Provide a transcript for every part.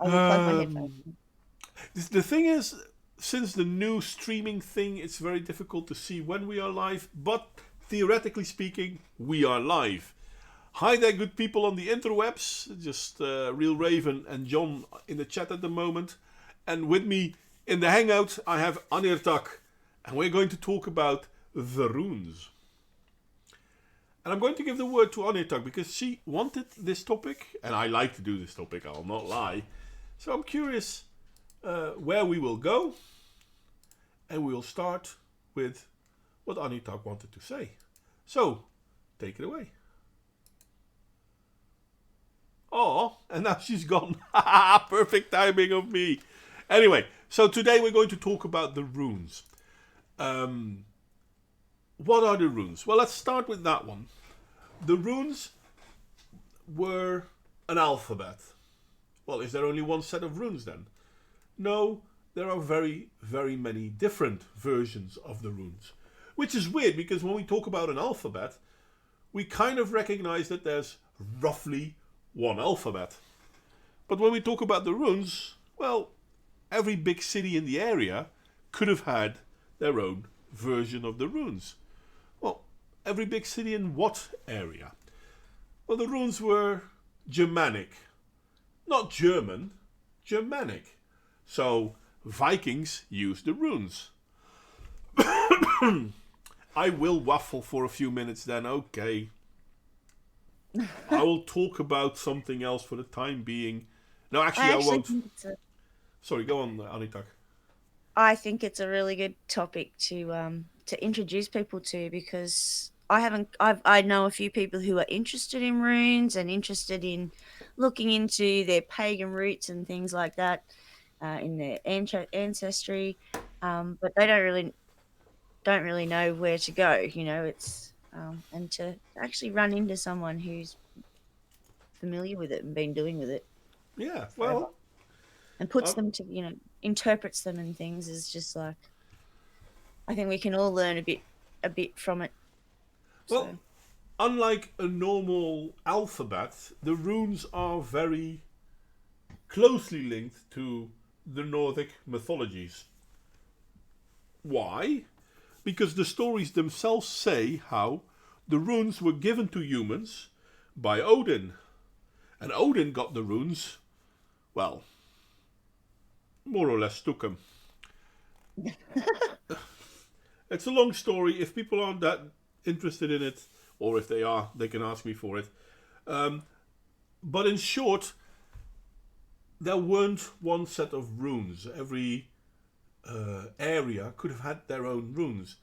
I will plug my headphones Um, in. the thing is, since the new streaming thing, it's very difficult to see when we are live, but theoretically speaking, we are live. Hi there, good people on the interwebs. Just Real Raven and John in the chat at the moment. And with me in the hangout, I have Anirtak. And we're going to talk about the runes. And I'm going to give the word to Anirtak because she wanted this topic. And I like to do this topic, I'll not lie. So I'm curious where we will go. And we'll start with what Anirtak wanted to say. So, take it away. Oh, and now she's gone. Perfect timing of me. Anyway, so today we're going to talk about the runes. Um, what are the runes? Well, let's start with that one. The runes were an alphabet. Well, is there only one set of runes then? No, there are very, very many different versions of the runes. Which is weird because when we talk about an alphabet, we kind of recognize that there's roughly one alphabet. But when we talk about the runes, well, every big city in the area could have had their own version of the runes. Well, every big city in what area? Well, the runes were Germanic. Not German, Germanic. So, Vikings used the runes. I will waffle for a few minutes then, okay. I will talk about something else for the time being. No, actually, I I actually won't. think it's a Sorry, go on, Anitak. I think it's a really good topic to introduce people to because I know a few people who are interested in runes and interested in looking into their pagan roots and things like that in their ancestry, but they don't really know where to go. It's and to actually run into someone who's familiar with it and been doing with it Yeah, forever well, and puts uh, them to interprets them and things is just like I think we can all learn a bit from it. well, So unlike a normal alphabet, the runes are very closely linked to the Nordic mythologies. Why? Because the stories themselves say how the runes were given to humans by Odin. And Odin got the runes, well, more or less took them. It's a long story. If people aren't that interested in it, or if they are, they can ask me for it. Um, but in short, there weren't one set of runes. Every area could have had their own runes.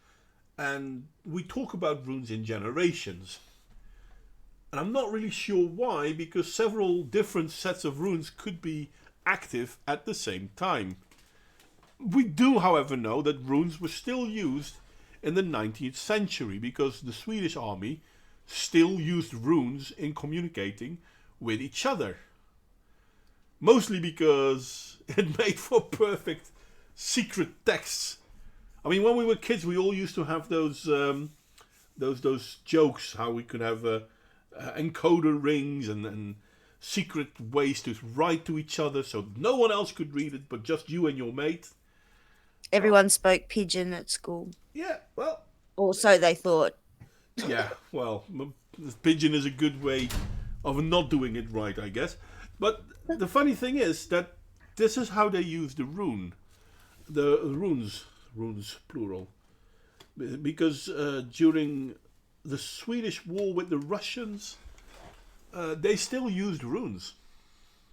And we talk about runes in generations. And I'm not really sure why, because several different sets of runes could be active at the same time. We do, however, know that runes were still used in the 19th century because the Swedish army still used runes in communicating with each other. Mostly because it made for perfect secret texts. I mean, when we were kids, we all used to have those jokes how we could have encoder rings and secret ways to write to each other so no one else could read it but just you and your mate. Well, everyone spoke pigeon at school, yeah, well, or so they thought. yeah, well, pigeon is a good way of not doing it right, I guess. But the funny thing is that this is how they use the runes plural, because during the Swedish war with the Russians, they still used runes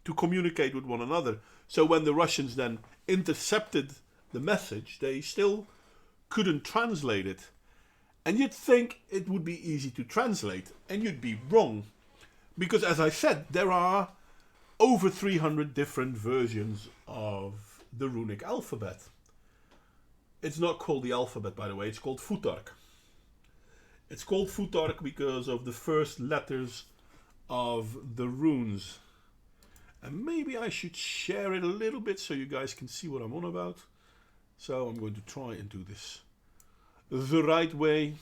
to communicate with one another. So when the Russians then intercepted the message, they still couldn't translate it. And you'd think it would be easy to translate, and you'd be wrong. Because, as I said, there are over 300 different versions of the runic alphabet. It's not called the alphabet, by the way, it's called Futhark. It's called Futhark because of the first letters of the runes. And maybe I should share it a little bit so you guys can see what I'm on about. So I'm going to try and do this the right way.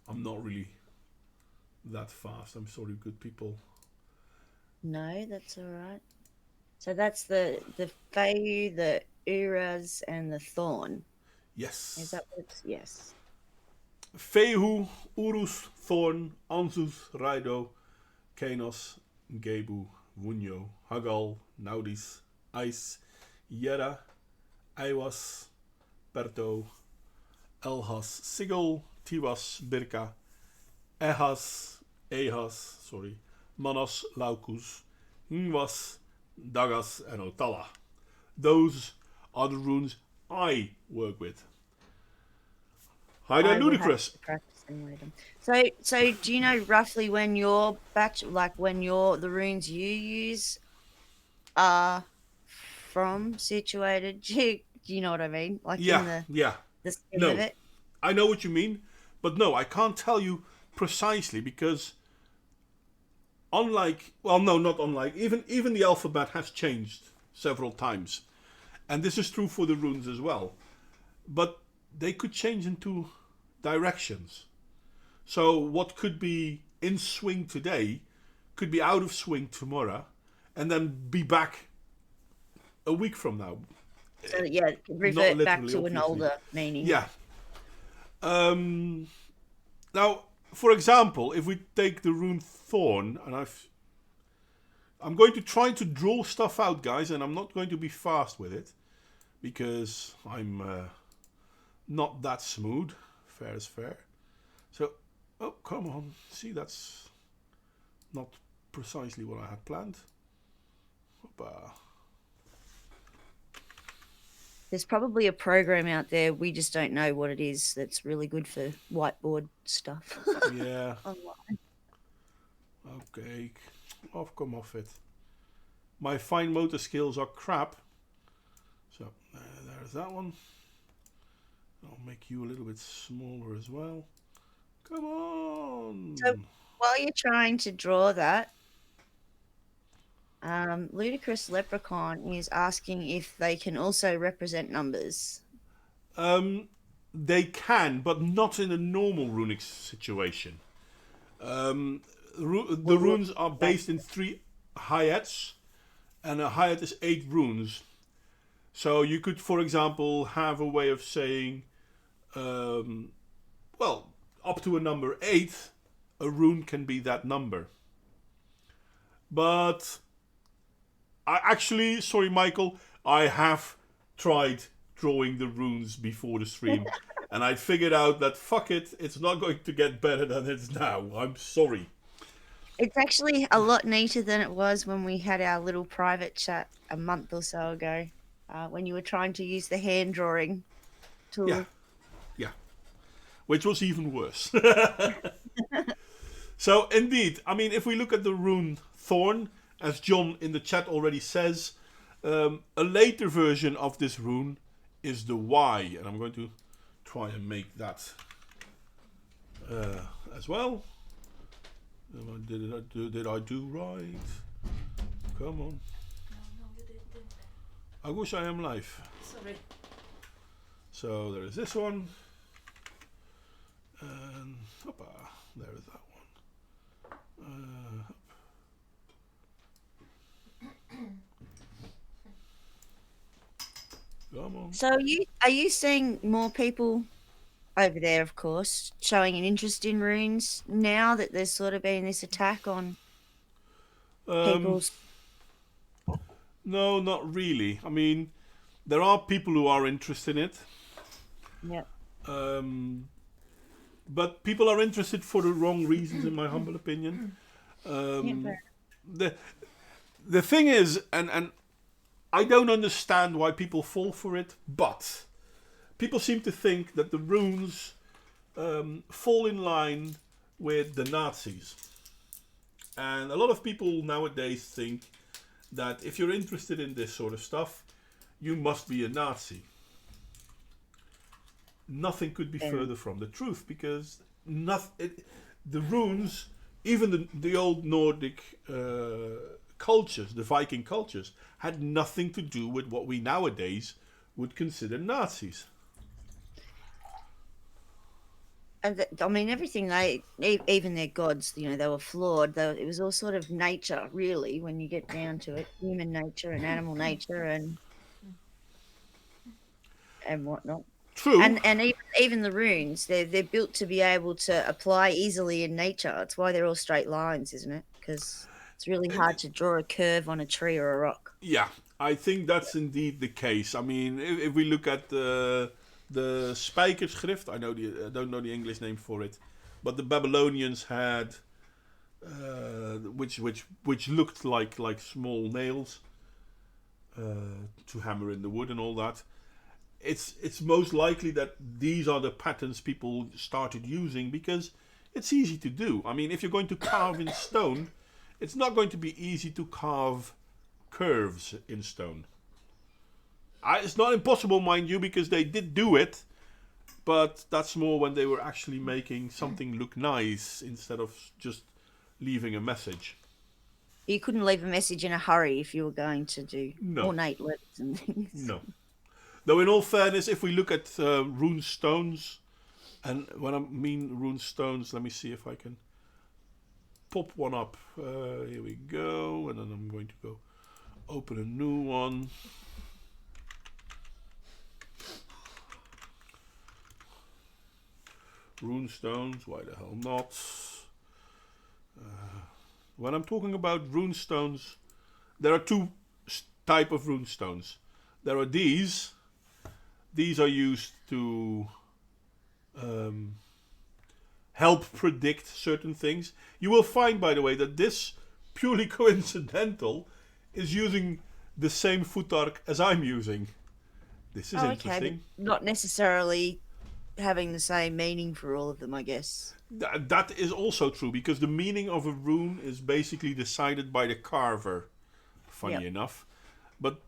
I'm not really that fast. I'm sorry, good people. No, that's all right. So that's the Fayu, the Uras, and the Thorn. Is Yes. that what it's? Yes. Fehu, Urus, Thorn, Anzus, Raido, Kanos, Gebu, Wunyo, Hagal, Naudis, Ice, Yera, Aiwas, Perto, Elhas, Sigil, Tiwas, Birka, Ehas, Manas, Laukus, Ngwas, Dagas, and Otala. Those are the runes I work with. Hi there, I will have Ludicrous. to practice and read them. So do you know roughly when your batch, like when your the runes you use are from situated? Do you know what I mean? Like in Yeah, yeah. the scheme of No, it. I know what you mean, but no, I can't tell you precisely because unlike, well, no, not unlike, even the alphabet has changed several times, and this is true for the runes as well. But they could change into directions. So what could be in swing today could be out of swing tomorrow, and then be back a week from now. So yeah, Not revert back literally, to an obviously. older meaning. Yeah. Um, Now, for example, if we take the rune Thorn, and I'm going to try to draw stuff out, guys, and I'm not going to be fast with it because I'm not that smooth. Fair is fair. So, oh, come on. See, that's not precisely what I had planned. Hoppa. There's probably a program out there we just don't know what it is that's really good for whiteboard stuff. Yeah, Online. okay. Off, come off it. My fine motor skills are crap. So, there's that one. I'll make you a little bit smaller as well. Come So on. while you're trying to draw that, Ludicrous Leprechaun is asking if they can also represent numbers. Um, they can, but not in a normal runic situation. Um, the Well, runes are like, based in 3 hayats, and a hayat is 8 runes. So you could, for example, have a way of saying, um, well, up to a number 8, a rune can be that number. But I actually, sorry, Michael, I have tried drawing the runes before the stream, and I figured out that fuck it, it's not going to get better than it's now. I'm sorry. it's actually a lot neater than it was when we had our little private chat a month or so ago, when you were trying to use the hand drawing Yeah, tool. yeah. Which was even worse. So, indeed, I mean, if we look at the rune Thorn, as John in the chat already says, a later version of this rune is the Y, and I'm going to try and make that as well. Did I do right? Come on. No, you didn't. I wish I am live. Sorry. So there is this one. And hoppa, there is that one. Come on. So are you seeing more people over there, of course, showing an interest in runes now that there's sort of been this attack on Um, people's? no, not really. I mean, there are people who are interested in it, Yeah. um, but people are interested for the wrong reasons, in my humble opinion. Yeah, Um, the the thing is, and I don't understand why people fall for it, but people seem to think that the runes fall in line with the Nazis. And a lot of people nowadays think that if you're interested in this sort of stuff, you must be a Nazi. Nothing could be fair. further from the truth because the runes, even the old Nordic cultures, the Viking cultures, had nothing to do with what we nowadays would consider Nazis. And I mean, everything even their gods, they were flawed. It was all sort of nature, really, when you get down to it, human nature and animal nature and whatnot. True. And even the runes, they're built to be able to apply easily in nature. It's why they're all straight lines, isn't it? Because it's really hard to draw a curve on a tree or a rock. Yeah, I think that's indeed the case. I mean, if we look at the spijkerschrift, I don't know the English name for it, but the Babylonians had which looked like small nails to hammer in the wood and all that. It's most likely that these are the patterns people started using because it's easy to do. I mean, if you're going to carve in stone, it's not going to be easy to carve curves in stone. It's not impossible, mind you, because they did do it, but that's more when they were actually making something look nice instead of just leaving a message. You couldn't leave a message in a hurry if you were going to do No, ornate letters and things. no. Though, in all fairness, if we look at rune stones, and when I mean rune stones, let me see if I can pop one up. Here we go, and then I'm going to go open a new one. Rune stones, why the hell not? When I'm talking about rune stones, there are two type of rune stones. There are these. These are used to help predict certain things. You will find, by the way, that this purely coincidental is using the same futark as I'm using. This is Oh, okay, but interesting. not necessarily having the same meaning for all of them, I guess. That is also true because the meaning of a rune is basically decided by the carver, funny Yep. enough. But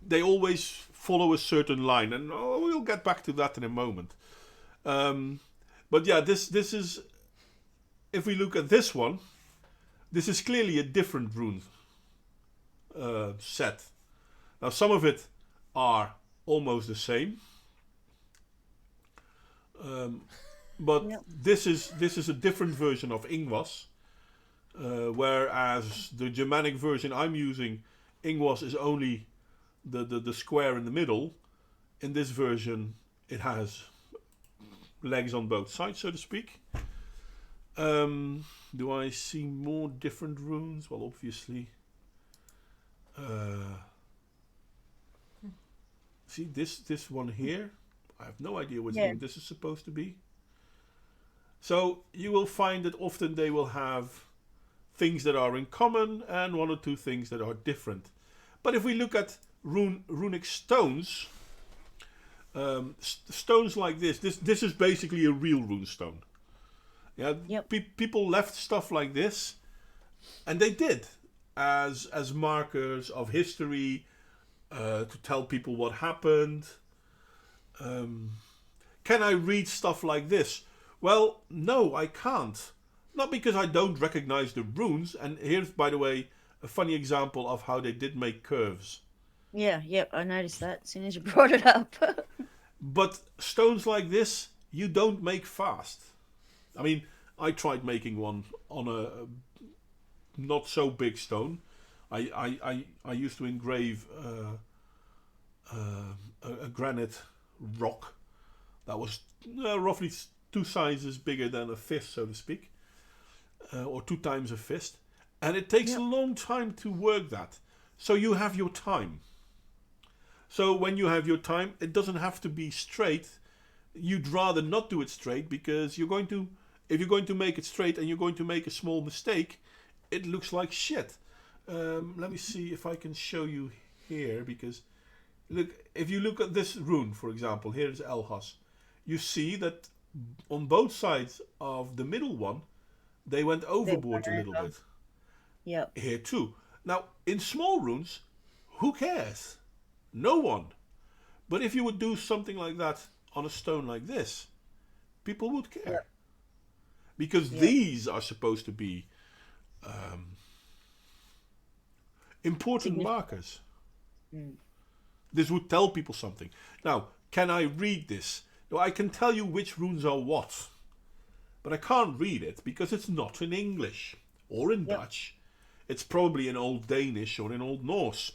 they always follow a certain line, and we'll get back to that in a moment. But yeah, this is, if we look at this one, this is clearly a different rune set. Now some of it are almost the same, but Yep. this is a different version of Ingwas, whereas the Germanic version I'm using, Ingwas is only the square in the middle. In this version, it has legs on both sides, so to speak. Do I see more different runes? Well, obviously. See this one here? I have no idea which Yeah. rune this is supposed to be. So you will find that often they will have things that are in common and one or two things that are different. But if we look at runic stones, stones like this is basically a real rune stone. Yeah, Yep. people left stuff like this, and they did as markers of history, to tell people what happened. Can I read stuff like this? Well, no, I can't. Not because I don't recognize the runes. And here's, by the way, a funny example of how they did make curves. Yeah, yep, I noticed that as soon as you brought it up. But stones like this, you don't make fast. I mean, I tried making one on a not so big stone. I used to engrave a granite rock that was roughly two sizes bigger than a fist, so to speak, or two times a fist. And it takes Yep. a long time to work that. So you have your time. So when you have your time, it doesn't have to be straight. You'd rather not do it straight because if you're going to make it straight and you're going to make a small mistake, it looks like shit. Let me see if I can show you here because look, if you look at this rune, for example, here is Elhas. You see that on both sides of the middle one, they went overboard a little bit. Yep. Here too. Now, in small runes, who cares? No one. But if you would do something like that on a stone like this, people would care. Yep. Because Yep. these are supposed to be important Significant. markers. Mm. This would tell people something. Now, can I read this? No, I can tell you which runes are what. but I can't read it because it's not in English or in Yep. Dutch. It's probably in Old Danish or in Old Norse.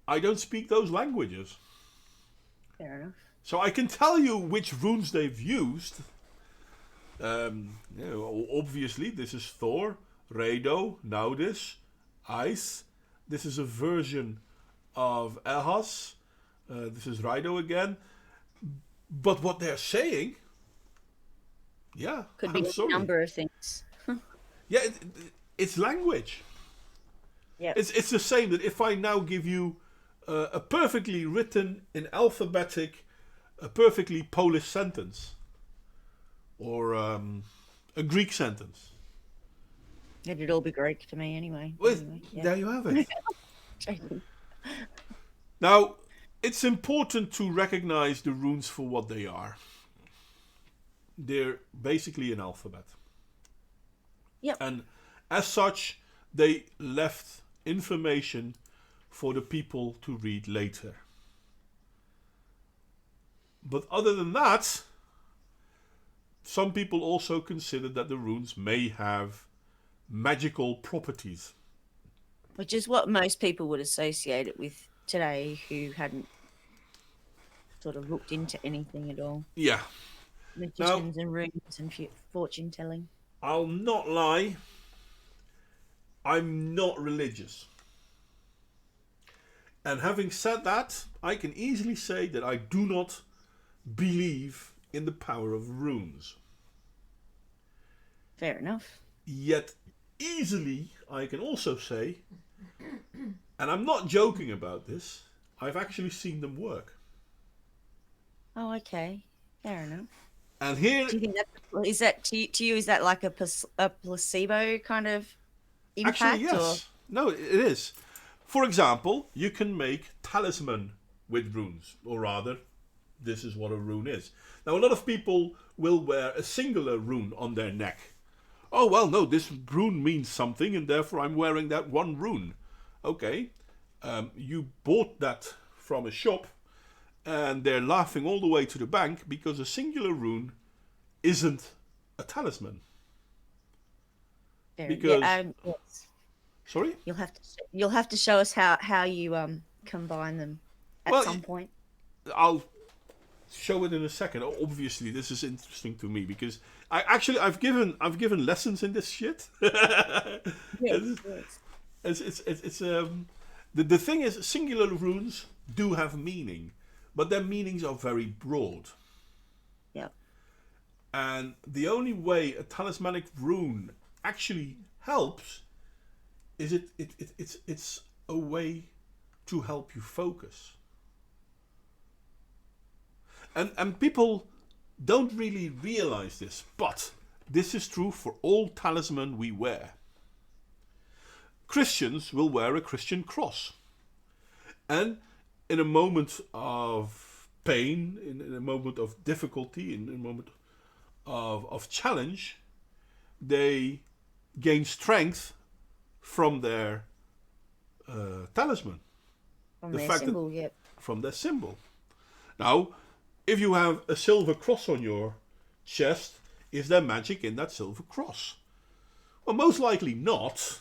I don't speak those languages. Fair enough. So I can tell you which runes they've used. Obviously, this is Thor, Rado, Naudis, Ice. This is a version of Ehas. This is Raido again. But what they're saying, yeah, Could be I'm any sorry. number of things. Yeah, it's language. Yep. It's the same that if I now give you a perfectly written in alphabetic, a perfectly Polish sentence or a Greek sentence. It'd all be Greek to me anyway. Well, Anyway, yeah. there you have it. Now, it's important to recognize the runes for what they are. They're basically an alphabet. Yep. And as such, they left information for the people to read later. But other than that, some people also consider that the runes may have magical properties. Which is what most people would associate it with today who hadn't sort of looked into anything at all. Yeah. Now, Magicians and runes and fortune telling. I'll not lie, I'm not religious. And having said that, I can easily say that I do not believe in the power of runes. Fair enough. Yet, easily, I can also say, and I'm not joking about this, I've actually seen them work. Oh, okay. Fair enough. And here, Do you think that to you is that like a placebo kind of impact? actually, yes. No, it is. For example, you can make talisman with runes, or rather, this is what a rune is. Now, a lot of people will wear a singular rune on their neck. Oh, well, no, this rune means something, and therefore I'm wearing that one rune. Okay, you bought that from a shop, and they're laughing all the way to the bank because a singular rune isn't a talisman. Fair. Because, Yeah. Yes. sorry? You'll have to show us how you combine them at Well, some point. I'll show it in a second. Obviously, this is interesting to me because I've given lessons in this shit. Yes. it's, Yes. the thing is, singular runes do have meaning, but their meanings are very broad. Yep. And the only way a talismanic rune actually helps is it's a way to help you focus. And people don't really realize this, but this is true for all talisman we wear. Christians will wear a Christian cross. And in a moment of pain, in a moment of difficulty, in a moment of challenge, they gain strength from their talisman. From The their fact that symbol. Yep. from their symbol. Now, if you have a silver cross on your chest, is there magic in that silver cross? Well, most likely not.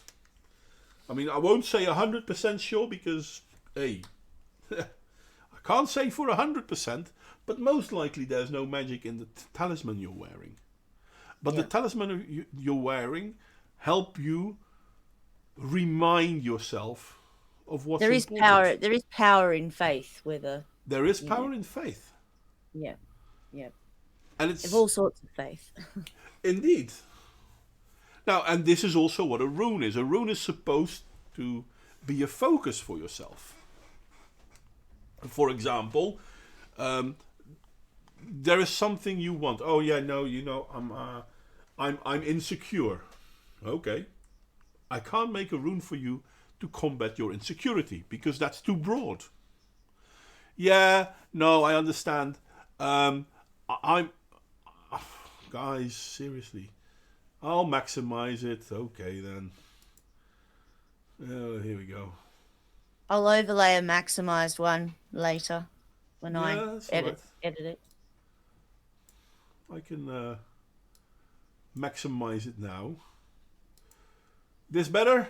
I mean, I won't say 100% sure because, hey, I can't say for 100%, but most likely there's no magic in the talisman you're wearing. But the Yeah. talisman you're wearing help you remind yourself of what's There is important. power. There is power in faith. Whether There is you power know. in faith. Yeah. Yeah. And Of it's all sorts of faith. indeed. Now, and this is also what a rune is. A rune is supposed to be a focus for yourself. For example, there is something you want. Oh yeah, no, I'm insecure. Okay, I can't make a rune for you to combat your insecurity because that's too broad. Yeah, no, I understand. I'm guys, seriously. I'll maximize it. Okay, then. Oh, here we go. I'll overlay a maximized one later when Yeah, I that's all right. edit it. I can maximize it now. This better?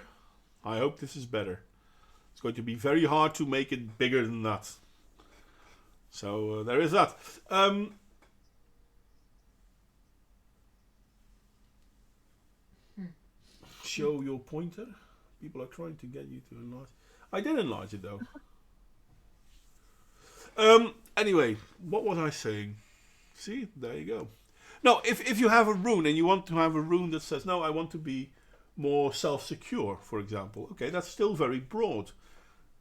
I hope this is better. It's going to be very hard to make it bigger than that. So there is that. Show your pointer. People are trying to get you to enlarge. I did enlarge it though. Anyway, what was I saying? See, there you go. No, if you have a rune and you want to have a rune that says, no, I want to be more self-secure, for example. Okay, that's still very broad.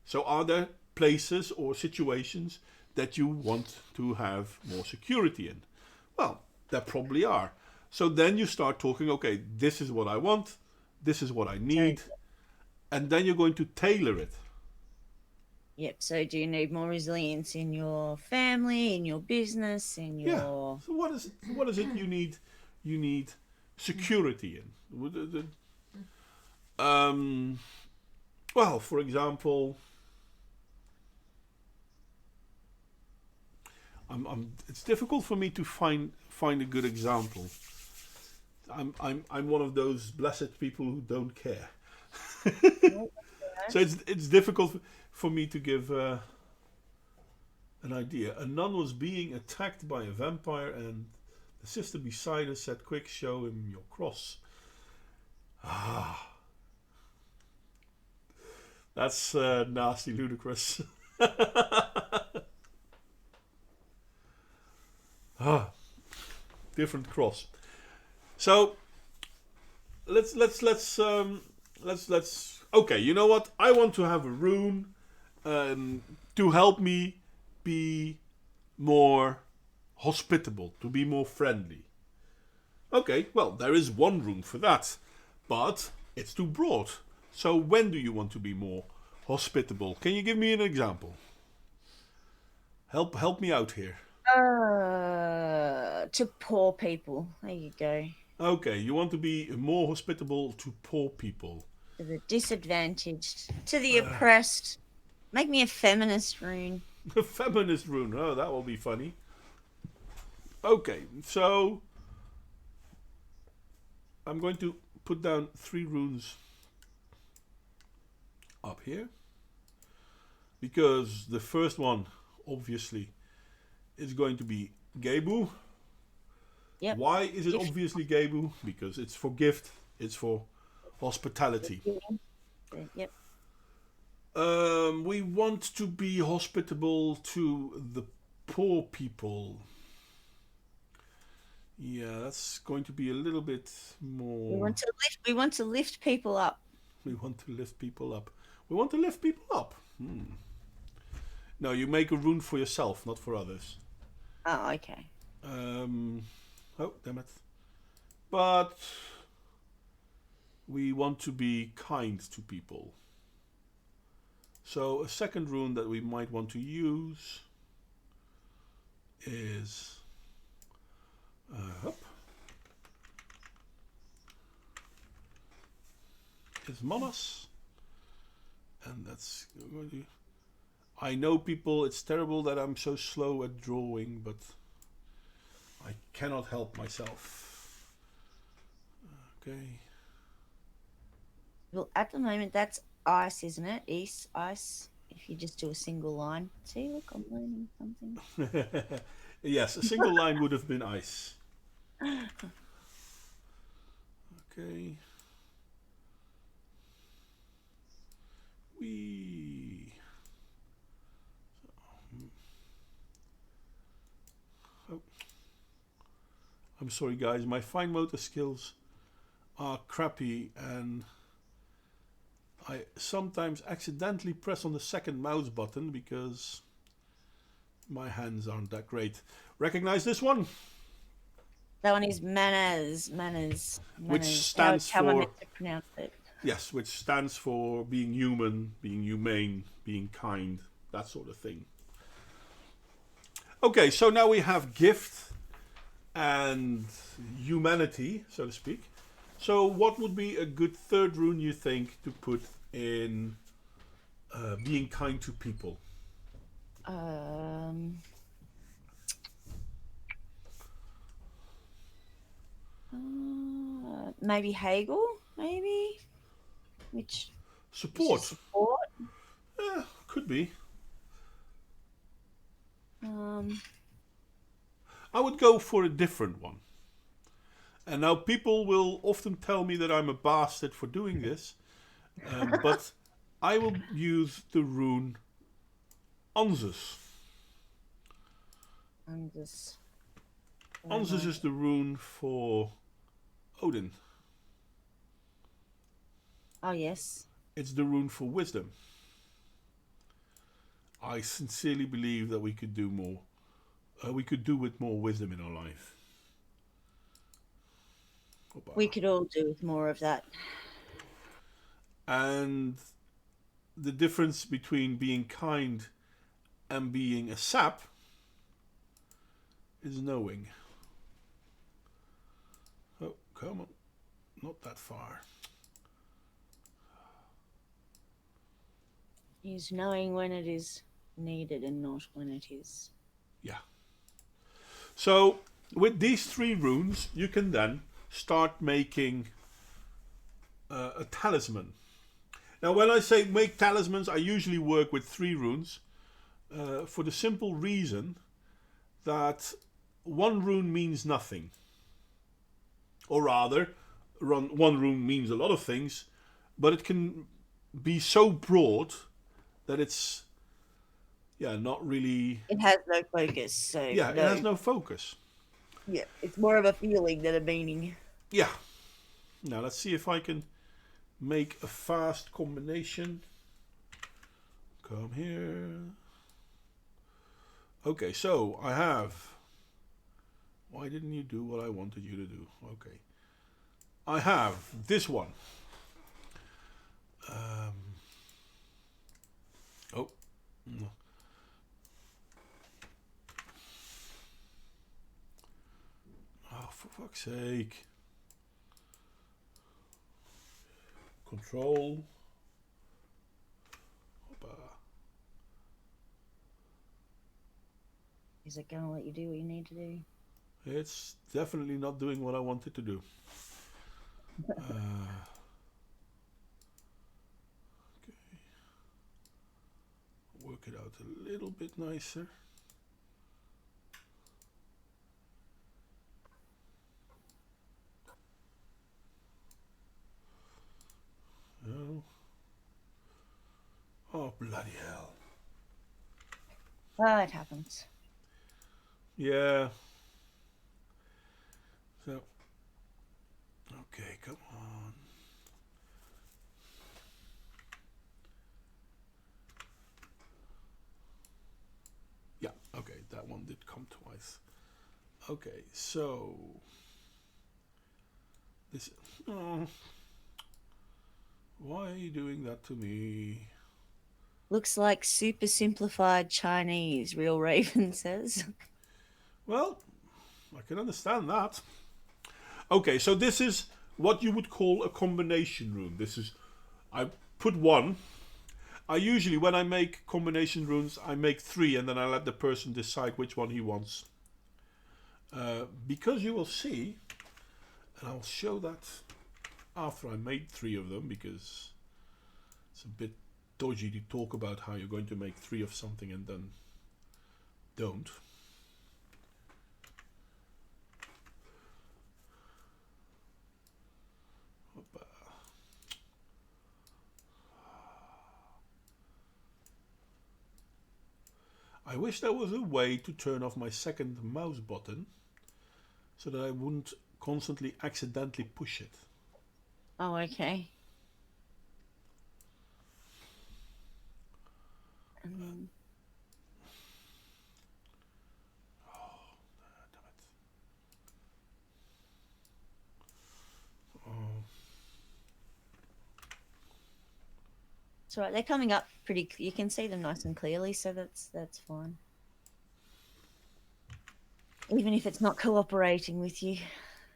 So are there places or situations that you want to have more security in? Well, there probably are. So then you start talking, okay, this is what I want, this is what I need, and then you're going to tailor it. Yep. So do you need more resilience in your family, in your business, in Yeah. your So what is it you need? You need security in. Well, for example, it's difficult for me to find a good example. I'm one of those blessed people who don't care. So it's difficult for me to give an idea. A nun was being attacked by a vampire, and the sister beside her said, "Quick, show him your cross." Ah, that's nasty, ludicrous. Ah, different cross. So let's okay, you know what? I want to have a rune to help me be more hospitable, to be more friendly. Okay, well, there is one rune for that, but it's too broad. So when do you want to be more hospitable? Can you give me an example? Help me out here. to poor people. There you go. Okay, you want to be more hospitable to poor people. To the disadvantaged, to the oppressed. Make me a feminist rune. A feminist rune. Oh, that will be funny. Okay, so I'm going to put down 3 runes up here. Because the first one, obviously, is going to be Gebu. Yep. Why is it obviously Gebu? Because it's for gift, it's for hospitality. Yep. We want to be hospitable to the poor people. Yeah, that's going to be a little bit more. We want to lift people up. We want to lift people up. We want to lift people up. No, you make a rune for yourself, not for others. Oh, okay. Oh, damn it. But we want to be kind to people. So a second rune that we might want to use is Manas. And that's going to... I know, people, it's terrible that I'm so slow at drawing, but I cannot help myself. Okay. Well, at the moment, that's ice, isn't it? Ice. If you just do a single line. See, look, I'm learning something. Yes, a single line would have been ice. Okay. Oh. I'm sorry, guys. My fine motor skills are crappy, and I sometimes accidentally press on the second mouse button because my hands aren't that great. Recognize this one? That one is manners. Which stands how am I for... meant to pronounce it? Yes, which stands for being human, being humane, being kind, that sort of thing. Okay, so now we have gift and humanity, so to speak. So what would be a good third rune, you think, to put in being kind to people? Maybe Hegel, maybe, which is Support. support. Could be. Um, I would go for a different one. And now people will often tell me that I'm a bastard for doing this, but I will use the rune Anzus. I'm just. Where am Anzus I? is the rune for Odin. Oh yes. It's the rune for wisdom. I sincerely believe that we could do more. We could do with more wisdom in our life. We Hoppa. could all do with more of that. And the difference between being kind and being a sap is knowing. Oh, come on. Not that far. Is knowing when it is needed and not when it is. Yeah. So, with these three runes, you can then start making a talisman. Now, when I say make talismans, I usually work with three runes for the simple reason that one rune means nothing. Or rather, one rune means a lot of things, but it can be so broad that it's, not really. It has no focus, so Yeah, it has no. no focus. Yeah, it's more of a feeling than a meaning. Yeah. Now, let's see if I can make a fast combination. Come here. Okay, so I have. Why didn't you do what I wanted you to do? Okay. I have this one. Um, oh. No. Oh, for fuck's sake. Control. Hoppa. Is it going to let you do what you need to do? It's definitely not doing what I wanted to do. Okay. Work it out a little bit nicer. No. Oh, bloody hell. Oh, it happens. Yeah. So, okay, come on. Yeah, okay, that one did come twice. Okay, so this. Oh, why are you doing that to me? Looks like super simplified Chinese, Real Raven says. Well, I can understand that. Okay, so this is what you would call a combination rune. This is, I put one. I usually, when I make combination runes, I make three and then I let the person decide which one he wants. Because you will see, and I'll show that after I made three of them, because it's a bit dodgy to talk about how you're going to make three of something and then don't. Hoppa. I wish there was a way to turn off my second mouse button so that I wouldn't constantly accidentally push it. Oh, okay. And then Damn it. Oh. it's all right. They're coming up pretty. You can see them nice and clearly, so that's fine. Even if it's not cooperating with you.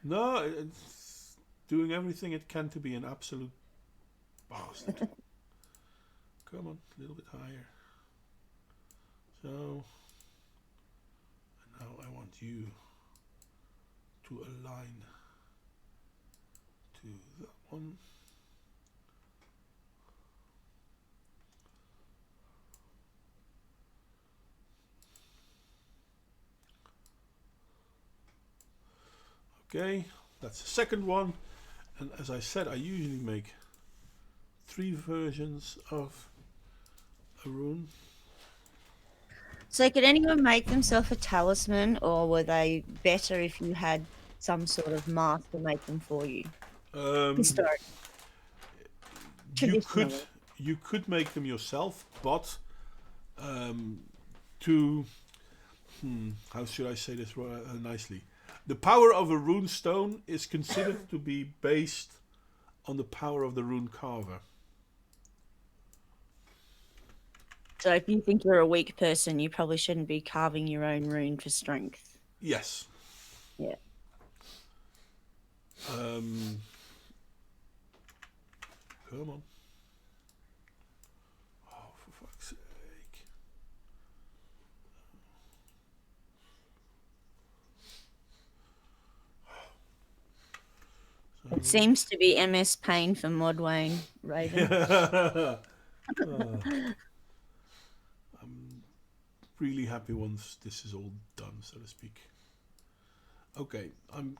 No, it's doing everything it can to be an absolute bastard. Come on, a little bit higher. So, and now I want you to align to that one. Okay, that's the second one. And as I said, I usually make 3 versions of a rune. So, could anyone make themselves a talisman, or were they better if you had some sort of master make them for you? Um, Historic, you could traditionally. you could make them yourself, but um, to how should I say this nicely? The power of a rune stone is considered to be based on the power of the rune carver. So, if you think you're a weak person, you probably shouldn't be carving your own rune for strength. Yes. Yeah. Um, come on. Oh, for fuck's sake. It seems to be MS Pain for Modwain, Raven. I'm really happy once this is all done, so to speak. Okay, and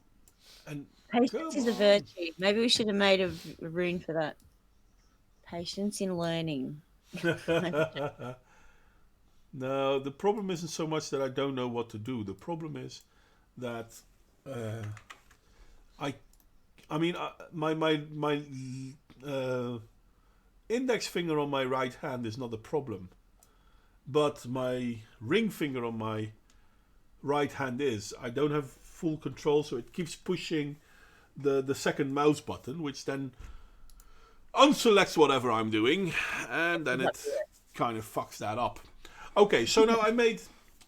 Patience come is a on. virtue. Maybe we should have made a rune for that. Patience in learning. Maybe. No, the problem isn't so much that I don't know what to do. The problem is that uh, I, I mean, my uh, index finger on my right hand is not a problem, but my ring finger on my right hand is. I don't have full control, so it keeps pushing the second mouse button, which then unselects whatever I'm doing, and then it kind of fucks that up. Okay, so now I made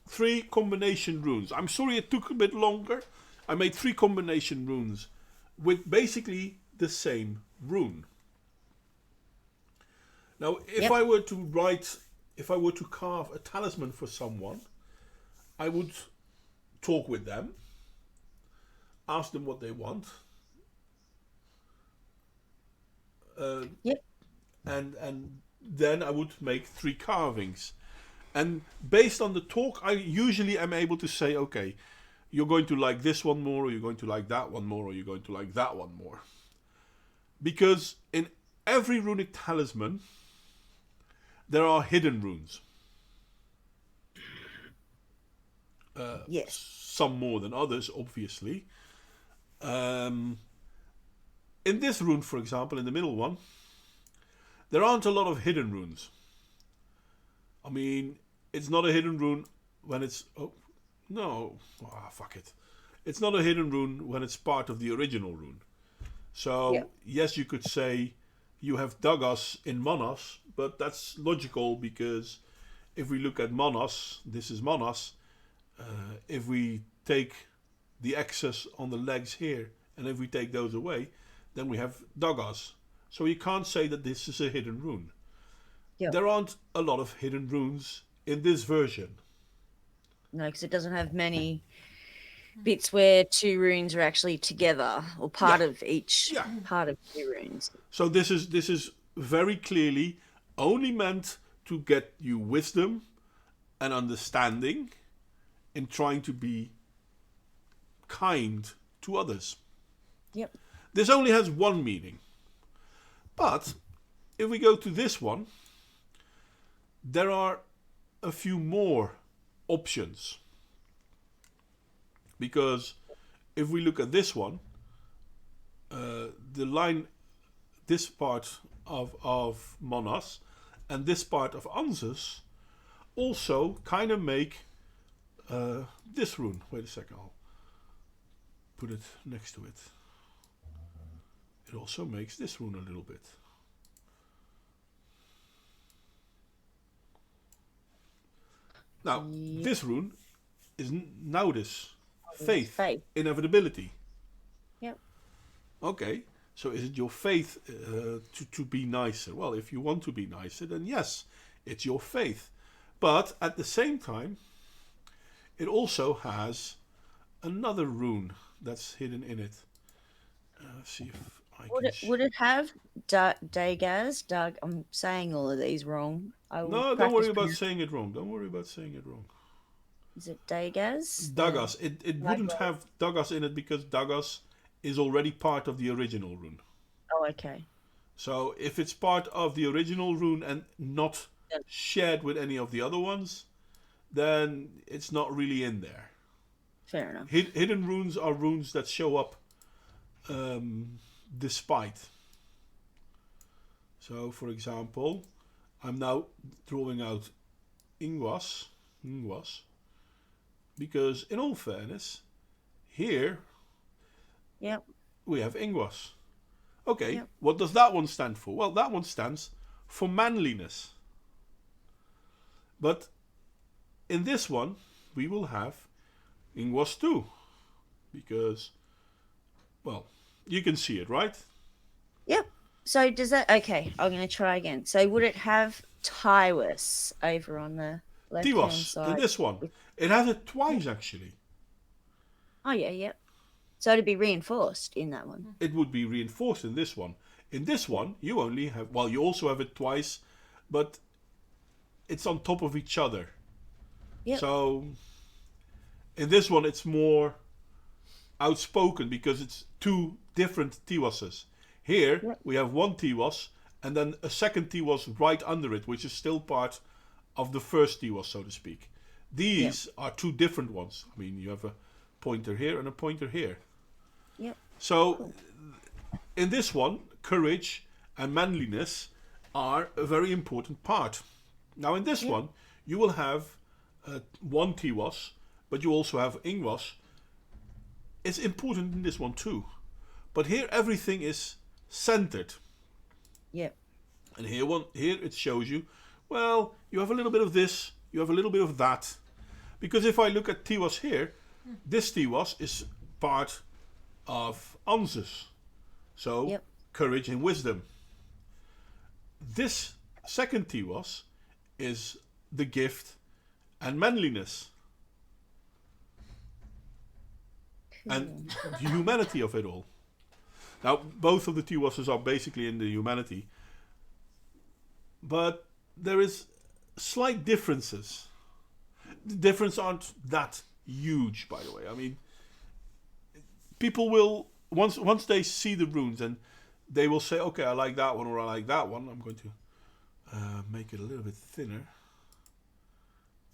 3 combination runes. I'm sorry it took a bit longer. I made 3 combination runes with basically the same rune. Now, if Yep. I were to write, if I were to carve a talisman for someone, I would talk with them, ask them what they want, Yep. and then I would make 3 carvings. And based on the talk, I usually am able to say, okay, you're going to like this one more, or you're going to like that one more, or you're going to like that one more. Because in every runic talisman, there are hidden runes. Yes. Some more than others, obviously. In this rune, for example, in the middle one, there aren't a lot of hidden runes. I mean, it's not a hidden rune when it's... Oh, no. Fuck it. It's not a hidden rune when it's part of the original rune. So, Yep. yes, you could say you have Dagas in Monas, but that's logical because if we look at Monas, this is Monas. If we take the excess on the legs here, and if we take those away, then we have Dagas. So you can't say that this is a hidden rune. Yep. There aren't a lot of hidden runes in this version. No, because it doesn't have many bits where 2 runes are actually together, or part Yeah. of each Yeah. part of 2 runes. So this is very clearly only meant to get you wisdom and understanding in trying to be kind to others. Yep. This only has one meaning. But if we go to this one, there are a few more options. Because if we look at this one, the line, this part of Monas and this part of Anzus also kind of make this rune. Wait a second, I'll put it next to it. It also makes this rune a little bit. Now, this rune is Naudis, faith, inevitability. Yep. Okay, so is it your faith to be nicer? Well, if you want to be nicer, then yes, it's your faith. But at the same time, it also has another rune that's hidden in it. Let's see if I Would can. it have Dagaz? Doug, I'm saying all of these wrong. I will No, don't worry practice about pronounce. saying it wrong. Don't worry about saying it wrong. Is it Dagaz? The Dagas. It wouldn't Dagaz. have Dagas in it because Dagas is already part of the original rune. Oh, okay. So if it's part of the original rune and not Then shared with any of the other ones, then it's not really in there. fair enough. Hidden runes are runes that show up despite. So, for example, I'm now drawing out Ingwas, because in all fairness, here Yep. we have Ingwas. Okay, Yep. what does that one stand for? Well, that one stands for manliness. But in this one, we will have Ingwas too, because, well, you can see it, right? Yep. So does that okay, I'm gonna try again. So would it have Tywus over on the left hand Tiwas in side this one. with It has it yep. twice actually. Oh yeah, yep. So it'd be reinforced in that one. It would be reinforced in this one. In this Yep. one, you only have, well, you also have it twice, but it's on top of each other. Yep. So in this one, it's more outspoken because it's two different Tiwases. Here, Yep. we have one Tiwas and then a second Tiwas right under it, which is still part of the first Tiwas, so to speak. Yep. These are two different ones. I mean, you have a pointer here and a pointer here. Yep. So Cool. in this one, courage and manliness are a very important part. Now, in this Yep. one, you will have one Tiwas, but you also have Ingwas. It's important in this one too. But here, everything is centered. Yep. And here it shows you, well, you have a little bit of this, you have a little bit of that. Because if I look at Tiwas here, this Tiwas is part of Anzus. So, Yep. courage and wisdom. This second Tiwas is the gift and manliness and Cool. the humanity of it all. Now, both of the Tiwases are basically in the humanity, but there is slight differences. The differences aren't that huge, by the way. I mean, people will once they see the runes and they will say, okay, I like that one or I like that one. I'm going to make it a little bit thinner.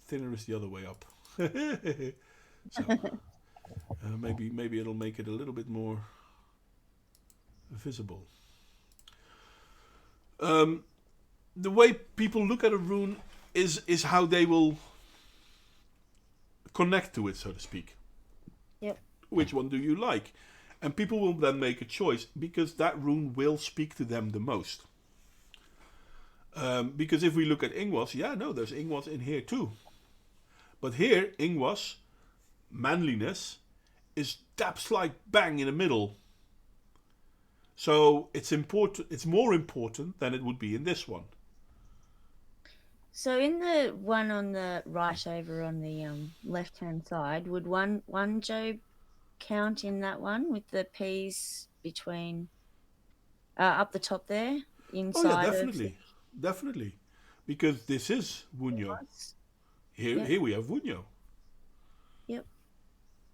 Thinner is the other way up. So maybe it'll make it a little bit more visible. The way people look at a rune is how they will connect to it, so to speak. Yep. Which one do you like? And people will then make a choice because that rune will speak to them the most. Because if we look at Ingwas, yeah, no, there's Ingwas in here too. But here, Ingwas, manliness, is dab slide bang in the middle. So it's important. It's more important than it would be in this one. So in the one on the right over on the left hand side, would one Job count in that one with the P's between up the top there Oh yeah, inside of the definitely, definitely, because this is Wunyo. P's? Here, Yep. here we have Wunyo. Yep.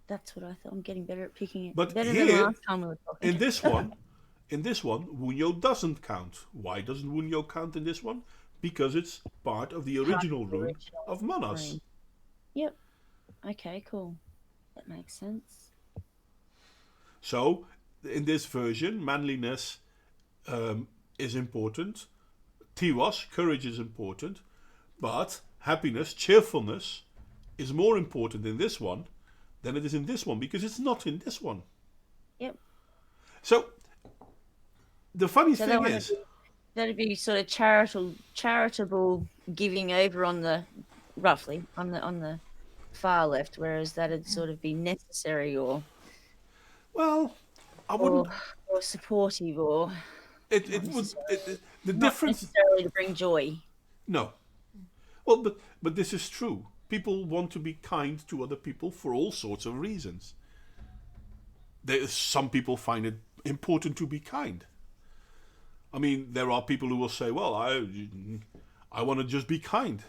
That's what I thought. I'm getting better at picking it. But Better than here, last time we were in talking. this one, Wunyo doesn't count. Why doesn't Wunyo count in this one? Because it's part of the Part of original the rune original of Manas. room. Yep. Okay, cool. That makes sense. So, in this version, manliness is important. Tiwas, courage is important. But happiness, cheerfulness, is more important in this one than it is in this one because it's not in this one. Yep. So, the funny So thing is, that'd be sort of charitable giving over on the roughly on the far left, whereas that'd sort of be necessary well, I or wouldn't. or supportive or It not would. necessarily The not difference. necessarily to bring joy. No. Well, but this is true. People want to be kind to other people for all sorts of reasons. Some people find it important to be kind. I mean, there are people who will say, well, I want to just be kind.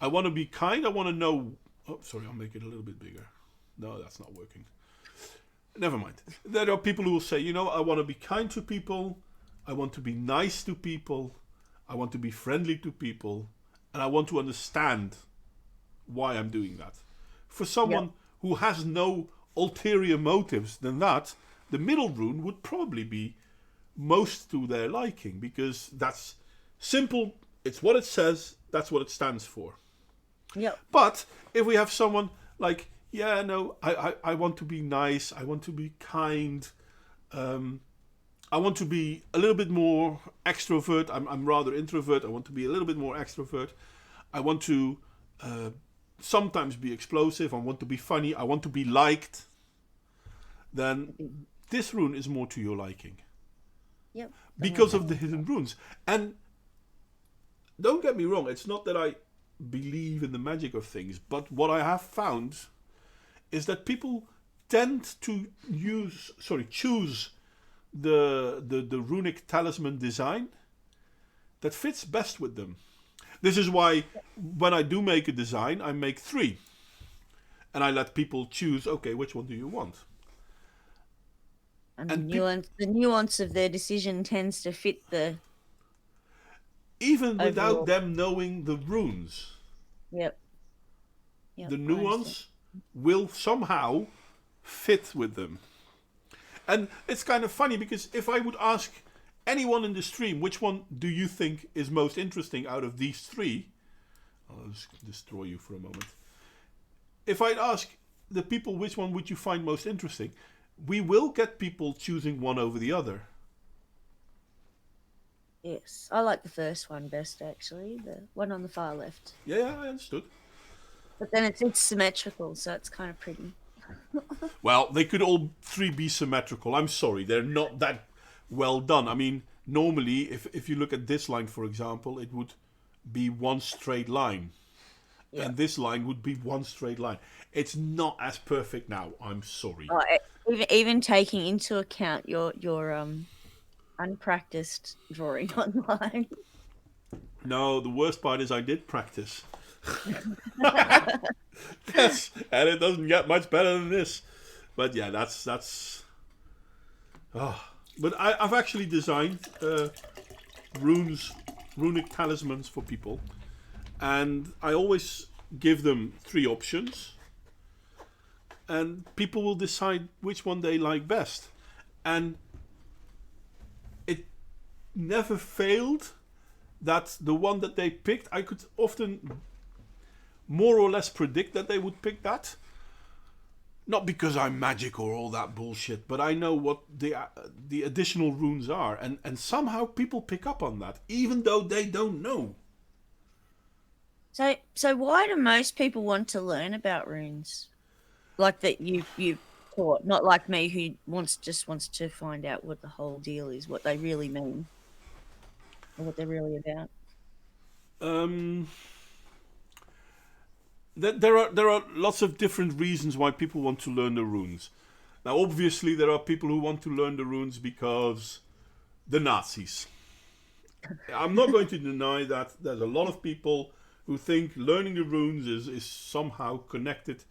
I want to be kind. I want to know. Oh, sorry, I'll make it a little bit bigger. No, that's not working. Never mind. There are people who will say, I want to be kind to people. I want to be nice to people. I want to be friendly to people. And I want to understand why I'm doing that. For someone who has no ulterior motives than that, the middle rune would probably be most to their liking, because that's simple. It's what it says. That's what it stands for. Yep. But if we have someone like, I want to be nice. I want to be kind. I want to be a little bit more extrovert. I'm rather introvert. I want to be a little bit more extrovert. I want to sometimes be explosive. I want to be funny. I want to be liked. Then this rune is more to your liking. Yep. Because of the hidden runes. And don't get me wrong, it's not that I believe in the magic of things, but what I have found is that people tend to choose the runic talisman design that fits best with them. This is why when I do make a design, I make 3. And I let people choose, okay, which one do you want? And the nuance of their decision tends to fit the even overall. Without them knowing the runes. Yep. The nuance will somehow fit with them. And it's kind of funny, because if I would ask anyone in the stream, which one do you think is most interesting out of these 3? I'll just destroy you for a moment. If I'd ask the people which one would you find most interesting, we will get people choosing one over the other. Yes, I like the first one best, actually, the one on the far left. Yeah, I understood. But then it's symmetrical, so it's kind of pretty. Well, they could all 3 be symmetrical. I'm sorry, they're not that well done. I mean, normally, if you look at this line, for example, it would be one straight line. Yeah. And this line would be one straight line. It's not as perfect now. I'm sorry. Even taking into account your unpracticed drawing online. No, the worst part is I did practice. Yes, and it doesn't get much better than this. But yeah, that's. Oh. But I've actually designed runic talismans for people, and I always give them 3 options, and people will decide which one they like best. And it never failed that the one that they picked, I could often more or less predict that they would pick that. Not because I'm magic or all that bullshit, but I know what the additional runes are, and somehow people pick up on that, even though they don't know. So why do most people want to learn about runes? Like that you taught, not like me who just wants to find out what the whole deal is, what they really mean, or what they're really about. There are lots of different reasons why people want to learn the runes. Now, obviously, there are people who want to learn the runes because the Nazis. I'm not going to deny that there's a lot of people who think learning the runes is somehow connected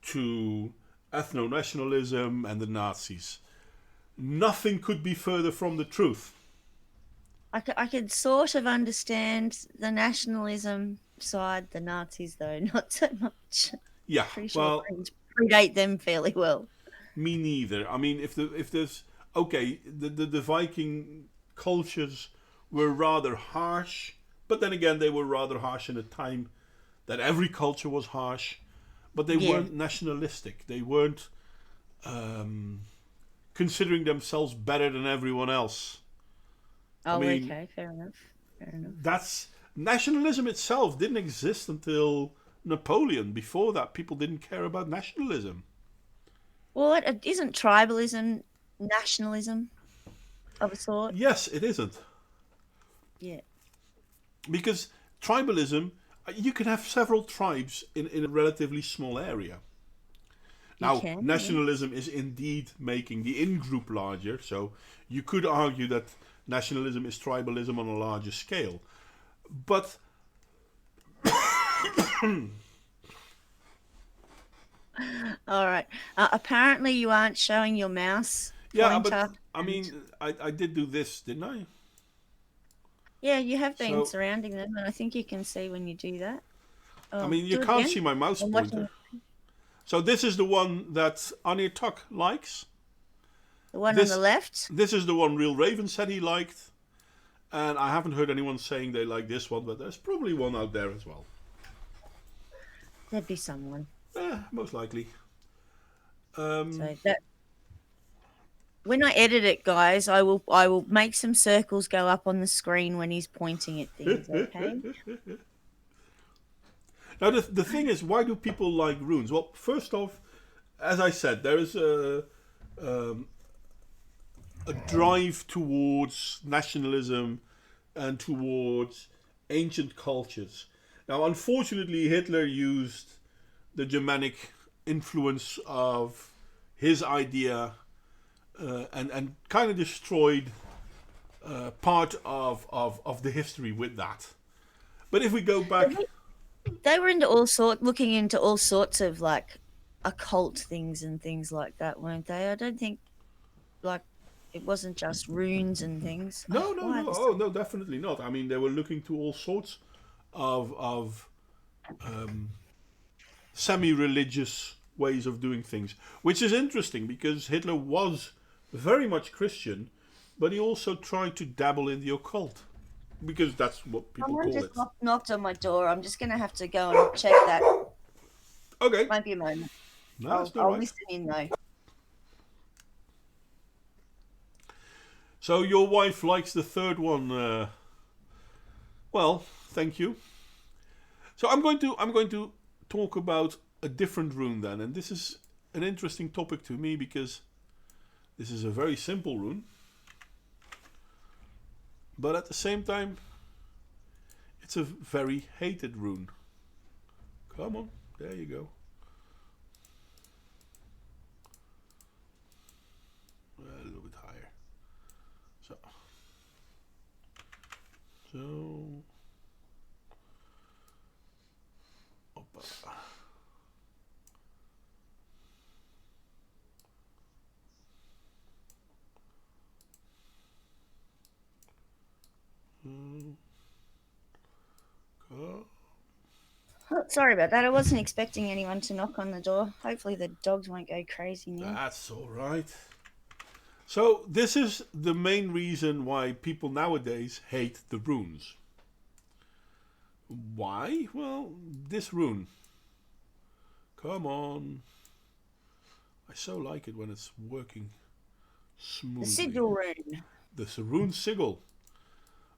to ethno-nationalism and the Nazis. Nothing could be further from the truth. I could sort of understand the nationalism side, the Nazis, though, not so much. Yeah, pretty sure French predate them fairly well. Me neither. I mean, if there's okay, the Viking cultures were rather harsh, but then again, they were rather harsh in a time that every culture was harsh, but they weren't nationalistic. They weren't considering themselves better than everyone else. Oh, I mean, okay, fair enough. That's nationalism itself didn't exist until Napoleon. Before that, people didn't care about nationalism. Well, isn't tribalism nationalism of a sort? Yes, it isn't. Yeah. Because tribalism, you can have several tribes in a relatively small area. You Now, can, yes. nationalism is indeed making the in-group larger, so you could argue that nationalism is tribalism on a larger scale. But All right. Apparently, you aren't showing your mouse yeah, but pointer, I and mean, I did do this, didn't I? yeah, you have been So, surrounding them, and I think you can see when you do that. I Oh, mean, you do it can't see again. my mouse I'm watching pointer. So this is the one that Anirtak likes. the one on the This left. this is the one Real Raven said he liked, and I haven't heard anyone saying they like this one, but there's probably one out there as well. There'd be someone. Most likely. So that when I edit it, guys, I will make some circles go up on the screen when he's pointing at things. Okay. Now the thing is, why do people like runes? Well, first off, as I said, there is um, a drive towards nationalism and towards ancient cultures. Now, unfortunately, Hitler used the Germanic influence of his idea and kind of destroyed part of the history with that. But if we go back, They were looking into all sorts of like occult things and things like that, weren't they? I don't think like it wasn't just runes and things. no, Oh, no, why no, this? oh no, definitely not. I mean, they were looking to all sorts of semi-religious ways of doing things, which is interesting because Hitler was very much Christian, but he also tried to dabble in the occult because that's what people Someone call just it. knocked on my door. I'm just gonna have to go and check that. Okay, Won't be a moment. no, I'll that's all I'll right. listen in though. So your wife likes the third one. Well, thank you. So I'm going to talk about a different rune then, and this is an interesting topic to me because this is a very simple rune, but at the same time, it's a very hated rune. Come on, there you go. A little bit higher. So, so, oppa. Hmm, go. Oh, sorry about that. I wasn't expecting anyone to knock on the door. Hopefully the dogs won't go crazy now. That's all right. So this is the main reason why people nowadays hate the runes. Why? Well, this rune. Come on. I so like it when it's working The smoothly. sigil rune. The rune sigil,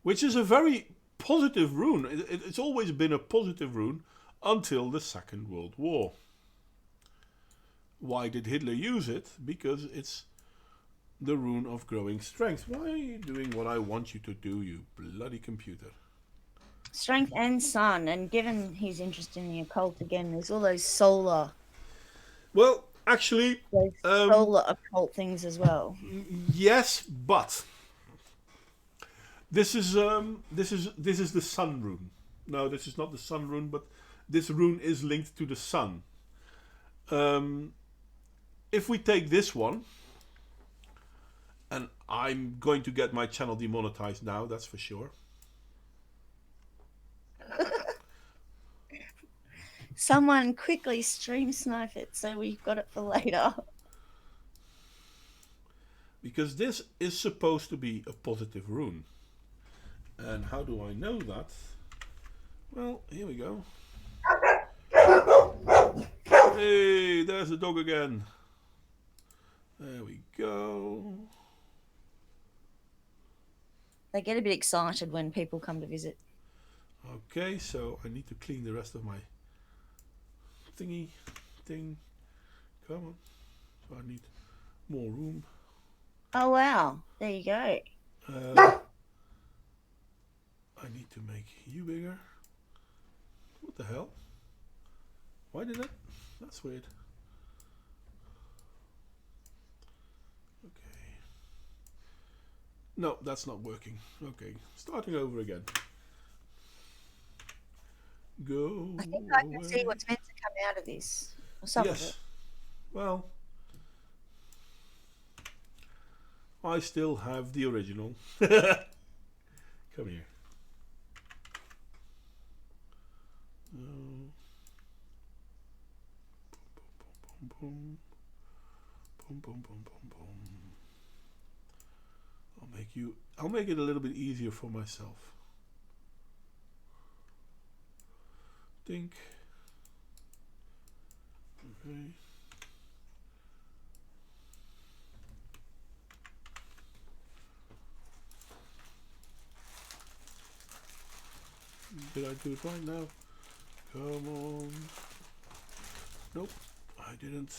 which is a very positive rune. It's always been a positive rune until the Second World War. Why did Hitler use it? Because it's the rune of growing strength. Why are you doing what I want you to do, you bloody computer? Strength and sun. And given his interest in the occult again, there's all Well, actually, those um, solar occult things as well. yes, but this is the sun rune. No, this is not the sun rune, but this rune is linked to the sun. Um, if we take this one, and I'm going to get my channel demonetized now, that's for sure. Someone quickly stream snipe it so we've got it for later. Because this is supposed to be a positive rune. And how do I know that? Well, here we go. Hey, there's the dog again. There we go. They get a bit excited when people come to visit. Okay, so I need to clean the rest of my thingy thing. Come on. So I need more room. Oh wow, there you go. I need to make you bigger. What the hell? Why did that? That's weird. No, that's not working. Okay, starting over again. Go I think I can see away. what's meant to come out of this, or some of it. Yes. Well, I still have the original. Come here. Boom, boom, boom, boom, boom, boom, boom. I'll make it a little bit easier for myself. Think. Okay. Did I do it right now? Come on. Nope, I didn't.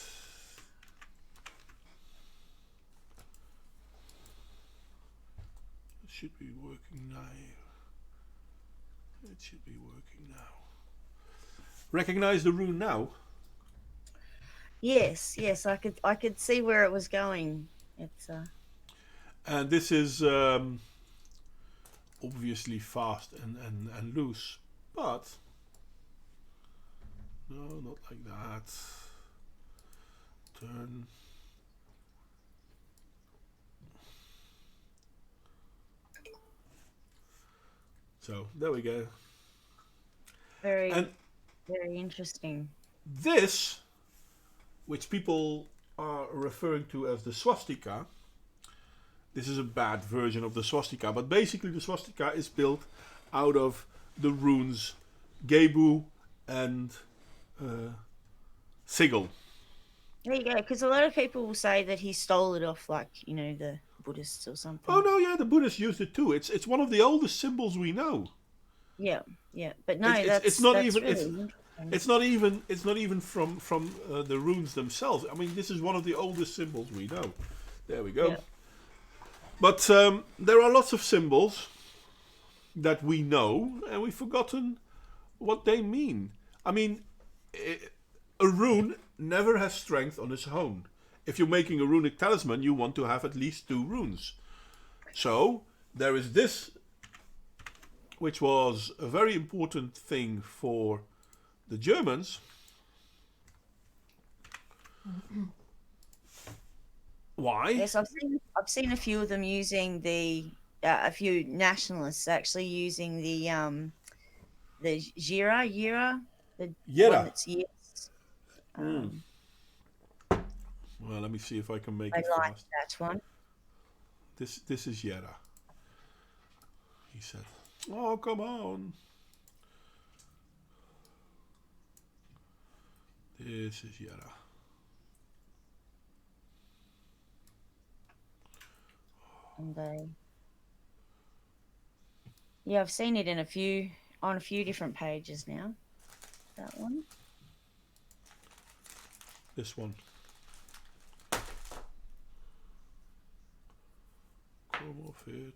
It should be working now. It should be working now. Recognize the rune now? Yes, yes, I could see where it was going. It's And this is obviously fast and loose. But, no, not like that. Turn. So, there we go. very, And very interesting. this, which people are referring to as the swastika, this is a bad version of the swastika, but basically the swastika is built out of the runes Gebu and Sigil. There you go. Because a lot of people will say that he stole it off, like the Buddhists or something. Oh no, yeah, the Buddhists used it too. It's one of the oldest symbols we know. Yeah, yeah. But no, It's that's not that's even really interesting. it's not even from the runes themselves. I mean, this is one of the oldest symbols we know. There we go. Yeah. But there are lots of symbols that we know, and we've forgotten what they mean. I mean, a rune never has strength on its own. If you're making a runic talisman, you want to have at least 2 runes. So there is this, which was a very important thing for the Germans. Why? Yes, I've seen a few of them using a few nationalists actually using the Jira, the one Yera. that's yes. Mm. Well, let me see if I can make I it like fast. that one. This is Yera. He said, "Oh, come on." This is Yera. And yeah, I've seen it on a few different pages now. That one. This one. Come off it.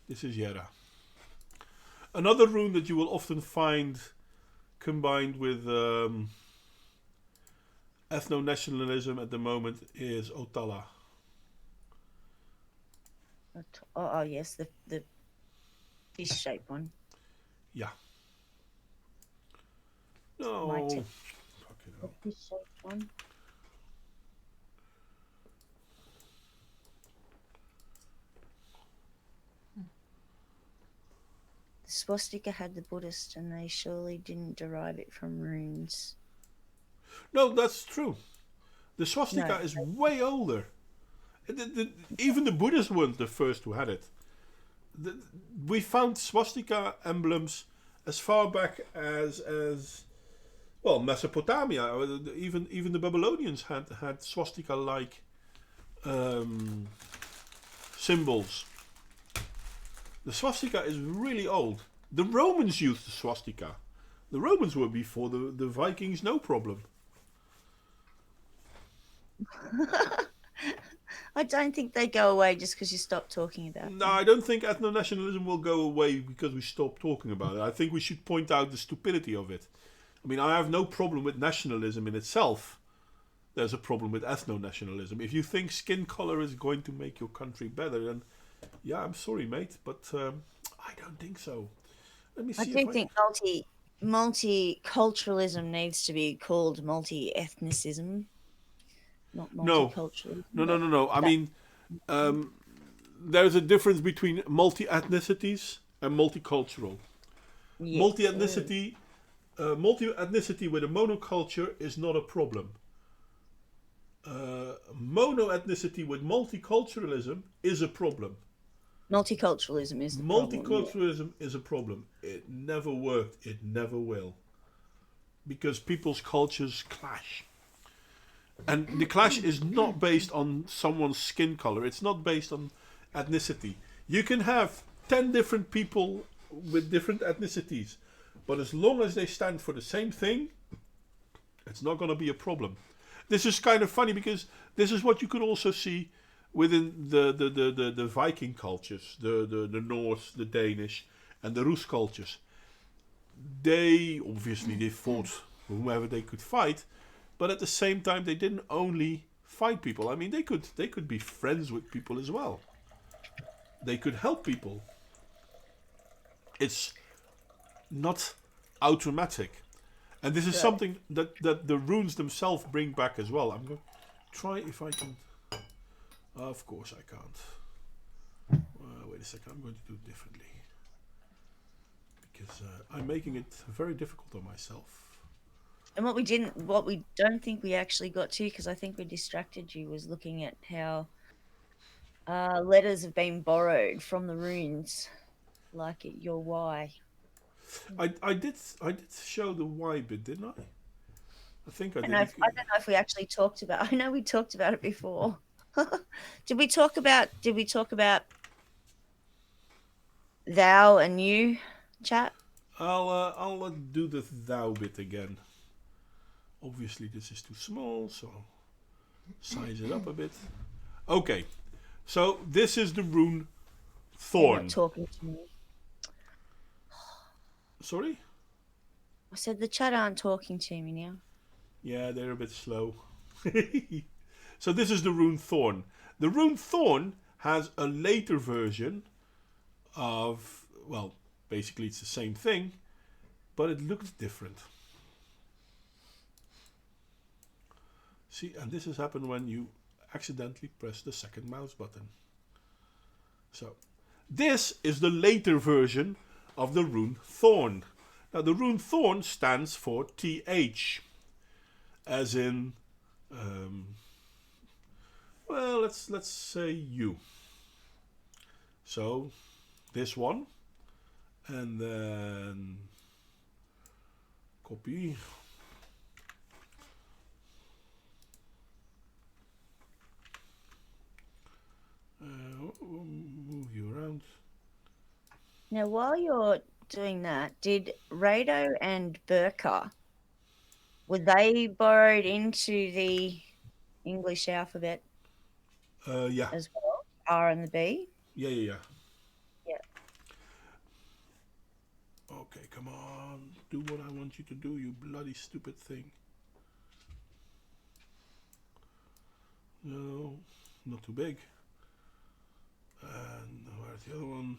This is Yera. Another rune that you will often find combined with ethno-nationalism at the moment is Otala. Oh yes, the fish shaped one. Yeah. My No. tip. Fucking The hell. fish shaped one. The swastika had the Buddhist, and they surely didn't derive it from runes. No, that's true. The swastika No, is way older. Even the Buddhists weren't the first who had it. We found swastika emblems as far back as well, Mesopotamia. Even the Babylonians had swastika like symbols. The swastika is really old. The Romans used the swastika. The Romans were before the Vikings, no problem. I don't think they go away just because you stop talking about No, them. I don't think ethno-nationalism will go away because we stop talking about it. I think we should point out the stupidity of it. I mean, I have no problem with nationalism in itself, there's a problem with ethno-nationalism. If you think skin color is going to make your country better, then yeah, I'm sorry, mate, but I don't think so. Let me I see if do I. think multiculturalism needs to be called multi ethnicism, not No, multiculturalism. no, no, But no, no. I that, mean, um, there's a difference between multi-ethnicities and multicultural. yes, there is. Multi-ethnicity, multi-ethnicity with a monoculture is not a problem. Mono-ethnicity with multiculturalism is a problem. Multiculturalism is the problem. Yeah. Multiculturalism is a problem. It never worked. It never will. Because people's cultures clash. And the clash is not based on someone's skin color. It's not based on ethnicity. You can have 10 different people with different ethnicities. But as long as they stand for the same thing, it's not going to be a problem. This is kind of funny because this is what you could also see within the Viking cultures, the Norse, the Danish, and the Rus cultures. They obviously they fought whomever they could fight, but at the same time they didn't only fight people. I mean, they could be friends with people as well. They could help people. It's not automatic. And this is Good. something that the runes themselves bring back as well. I'm going to try if I can. Of course I can't. Wait a second, I'm going to do it differently. Because I'm making it very difficult on myself. And what we don't think we actually got to, because I think we distracted you, was looking at how letters have been borrowed from the runes, like your Y. I did show the Y bit, didn't I? I think I I did. I don't know if we actually talked about. I know we talked about it before. Did we talk about thou and you, chat? I'll do the thou bit again. Obviously this is too small, so size it up a bit. Okay, so this is the rune They're not thorn. talking to me. Sorry? I said the chat aren't talking to me now. Yeah, they're a bit slow. So this is the rune thorn. The rune thorn has a later version of, well, basically it's the same thing, but it looks different. See, and this has happened when you accidentally press the second mouse button. So, this is the later version of the rune thorn. Now, the rune thorn stands for TH, as in, well, let's say U. So, this one, and then copy. We'll move you around. Now, while you're doing that, did Rado and Burka, were they borrowed into the English alphabet Yeah, as well? R and the B? yeah. Yeah. Okay, come on. Do what I want you to do, you bloody stupid thing. No, not too big. And where's the other one?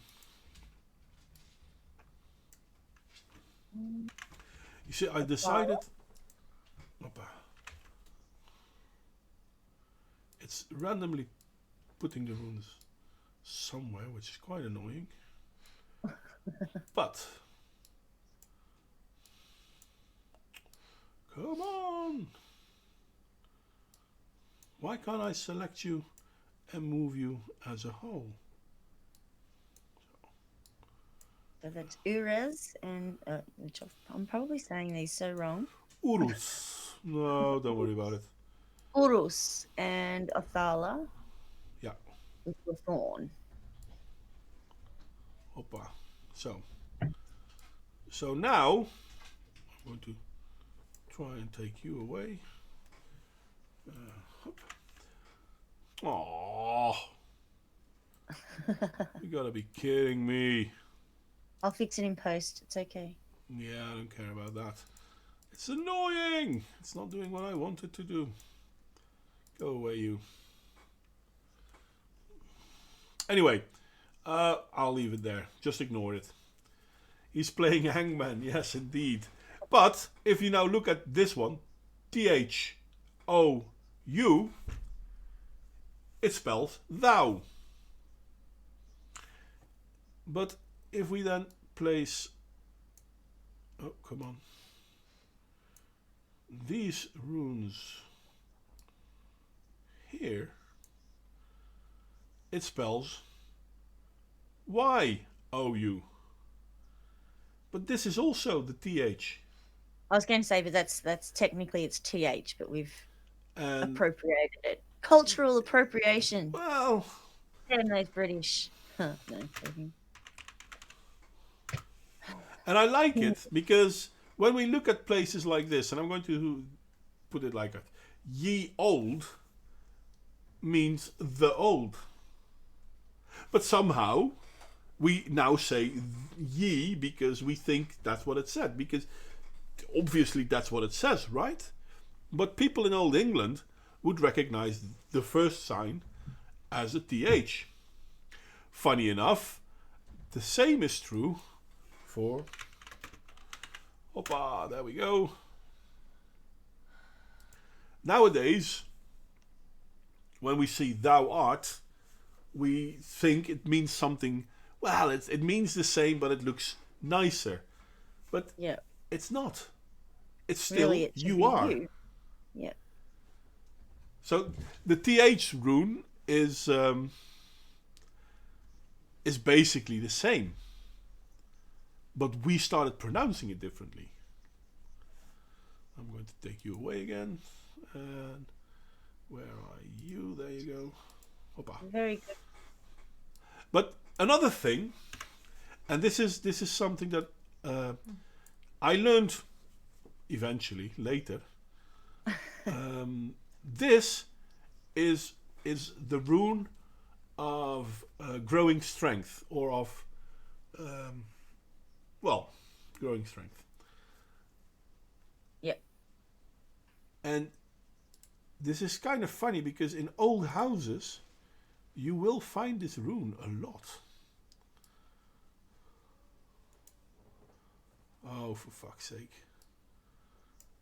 You see, I decided. Oppa. It's randomly putting the runes somewhere, which is quite annoying. But come on! Why can't I select you and move you as a whole? So that's Urez and which I'm probably saying these so wrong. Urus. No, don't worry about it. Urus and Othala Yeah. with the thorn. Hoppa. So now I'm going to try and take you away. Aww. You gotta be kidding me. I'll fix it in post. It's okay. Yeah, I don't care about that. It's annoying. It's not doing what I want it to do. Go away, you. Anyway, I'll leave it there. Just ignore it. He's playing Hangman, yes, indeed. But if you now look at this one, THOU, it spells thou. But if we then place, oh, come on, these runes here, it spells YOU. But this is also the TH. I was going to say, but that's technically it's th, but we've And, appropriated it. Cultural appropriation. well, Damn those British. Huh, no, joking. and I like it because when we look at places like this, and I'm going to put it like that, ye old means the old. But somehow we now say ye because we think that's what it said. Because obviously that's what it says, right? But people in Old England would recognize the first sign as a TH. Funny enough, the same is true for... Hoppa, there we go. Nowadays, when we see thou art, we think it means something... Well, it means the same, but it looks nicer. But Yeah. it's not. It's still Really, it should you be are. you. Yeah. So the TH rune is basically the same, but we started pronouncing it differently. I'm going to take you away again, and where are you? There you go. Hoppa. Very good. But another thing, and this is something that I learned eventually later. This is the rune of growing strength, or of growing strength. Yep. And this is kind of funny because in old houses you will find this rune a lot. Oh, for fuck's sake.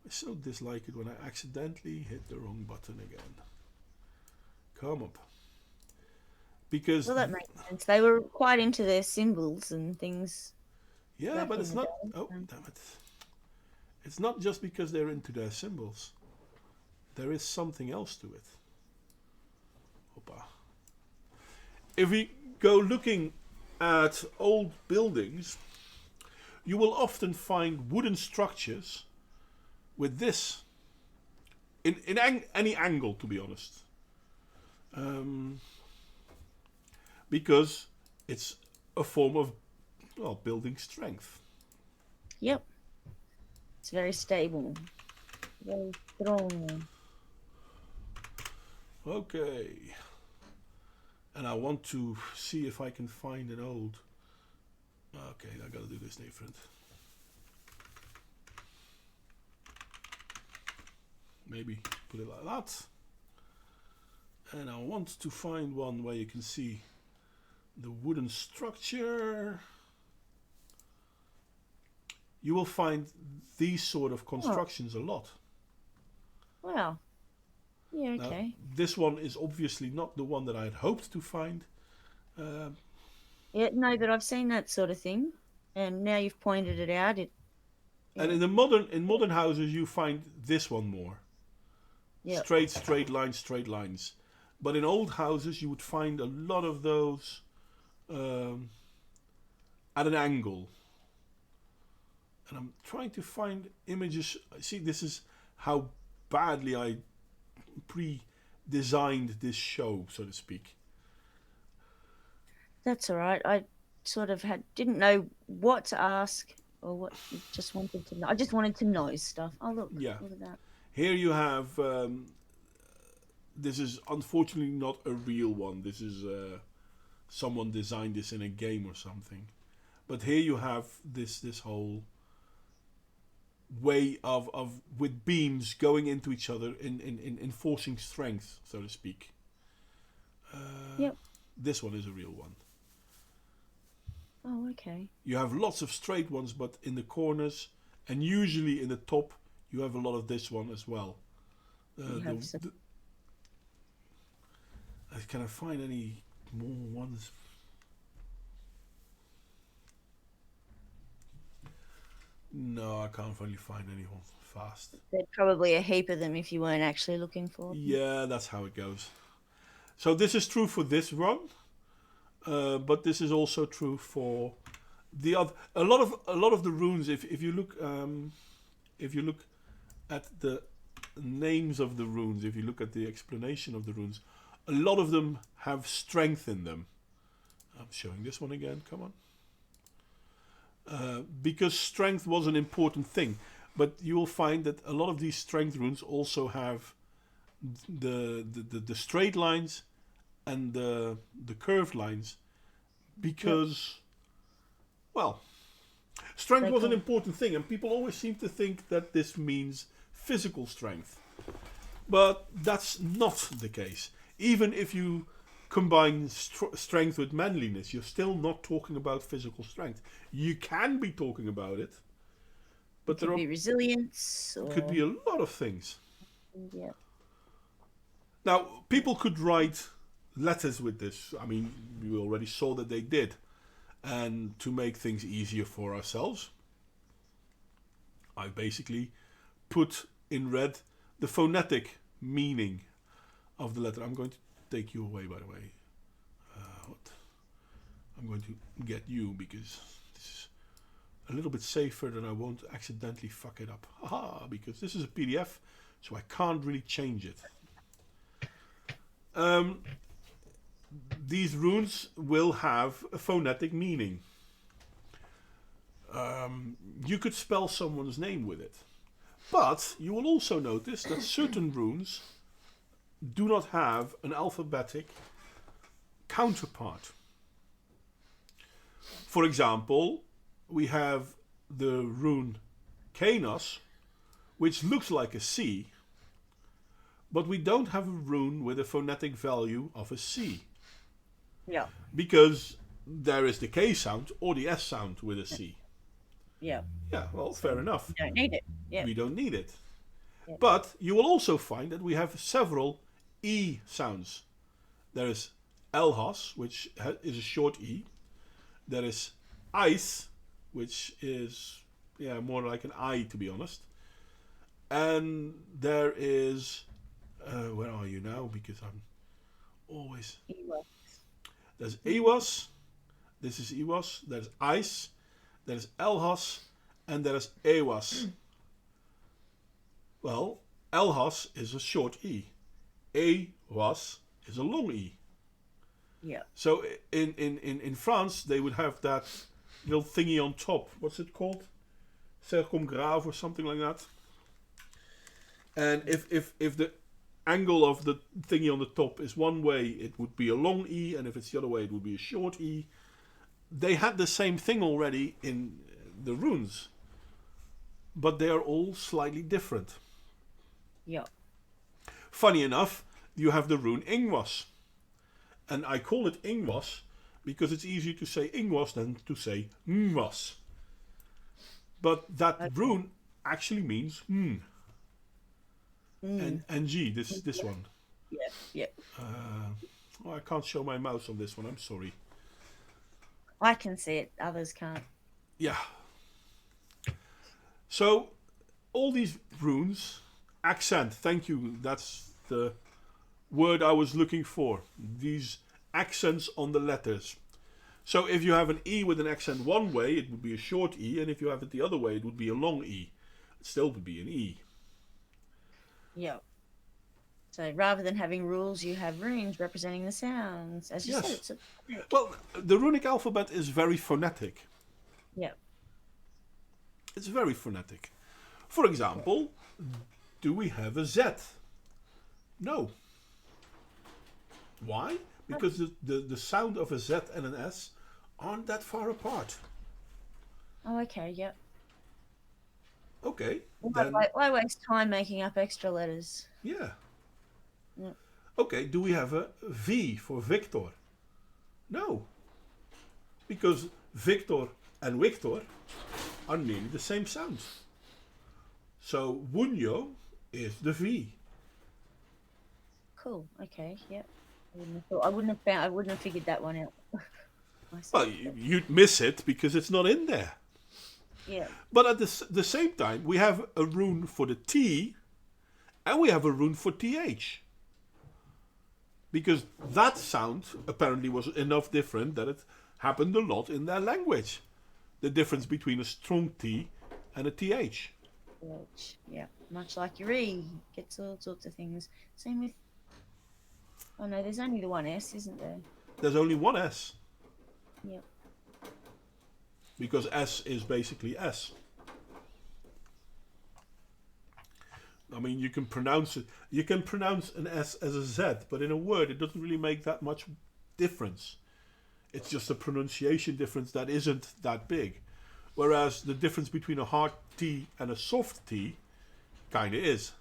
I so dislike it when I accidentally hit the wrong button again. Come up. Because... Well, that makes sense. They were quite into their symbols and things. Yeah, back but in it's the not... day, Oh, so. damn it. It's not just because they're into their symbols. There is something else to it. Hoppa. If we go looking at old buildings, you will often find wooden structures with this in any angle, to be honest, because it's a form of building strength. Yep. It's very stable. Very strong. Okay, and I want to see if I can find an old... Okay, I gotta do this different. Maybe put it like that. And I want to find one where you can see the wooden structure. You will find these sort of constructions a lot. Wow. Yeah, Now, okay. this one is obviously not the one that I had hoped to find. Yeah, no, but I've seen that sort of thing. And now you've pointed it out. And Yeah. in modern houses you find this one more. Yep. Straight lines. But in old houses you would find a lot of those at an angle. And I'm trying to find images. See, this is how badly I pre-designed this show, so to speak. That's all right. I sort of didn't know what to ask or what, just wanted to know. I just wanted to know stuff. Oh, look. Yeah. Look at that. Here you have... this is unfortunately not a real one. This is... someone designed this in a game or something. But here you have this whole way of with beams going into each other in enforcing strength, so to speak. Yep. This one is a real one. Oh, okay. You have lots of straight ones, but in the corners and usually in the top, you have a lot of this one as well. You have some. Can I find any more ones? No, I can't really find anyone fast. There's probably a heap of them if you weren't actually looking for them. Yeah, that's how it goes. So this is true for this run, but this is also true for the other. A lot of the runes. If you look at the names of the runes, if you look at the explanation of the runes, a lot of them have strength in them. I'm showing this one again. Come on. Because strength was an important thing, but you will find that a lot of these strength runes also have the straight lines and the curved lines, because, well, strength was an important thing, and people always seem to think that this means physical strength, but that's not the case. Even if you combine strength with manliness, you're still not talking about physical strength. You can be talking about it, but Could be resilience. Or... could be a lot of things. Yeah. Now, people could write letters with this. I mean, we already saw that they did. And to make things easier for ourselves, I basically put in red the phonetic meaning of the letter. I'm going to take you away, by the way. I'm going to get you because this is a little bit safer, that I won't accidentally fuck it up. Haha, because this is a PDF, so I can't really change it. These runes will have a phonetic meaning. You could spell someone's name with it. But you will also notice that certain runes do not have an alphabetic counterpart. For example, we have the rune Kanos, which looks like a C, but we don't have a rune with a phonetic value of a C. Yeah. Because there is the K sound or the S sound with a C. Yeah. Yeah, well, fair enough. You don't need it. Yeah. We don't need it. Yeah. But you will also find that we have several E sounds. There is Elhas, which is a short E. There is Ice, which is more like an I, to be honest. And there is where are you now? Because I'm always... There's Ewas. This is Ewas. There's Ice. There's Elhas. And there's Ewas. Well, Elhas is a short E. Ewas is a long E. Yeah. So in France, they would have that little thingy on top. What's it called? Circumgrave or something like that. And if the angle of the thingy on the top is one way, it would be a long E, and if it's the other way, it would be a short E. They had the same thing already in the runes, but they are all slightly different. Yeah. Funny enough, you have the rune Ingwas, and I call it Ingwas because it's easier to say Ingwas than to say Ngwas. But that rune actually means and G, this one. Yeah, yeah. I can't show my mouse on this one, I'm sorry. I can see it, others can't. Yeah. So, all these runes, accent, thank you, that's the word I was looking for. These accents on the letters. So, if you have an E with an accent one way, it would be a short E, and if you have it the other way, it would be a long E. It still would be an E. Yeah. So rather than having rules, you have runes representing the sounds. As you said, it's a... Well, the runic alphabet is very phonetic. Yeah. It's very phonetic. For example, do we have a Z? No. Why? Because the sound of a Z and an S aren't that far apart. Oh, okay, yep. Okay, Why, then why waste time making up extra letters? yeah. Yeah. Okay, do we have a V for Victor? No, because Victor and Victor are nearly the same sounds. So Wunyo is the V. Cool. Okay. Yep. I wouldn't have thought. I wouldn't have found. I wouldn't have figured that one out Well, myself. But you'd miss it because it's not in there. yeah. But at the same time, we have a rune for the T and we have a rune for TH. Because that sound apparently was enough different that it happened a lot in their language. The difference between a strong T and a TH. Which, yeah. Much like your E gets all sorts of things. Same with. Oh no, there's only the one S, isn't there? There's only one S Yep. because S is basically S. I mean, you can pronounce it. You can pronounce an S as a Z, but in a word, it doesn't really make that much difference. It's just a pronunciation difference that isn't that big. Whereas the difference between a hard T and a soft T kind of is.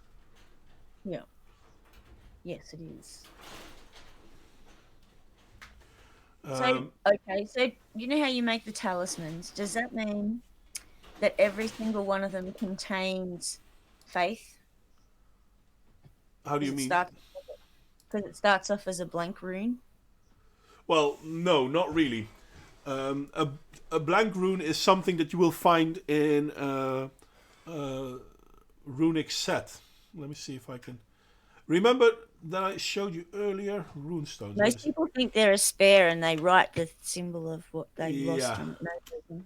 Yeah. Yes, it is. So Um, okay, so you know how you make the talismans? Does that mean that every single one of them contains faith? how do Because you it mean? starts because it starts off as a blank rune. Well, no, not really. Um, a, a blank rune is something that you will find in a runic set. Let me see if I can. Remember that I showed you earlier rune stones. Let me Most see. people think they're a spare and they write the symbol of what they lost Yeah, on it. No, it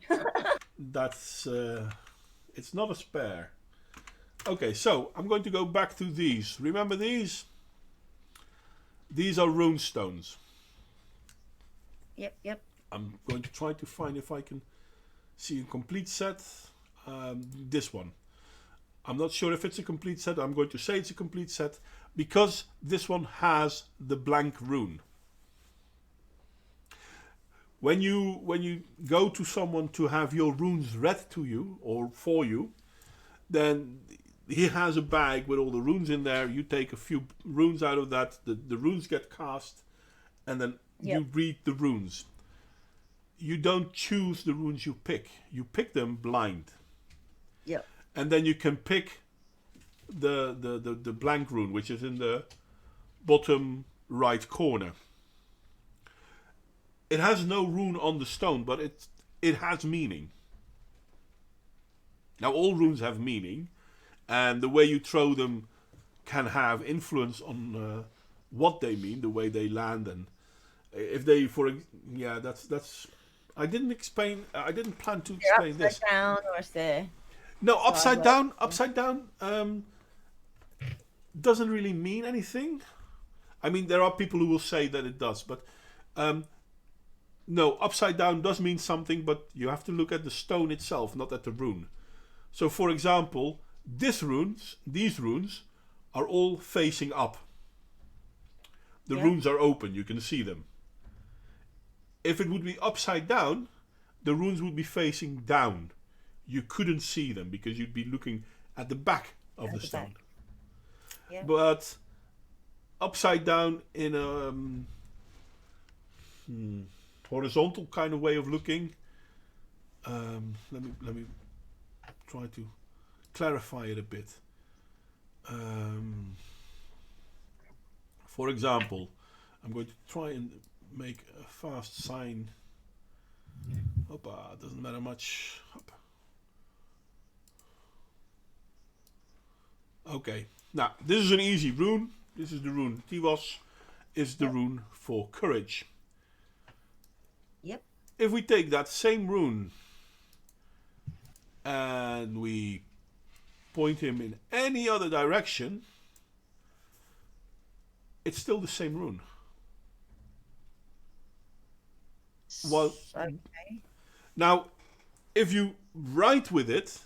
doesn't. that's it's not a spare. Okay, so I'm going to go back to these. Remember these? These are rune stones. Yep, yep. I'm going to try to find if I can see a complete set. This one. I'm not sure if it's a complete set. I'm going to say it's a complete set because this one has the blank rune. When you go to someone to have your runes read to you or for you, then he has a bag with all the runes in there. You take a few runes out of that. The runes get cast, and then Yep. you read the runes. You don't choose the runes you pick. You pick them blind, Yep. and then you can pick the blank rune, which is in the bottom right corner. It has no rune on the stone, but it has meaning. Now all runes have meaning, and the way you throw them can have influence on what they mean, the way they land, and if they yeah, that's. I didn't explain. I didn't plan to They're explain upside this. down or if they're No, upside sideways. down. Upside down doesn't really mean anything. I mean, there are people who will say that it does, but um, no, upside down does mean something, but you have to look at the stone itself, not at the rune. So, for example, these runes, are all facing up. The Yeah. runes are open; you can see them. If it would be upside down, the runes would be facing down. You couldn't see them because you'd be looking at the back of the At the back. stone. Yeah. But upside down in a horizontal kind of way of looking. Let me try to clarify it a bit. For example, I'm going to try and make a fast sign. Hoppa, doesn't matter much. Hop. Okay, now this is an easy rune. This is the rune. Tivos is the Yep. rune for courage. Yep. If we take that same rune and we point him in any other direction, it's still the same rune. Well, Okay. now, if you write with it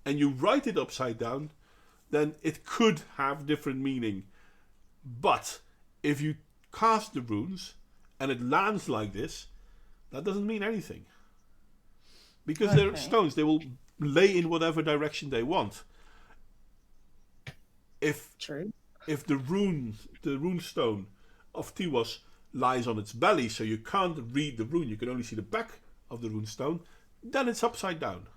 and you write it upside down, then it could have different meaning. But if you cast the runes and it lands like this, that doesn't mean anything. Because they're Okay. stones, they will lay in whatever direction they want. If True. if the rune stone of Tiwas lies on its belly, so you can't read the rune, you can only see the back of the rune stone, then it's upside down.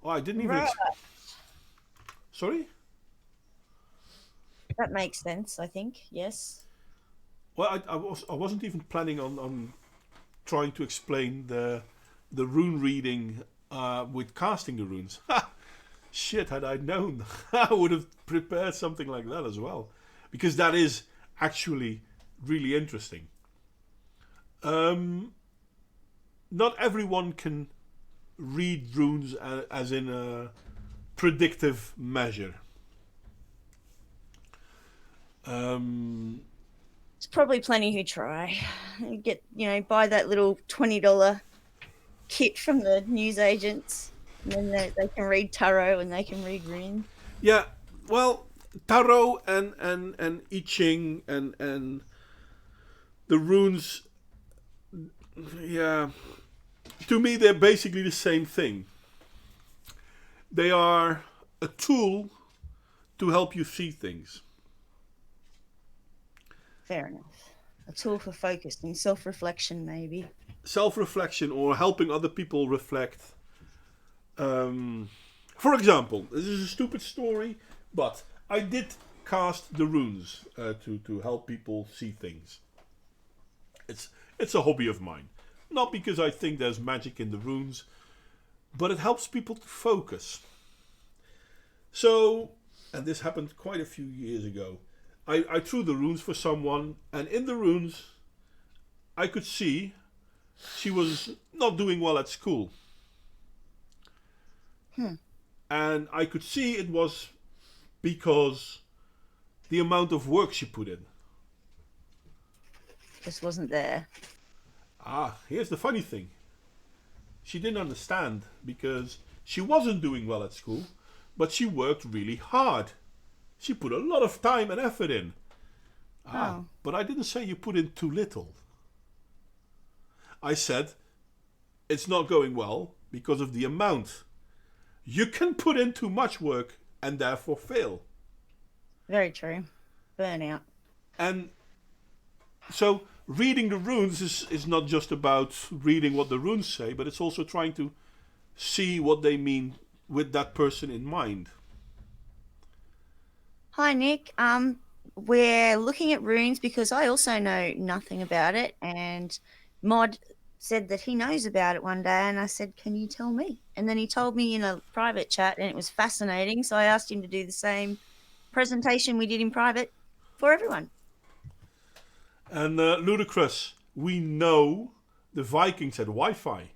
Oh, I didn't even. Right. Sorry. That makes sense, I think. Yes. Well, I wasn't even planning on trying to explain the rune reading with casting the runes. Shit, had I known, I would have prepared something like that as well, because that is actually really interesting. Not everyone can read runes as in a predictive measure. There's probably plenty who try. Get, buy that little $20 kit from the newsagents, and then they can read tarot and they can read runes. Yeah, well, tarot and I Ching and the runes, yeah, to me they're basically the same thing. They are a tool to help you see things. Fair enough. A tool for focusing, self-reflection, maybe. Self-reflection or helping other people reflect. For example, this is a stupid story, but I did cast the runes to help people see things. It's a hobby of mine. Not because I think there's magic in the runes, but it helps people to focus. So, and this happened quite a few years ago, I threw the runes for someone, and in the runes, I could see she was not doing well at school. And I could see it was because the amount of work she put in. Just wasn't there. Here's the funny thing. She didn't understand because she wasn't doing well at school, but she worked really hard. She put a lot of time and effort in. Oh. But I didn't say you put in too little. I said it's not going well because of the amount. You can put in too much work and therefore fail. Very true. Burnout. And so reading the runes is not just about reading what the runes say, but it's also trying to see what they mean with that person in mind. Hi, Nick. We're looking at runes because I also know nothing about it, and Mod said that he knows about it one day, and I said, "Can you tell me?" And then he told me in a private chat, and it was fascinating. So I asked him to do the same presentation we did in private for everyone. And ludicrous, we know the Vikings had Wi-Fi.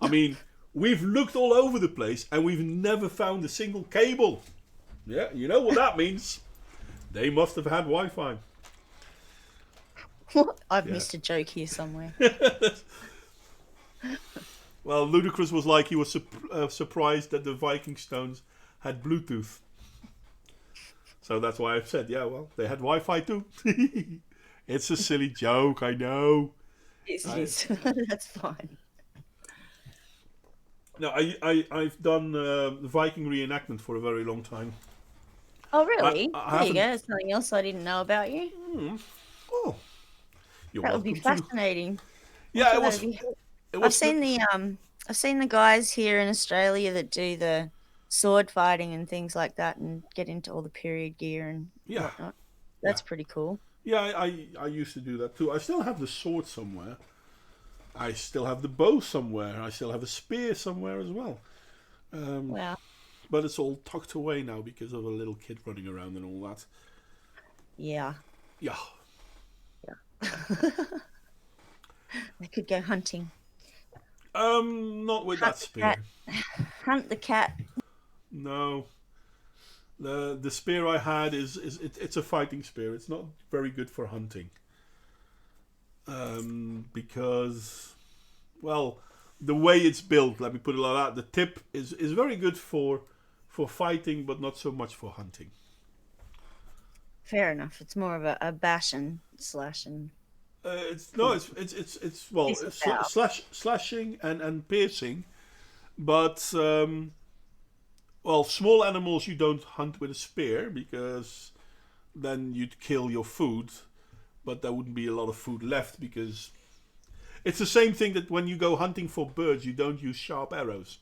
I mean, we've looked all over the place and we've never found a single cable. Yeah, you know what that means. They must have had Wi-Fi. I've missed a joke here somewhere. Well, Ludacris was like he was surprised that the Viking stones had Bluetooth. So that's why I've said, yeah, well, they had Wi-Fi too. It's a silly joke, I know. It is. That's fine. No, I've done the Viking reenactment for a very long time. Oh, really? I There you go. haven't- There's something else I didn't know about you. Oh, you're That would be welcome to. fascinating. Yeah, it That'd was. be- It I've was. seen I've seen the guys here in Australia that do the sword fighting and things like that, and get into all the period gear and Yeah, whatnot. That's yeah. pretty cool. Yeah, I used to do that too. I still have the sword somewhere. I still have the bow somewhere. I still have a spear somewhere as well. Wow. But it's all tucked away now because of a little kid running around and all that. Yeah. Yeah. They could go hunting. Not with Hunt that the spear. cat. Hunt the cat. No. The spear I had it's a fighting spear. It's not very good for hunting. Because, well, the way it's built, let me put it like that, the tip is very good for fighting, but not so much for hunting. Fair enough. It's more of a bash and slash and It's no, it's well, This about? slashing and piercing, but well, small animals you don't hunt with a spear because then you'd kill your food, but there wouldn't be a lot of food left because it's the same thing that when you go hunting for birds, you don't use sharp arrows.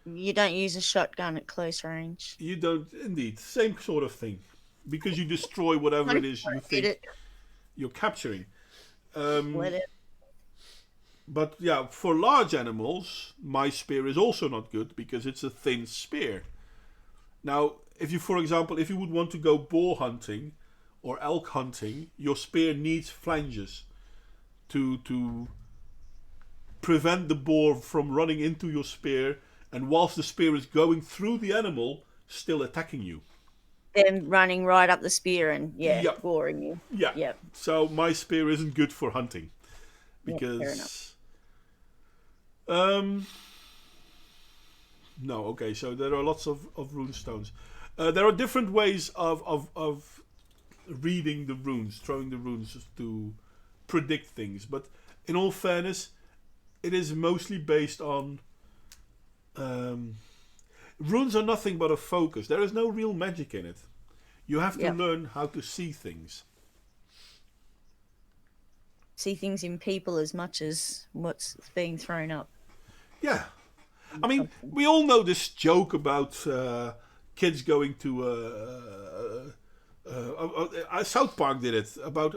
You don't use a shotgun at close range. You don't, indeed, same sort of thing, because you destroy whatever I it is you did think it. you're capturing. Let it. But yeah, for large animals, my spear is also not good because it's a thin spear. Now, if you, for example, if you would want to go boar hunting or elk hunting, your spear needs flanges to prevent the boar from running into your spear, and whilst the spear is going through the animal, still attacking you. Them running right up the spear and Yep, goring you. yeah. Yep. So my spear isn't good for hunting Yep. Fair enough. because um no, okay, so there are lots of rune stones. There are different ways of reading the runes, throwing the runes to predict things, but in all fairness, it is mostly based on um, runes are nothing but a focus. There is no real magic in it. You have to Yep. learn how to see things. See things in people as much as what's being thrown up. Yeah, I mean, we all know this joke about kids going to South Park did it about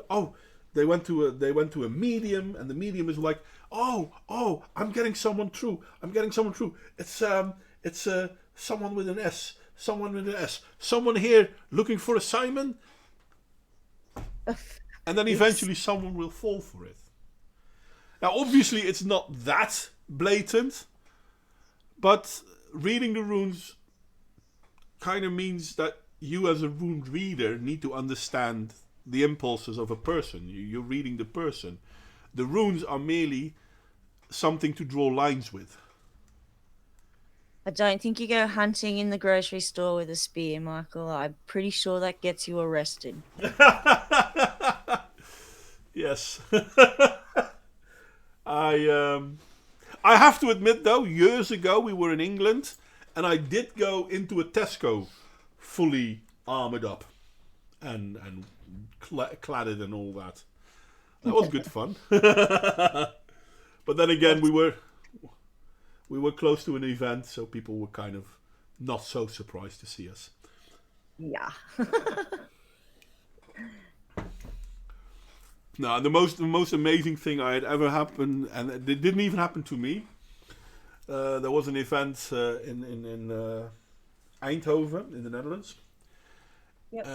they went to a medium, and the medium is like, oh, I'm getting someone through, it's someone with an S, someone here looking for a Simon, and then Yes. eventually someone will fall for it. Now, obviously, it's not that blatant, but reading the runes kind of means that you, as a rune reader, need to understand the impulses of a person. You're reading the person. The runes are merely something to draw lines with. I don't think you go hunting in the grocery store with a spear, Michael. I'm pretty sure that gets you arrested. Yes. I have to admit, though, years ago we were in England, and I did go into a Tesco fully armored up and cladded and all that. That was good fun. But then again, we were close to an event, so people were kind of not so surprised to see us. Yeah. No, the most amazing thing I had ever happened, and it didn't even happen to me. There was an event in Eindhoven in the Netherlands. Yep.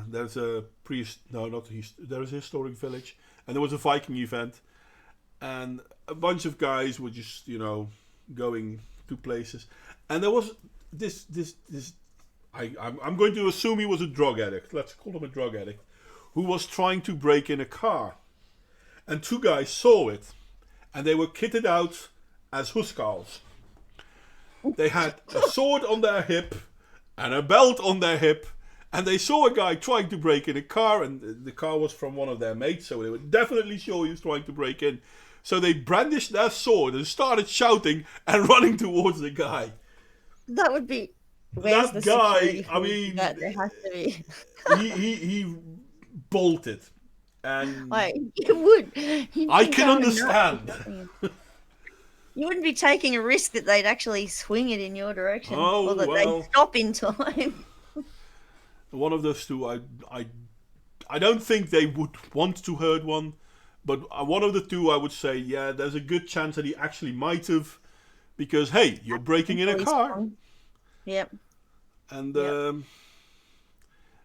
There's a there's a historic village, and there was a Viking event, and a bunch of guys were just going to places, and there was this I'm going to assume he was a drug addict. Let's call him a drug addict, who was trying to break in a car, and two guys saw it, and they were kitted out as huskals. They had a sword on their hip and a belt on their hip, and they saw a guy trying to break in a car, and the car was from one of their mates, so they were definitely sure he was trying to break in. So they brandished their sword and started shouting and running towards the guy. That would be. Where's That the guy, security I for mean, that? There has to be. he bolted, and Like you would. You'd I be can going nuts understand. or something. You wouldn't be taking a risk that they'd actually swing it in your direction, Oh, or that well. they'd stop in time. One of those two, I don't think they would want to hurt one, but one of the two, I would say, yeah, there's a good chance that he actually might have, because hey, you're breaking in a Fully car, sprung. Yep. and Yep.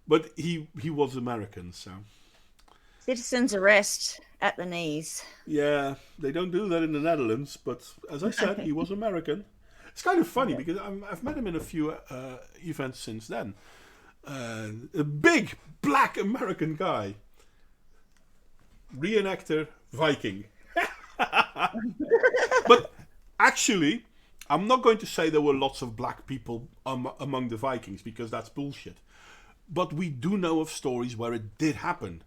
but he was American, so Citizen's arrest at the knees. yeah, they don't do that in the Netherlands. But as I said, he was American. It's kind of funny because I've met him in a few events since then. A big black American guy, reenactor, Viking. But actually, I'm not going to say there were lots of black people among the Vikings because that's bullshit. But we do know of stories where it did happen.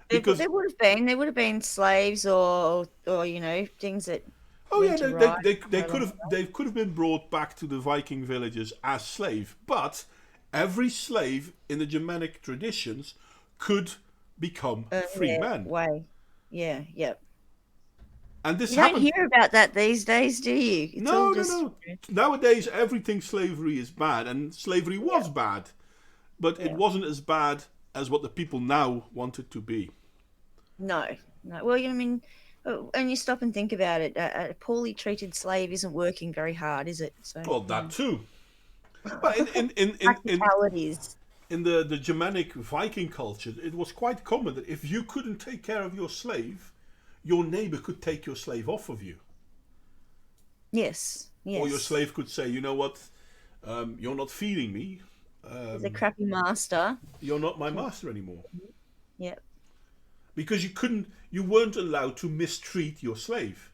because There would have been slaves or things that oh yeah, went to right they so could long have they could have been brought back to the Viking villages as slave, but every slave in the Germanic traditions could become free yeah, men, way. Yeah, yep. and this You don't happened. hear about that these days, do you? It's all No, no, just no. Nowadays, everything slavery is bad, and slavery yeah, was bad, but it yeah. wasn't as bad as what the people now want it to be. No, no. Well, I mean, and you stop and think about it. A poorly treated slave isn't working very hard, is it? So, Well, that too. But practicalities. in the Germanic Viking culture, it was quite common that if you couldn't take care of your slave, your neighbor could take your slave off of you. Yes, Or your yes. slave could say, you know what, you're not feeding me, He's a crappy master. you're not my Can- master anymore. Yep. Because you weren't allowed to mistreat your slave.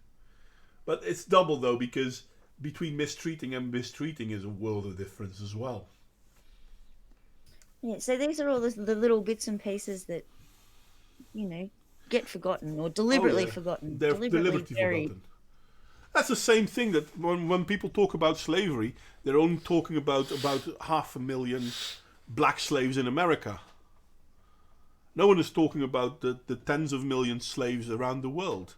But it's double though, because between mistreating and mistreating is a world of difference as well. Yeah. So these are all the little bits and pieces that you know get forgotten or Oh deliberately yeah, forgotten, they're deliberately deliberately buried. forgotten. That's the same thing that when people talk about slavery, they're only talking about 500,000 black slaves in America. No one is talking about the tens of millions slaves around the world,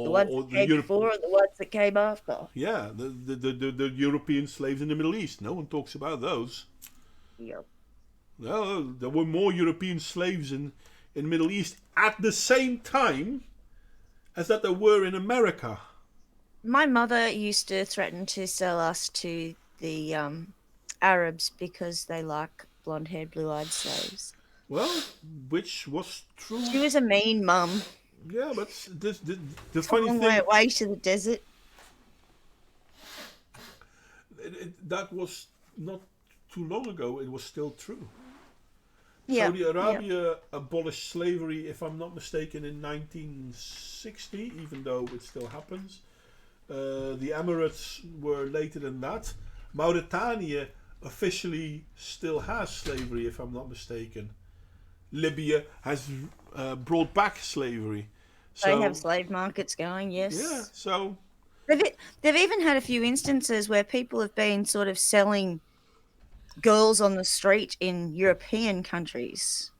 The ones or that the came Europe. before and the ones that came after. Yeah, the European slaves in the Middle East. No one talks about those. Yep. No, there were more European slaves in the Middle East at the same time as that there were in America. My mother used to threaten to sell us to the Arabs because they like blonde haired, blue eyed slaves. Well, which was She true. was a mean mum. Yeah, but the It's a funny long way thing, away to the desert. that was not too long ago. It was still true. Yep, Saudi yep. Arabia abolished slavery, if I'm not mistaken, in 1960, even though it still happens. The Emirates were later than that. Mauritania officially still has slavery, if I'm not mistaken. Libya has brought back slavery. They have So, slave markets going, yeah, yes. so They've even had a few instances where people have been sort of selling girls on the street in European countries.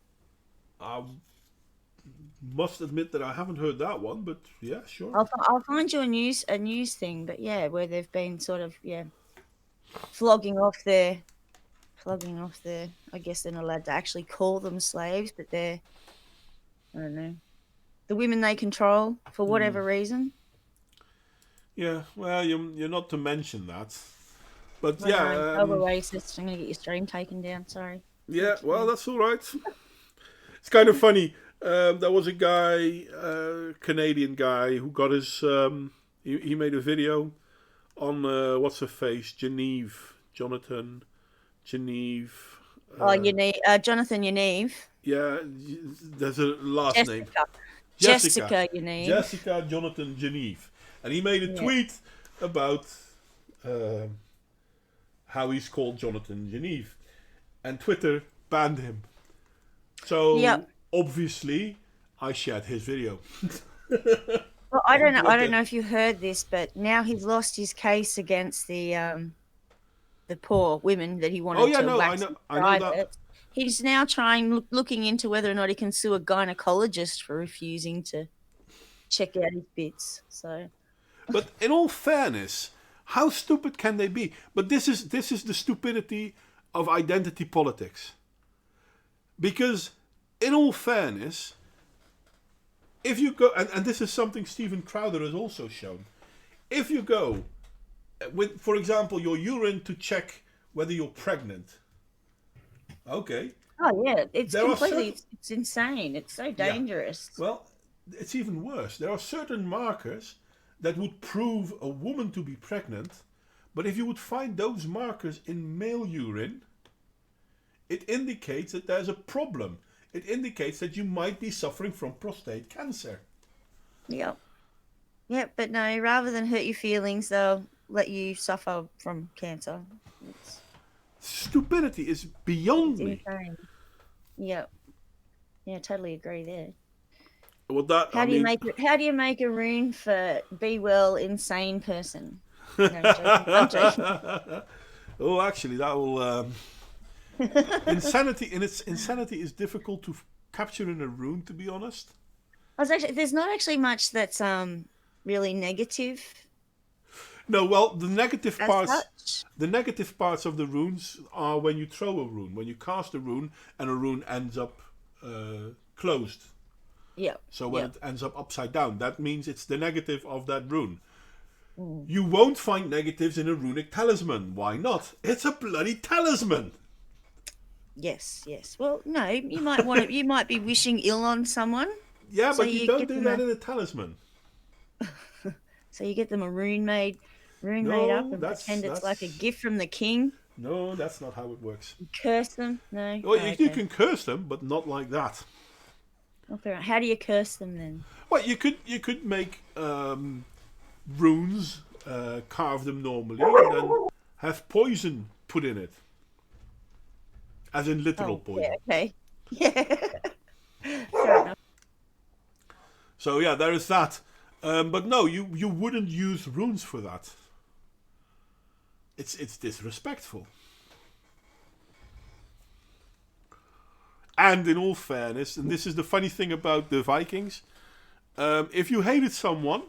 I must admit that I haven't heard that one, but yeah, sure. I'll find you a news thing, but yeah, where they've been sort of flogging off their I guess they're not allowed to actually call them slaves, but they're I don't know the women they control for whatever reason. Yeah, well, you're not to mention that. But I know. yeah, Over racist. I'm gonna get your stream taken down. Sorry. yeah, well, Yeah. that's all right. It's kind of funny. There was a guy, Canadian guy, who got his. He made a video on what's her face, Geneve, Jonathan, Geneve. Oh, Jonathan Yaniv. Yeah, there's a last name, Jessica. Jessica, Jessica Yaniv. Jessica Jonathan Geneve, and he made a Yeah. tweet about how he's called Jonathan Geneve, and Twitter banned him. So Yep. obviously, I shared his video. Well, I don't know. I What don't the? know if you heard this, but now he's lost his case against the poor women that he Oh wanted yeah, to no, wax in I know that. private. He's now looking into whether or not he can sue a gynecologist for refusing to check out his bits. So But in all fairness, how stupid can they be? But this is the stupidity of identity politics. Because in all fairness, if you go and this is something Stephen Crowder has also shown. If you go with, for example, your urine to check whether you're pregnant, okay, oh yeah, there are certain it's insane. It's so yeah. dangerous. Well, it's even worse. There are certain markers that would prove a woman to be pregnant, but if you would find those markers in male urine, it indicates that there's a problem. It indicates that you might be suffering from prostate cancer. Yep. Yep. But no, rather than hurt your feelings, they'll let you suffer from cancer. It's Stupidity is it's beyond me. insane. Yep. Yeah, totally agree there. Well, that I mean, How do you make a rune for be well insane person? No, I'm joking. I'm joking. oh, actually, that will insanity. In its insanity is difficult to capture in a rune. To be honest, There's not actually much that's really negative no. Well, the negative as parts. such. The negative parts of the runes are when you throw a rune, when you cast a rune, and a rune ends up closed. Yep. So when Yep. it ends up upside down, that means it's the negative of that rune. Mm. You won't find negatives in a runic talisman. Why not? It's a bloody talisman. Yes, yes. Well, no, you might want to. You might be wishing ill on someone, Yeah, so but you you don't get do them that a in a talisman. so you get them a rune made up, No, and that's pretend it's like a that's gift from the king. no, that's not how it works. Curse them? No. Well, Oh, you okay. can curse them, but not like that. Well, fair enough. How do you curse them then? Well, you could make runes, carve them normally, and then have poison put in it, as in literal Oh, yeah. poison. Okay. Yeah. Fair enough. So yeah, there is that. But no, you wouldn't use runes for that. It's disrespectful. And in all fairness, and this is the funny thing about the Vikings, if you hated someone,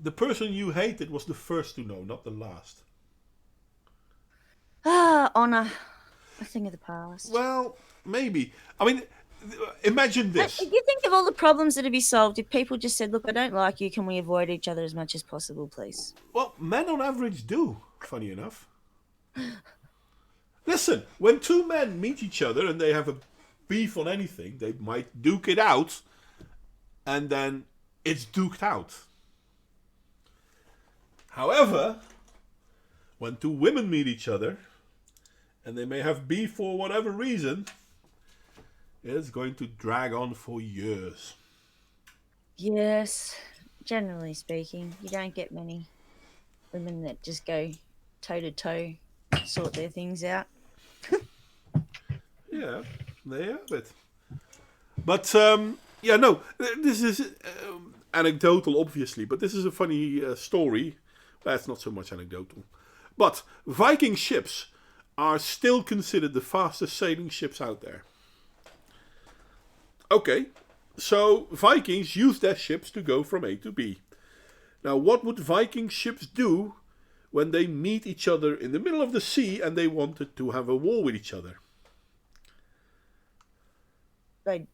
the person you hated was the first to know, not the last. Ah, honor. A thing of the past. Well, maybe. I mean, imagine this. Do you think of all the problems that would be solved if people just said, "Look, I don't like you. Can we avoid each other as much as possible, please?" Well, men on average do, funny enough. Listen, when two men meet each other and they have a beef on anything, they might duke it out, and then it's duked out. However, when two women meet each other and they may have beef for whatever reason, it's going to drag on for years. Yes. Generally speaking, you don't get many women that just go toe to toe, sort their things out. Yeah, there you have it. But yeah, no, this is anecdotal, obviously, but this is a funny story. Well, it's not so much anecdotal. But Viking ships are still considered the fastest sailing ships out there. Okay, so Vikings used their ships to go from A to B. Now, what would Viking ships do when they meet each other in the middle of the sea and they wanted to have a war with each other? They,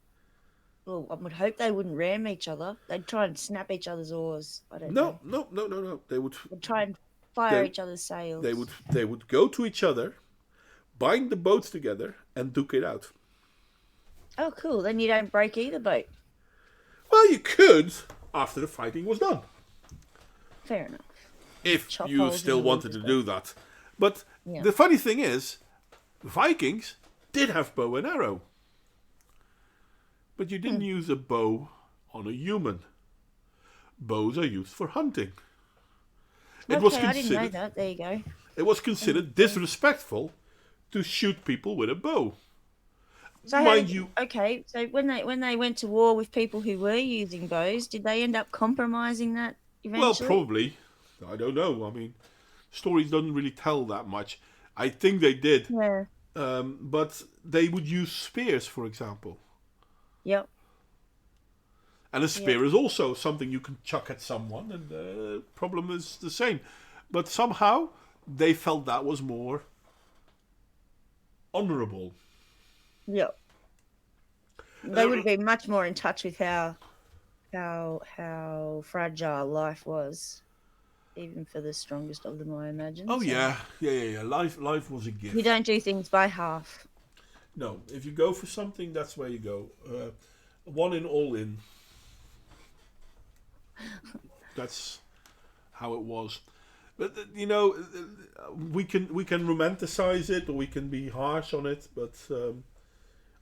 well, I would hope they wouldn't ram each other. They'd try and snap each other's oars. I don't No, know. no, no, no, no. They'd try and fire They each other's they sails. would they would go to each other, bind the boats together, and duke it out. Oh, cool. Then you don't break either boat. Well, you could after the fighting was done, Fair enough. if Chop you holes in still the wanted to waters, do that. But Yeah. the funny thing is, Vikings did have bow and arrow, but you didn't use a bow on a human. Bows are used for hunting. It was Okay, I didn't know considered that. There you go. it was considered disrespectful to shoot people with a bow. So how Mind did you, okay, so when they went to war with people who were using bows, did they end up compromising that well, eventually? probably. I don't know. I mean, stories doesn't really tell that much. I think they did, Yeah. but they would use spears, for example. Yep. And a Yep. spear is also something you can chuck at someone, and the problem is the same. But somehow they felt that was more honourable. Yep. They would have been much more in touch with how fragile life was, even for the strongest of them, I imagine. Oh So yeah. Life was a you gift. don't do things by half. No, if you go for something, that's where you go. One in, all in. That's how it was. But we can romanticize it or we can be harsh on it, but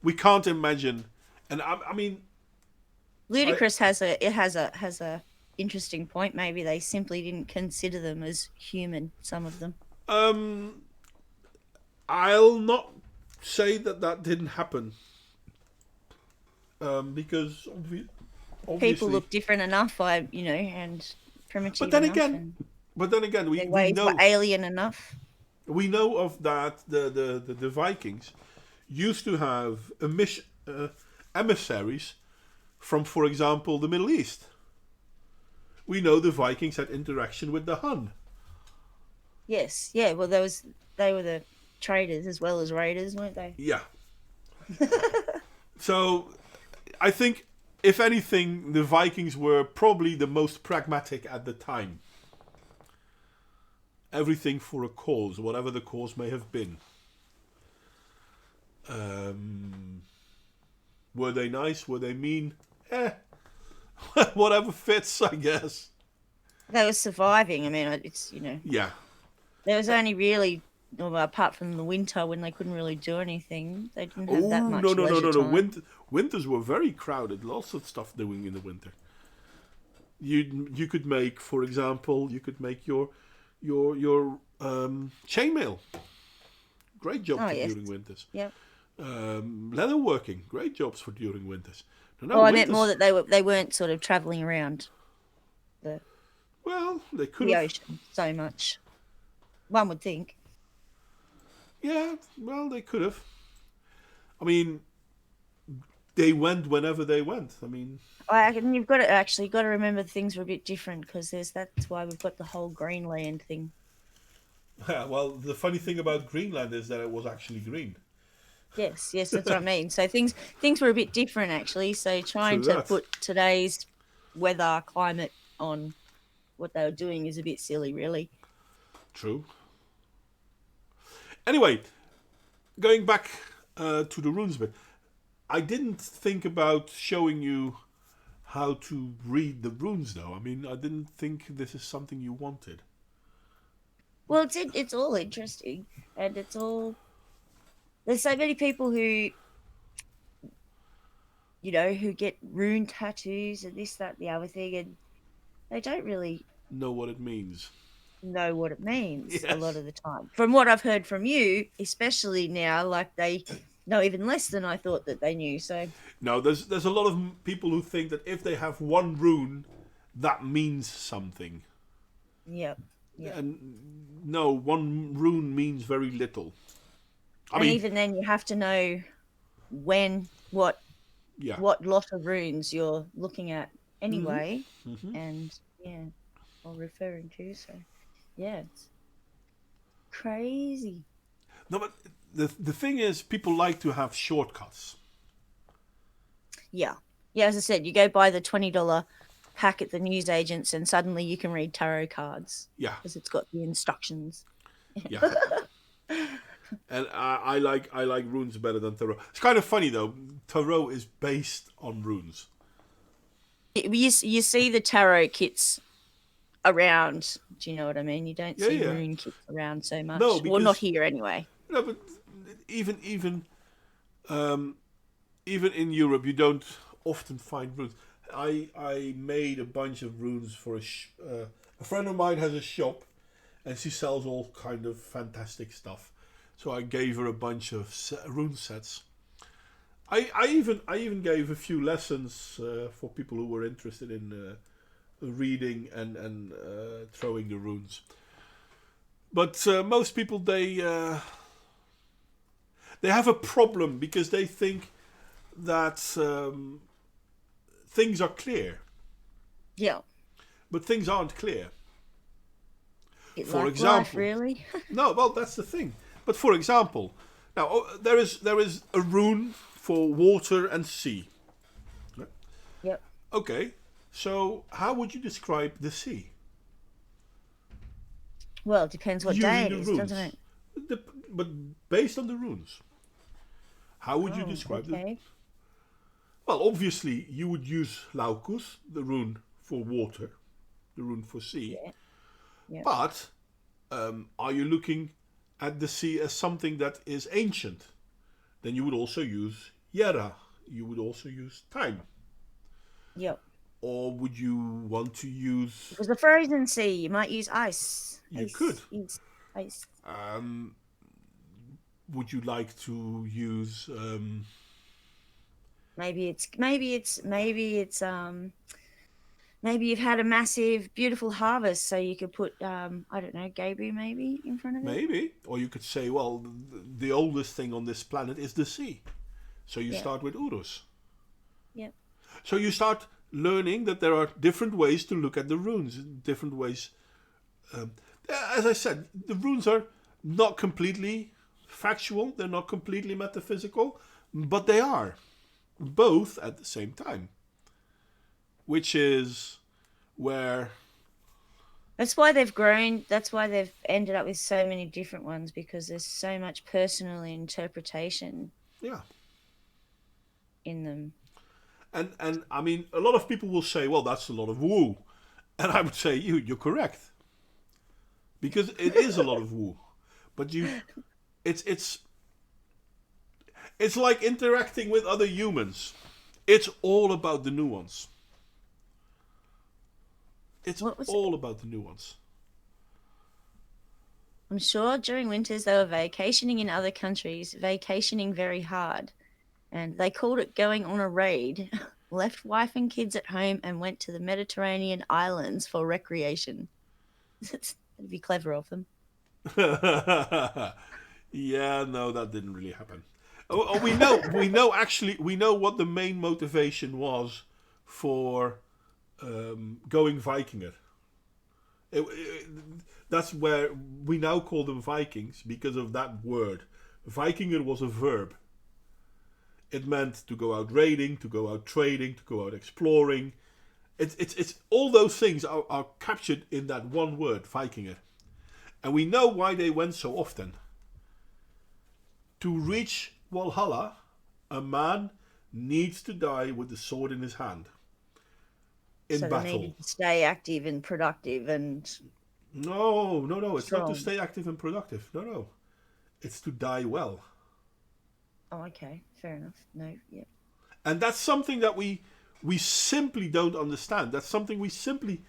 we can't imagine. And I mean, Ludicrous has a interesting point. Maybe they simply didn't consider them as human. Some of them. um, I'll not say that didn't happen. because People obviously. look different enough, and But primitive then enough, again, and we, their we ways were know alien enough. we know of that the Vikings used to have emissaries from, for example, the Middle East. We know the Vikings had interaction with the Hun. Yes, yeah. Well, they were the traders as well as raiders, weren't they? Yeah. So I think, if anything, the Vikings were probably the most pragmatic at the time. Everything for a cause, whatever the cause may have been. Um, were they nice? Were they mean? Eh, whatever fits, I guess. They were surviving. I mean, it's Yeah. there was only really, well, apart from the winter when they couldn't really do anything, they didn't have that Oh, no, much no, no, leisure no, no. time. Winters were very crowded. Lots of stuff doing in the winter. You could make, for example, you could make your chainmail. Great job Oh for yes, during winters. yep. Leatherworking. Great jobs for during winters. No, no, Oh, I meant more winters. that they weren't sort of traveling around the Well, they could the have. ocean so much. One would think. Yeah, well, they could have. I mean, they went whenever they went. I mean, And you've got to remember things were a bit different because that's why we've got the whole Greenland thing. well, the funny thing about Greenland is that it was actually green. Yes, yes, that's what I mean. So things were a bit different actually. So trying True to that. put today's weather climate on what they were doing is a bit silly, really. True. Anyway, going back to the runes bit, I didn't think about showing you how to read the runes, though. I mean, I didn't think this is something you wanted. Well, it's all interesting, and it's all there's so many people who who get rune tattoos and this, that, the other thing, and they don't really Know what it means. know what it means a lot Yes. of the time. From what I've heard from you, especially now, like they know even less than I thought that they knew. So, No, there's a lot of people who think that if they have one rune, that means something. yep, yep. And no, one rune means very little. I And mean, even then, you have to know when yeah. what lot of runes you're looking at hmm anyway, hmm and yeah, or referring to. So, yeah, it's crazy. No, but the thing is, people like to have shortcuts. Yeah, yeah. As I said, you go buy the $20 pack at the newsagents, and suddenly you can read tarot cards Yeah, because it's got the instructions. yeah. And I like runes better than tarot. It's kind of funny though. Tarot is based on runes. You see the tarot kits around. Do you know what I mean? You don't Yeah, see yeah. rune kits around so No, much. Well, not because here anyway. no, but even um, even in Europe, you don't often find runes. I made a bunch of runes for a friend of mine has a shop, and she sells all kind of fantastic stuff. So I gave her a bunch of rune sets. I even gave a few lessons for people who were interested in reading and throwing the runes. But most people they have a problem because they think that things are clear, Yeah, but things aren't clear. it For like life, example, really. no, well that's the thing. But for example, now there is a rune for water and sea. Yep. Okay, so how would you describe the sea Well, it depends what day using it the is, doesn't runes? it? The, but based on the runes, how would you Oh, describe the? okay. Well, obviously you would use Laukus, the rune for water, the rune for sea. Yeah. Yeah. But are you looking at the sea as something that is ancient? Then you would also use Yera. You would also use time. Yep. Or would you want to use? Because the frozen sea, you might use ice. You could. Ice is ice. Would you like to use maybe you've had a massive, beautiful harvest, so you could put I don't know, Gabriel maybe in front of it. Maybe. Or you could say, well, the oldest thing on this planet is the sea. So you Yeah. start with Urus. Yep. So you start learning that there are different ways to look at the runes, different ways. Um, as I said, the runes are not completely factual, they're not completely metaphysical, but they are both at the same time, which is where, That's why they've grown. That's why they've ended up with so many different ones, because there's so much personal interpretation yeah. in them. And I mean, a lot of people will say, well, that's a lot of woo. And I would say, you're correct. Because it is a lot of woo. But it's it's like interacting with other humans. It's all about the nuance. It's What was it? all about the nuance. I'm sure during winters they were vacationing in other countries, vacationing very hard, and they called it going on a raid. Left wife and kids at home and went to the Mediterranean islands for recreation. That'd be clever of them. Yeah, no, that didn't really happen. We know what the main motivation was for going Vikinger. That's where we now call them Vikings because of that word. Vikinger was a verb. It meant to go out raiding, to go out trading, to go out exploring. It's all those things are captured in that one word, Vikinger. And we know why they went so often. To reach Valhalla, a man needs to die with the sword in his hand. In So they battle. needed to stay active and productive and No, no, no. It's not to strong. stay active and productive. No, no. It's to die well. Oh, okay, fair enough. No, yeah. And that's something that we simply don't understand. That's something we simply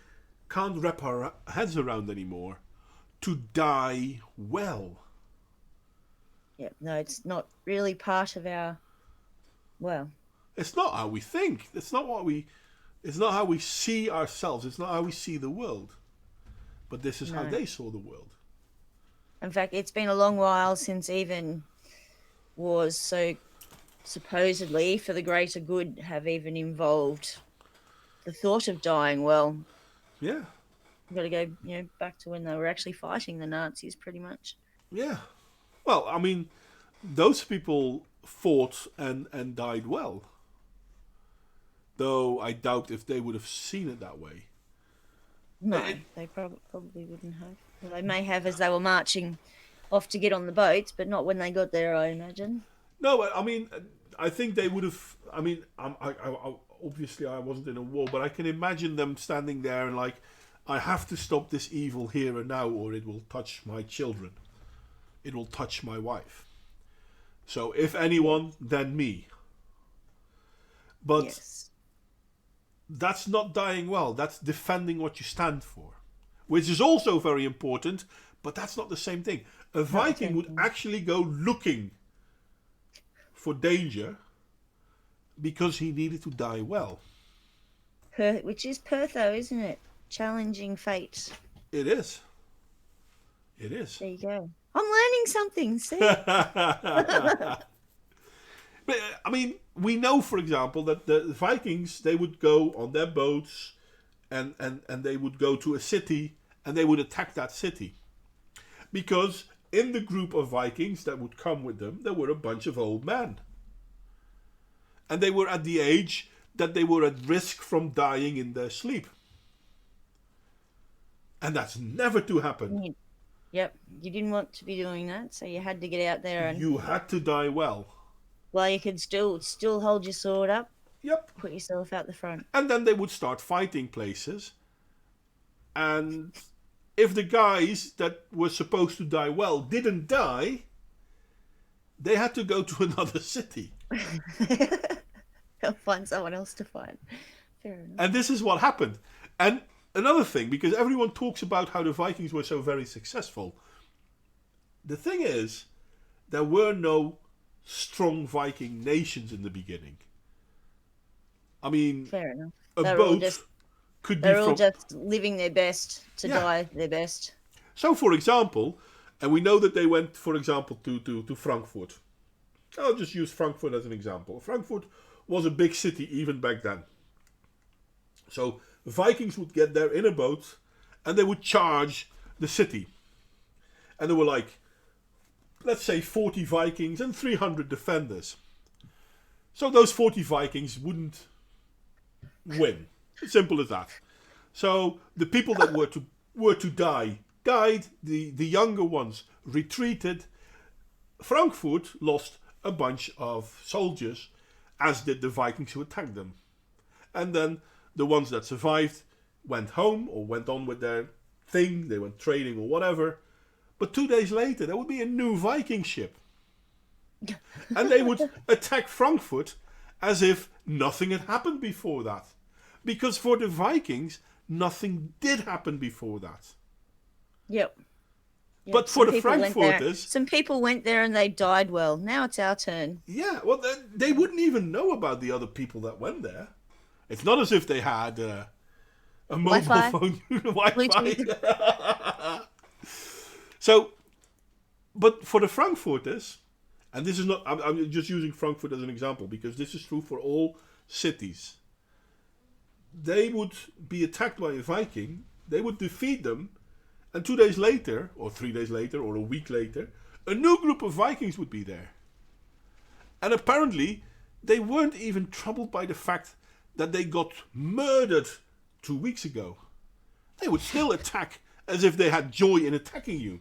can't wrap our heads around anymore. To die well. Yeah, no, it's not really part of our, well, It's not how we think. It's not how we see ourselves. It's not how we see the world. But this is how no. they saw the world. In fact, it's been a long while since even wars so supposedly for the greater good have even involved the thought of dying well. Yeah. You've got to go, back to when they were actually fighting the Nazis, pretty much. Yeah. Well, I mean, those people fought and died well. Though I doubt if they would have seen it that way. No, It, they probably wouldn't have. Well, they may have as they were marching off to get on the boats, but not when they got there, I imagine. no, I mean, I think they would have. I mean, obviously I wasn't in a war, but I can imagine them standing there and like, I have to stop this evil here and now, or it will touch my children. It will touch my wife. So if anyone, then me. But Yes. that's not dying well. That's defending what you stand for, which is also very important. But that's not the same thing. A Not the Viking same would thing. actually go looking for danger because he needed to die well. Which is Pertho, isn't it? Challenging fate. It is. It is. There you go. I'm learning something. See? But I mean, we know, for example, that the Vikings they would go on their boats, and they would go to a city and they would attack that city, because in the group of Vikings that would come with them, there were a bunch of old men, and they were at the age that they were at risk from dying in their sleep, and that's never to happen. Yep. You didn't want to be doing that, so you had to get out there and You had to die well. while you could still hold your sword up, Yep. put yourself out the front. And then they would start fighting places. And if the guys that were supposed to die well didn't die, they had to go to another city. They'll find someone else to fight. Fair enough. And this is what happened. And another thing, because everyone talks about how the Vikings were so very successful. The thing is, there were no strong Viking nations in the beginning. I mean, Fair enough. a They're all boat just could be they're all from, just living their best to yeah. die their best. So, for example, and we know that they went, for example, to Frankfurt. I'll just use Frankfurt as an example. Frankfurt was a big city even back then. So Vikings would get there in a boat and they would charge the city. And there were like, let's say 40 Vikings and 300 defenders. So those 40 Vikings wouldn't win. As simple as that. So the people that were to die died. The younger ones retreated. Frankfurt lost a bunch of soldiers, as did the Vikings who attacked them. And then the ones that survived went home or went on with their thing. They went trading or whatever. But 2 days later, there would be a new Viking ship. And they would attack Frankfurt as if nothing had happened before that. Because for the Vikings, nothing did happen before that. Yep. But for the Frankfurters, some people went there and they died well. Now it's our turn. yeah, well, they wouldn't even know about the other people that went there. It's not as if they had a mobile Wi-Fi. phone, Wi-Fi. Bluetooth. So, but for the Frankfurters, and this is not, I'm just using Frankfurt as an example because this is true for all cities. They would be attacked by a Viking, they would defeat them, and 2 days later, or 3 days later, or a week later, a new group of Vikings would be there. And apparently, they weren't even troubled by the fact that they got murdered 2 weeks ago. They would still attack as if they had joy in attacking you.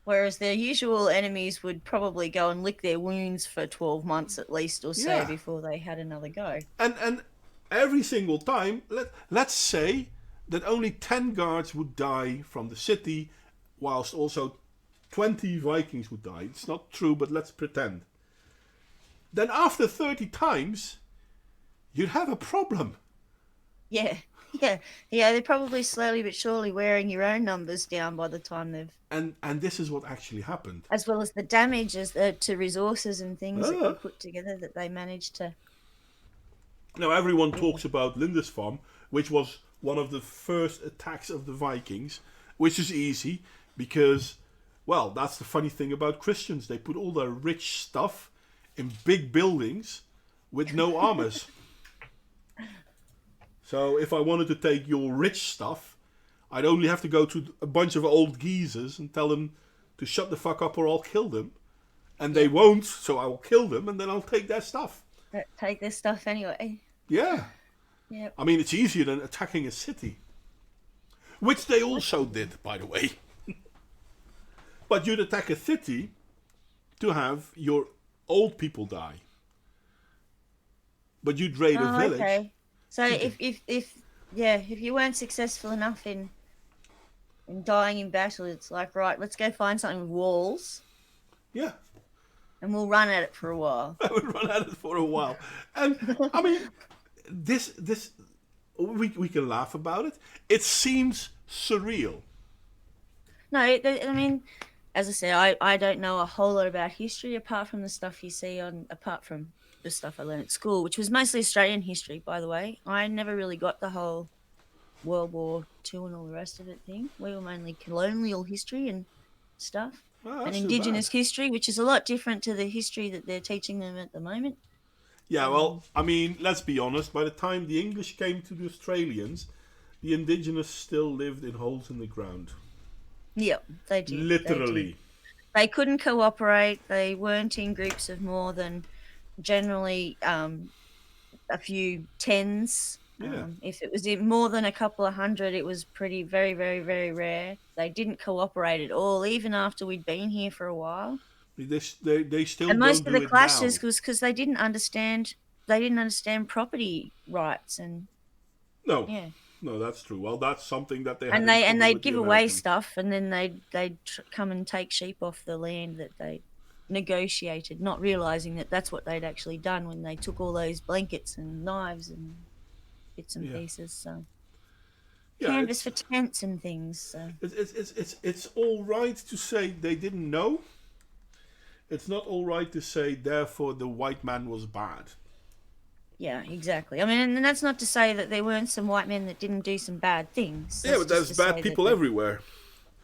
Whereas their usual enemies would probably go and lick their wounds for 12 months at least or so Yeah. before they had another go. And every single time, let's say that only 10 guards would die from the city, whilst also 20 Vikings would die. It's not true, but let's pretend. Then after 30 times, you'd have a problem. Yeah, yeah. They're probably slowly but surely wearing your own numbers down by the time they've... And this is what actually happened. As well as the damages to resources and things that Ah. you put together that they managed to... Now everyone talks about Lindisfarne, which was one of the first attacks of the Vikings, which is easy because, well, that's the funny thing about Christians. They put all their rich stuff in big buildings with no armors. So if I wanted to take your rich stuff, I'd only have to go to a bunch of old geezers and tell them to shut the fuck up or I'll kill them. And they won't, so I will kill them and then I'll take their stuff. Take this stuff anyway. Yeah. Yep. I mean, it's easier than attacking a city. Which they also did, by the way. But you'd attack a city to have your old people die. But you'd raid a village. Okay. So if you weren't successful enough in dying in battle, it's like, right, let's go find something with walls Yeah. and we'll run at it for a while. I would run at it for a while. And, I mean, this we can laugh about it. It seems surreal. No, I mean, as I said, I don't know a whole lot about history apart from the stuff you see apart from the stuff I learned at school, which was mostly Australian history, by the way. I never really got the whole World War II and all the rest of it thing. We were mainly colonial history and stuff. Oh, And that's too Indigenous bad. history, which is a lot different to the history that they're teaching them at the moment. Yeah, well, I mean, let's be honest. By the time the English came to the Australians, the Indigenous still lived in holes in the ground. Yep, they did. Literally. They couldn't cooperate. They weren't in groups of more than generally a few tens. Yeah. If it was in more than a couple of hundred, it was pretty very, very, very rare. They didn't cooperate at all, even after we'd been here for a while. They still And don't most of do the it clashes now. was because they didn't understand. They didn't understand property rights, and No. yeah, No, that's true. Well, that's something that they had and in common they'd with the give away Americans. stuff, and then they'd come and take sheep off the land that they negotiated, not realizing that that's what they'd actually done when they took all those blankets and knives and bits and Yeah. pieces. So Yeah, canvas for tents and things. So it's all right to say they didn't know. It's not all right to say therefore the white man was bad. Yeah, exactly. I mean, and that's not to say that there weren't some white men that didn't do some bad things. Yeah, That's but just there's to bad say that people everywhere.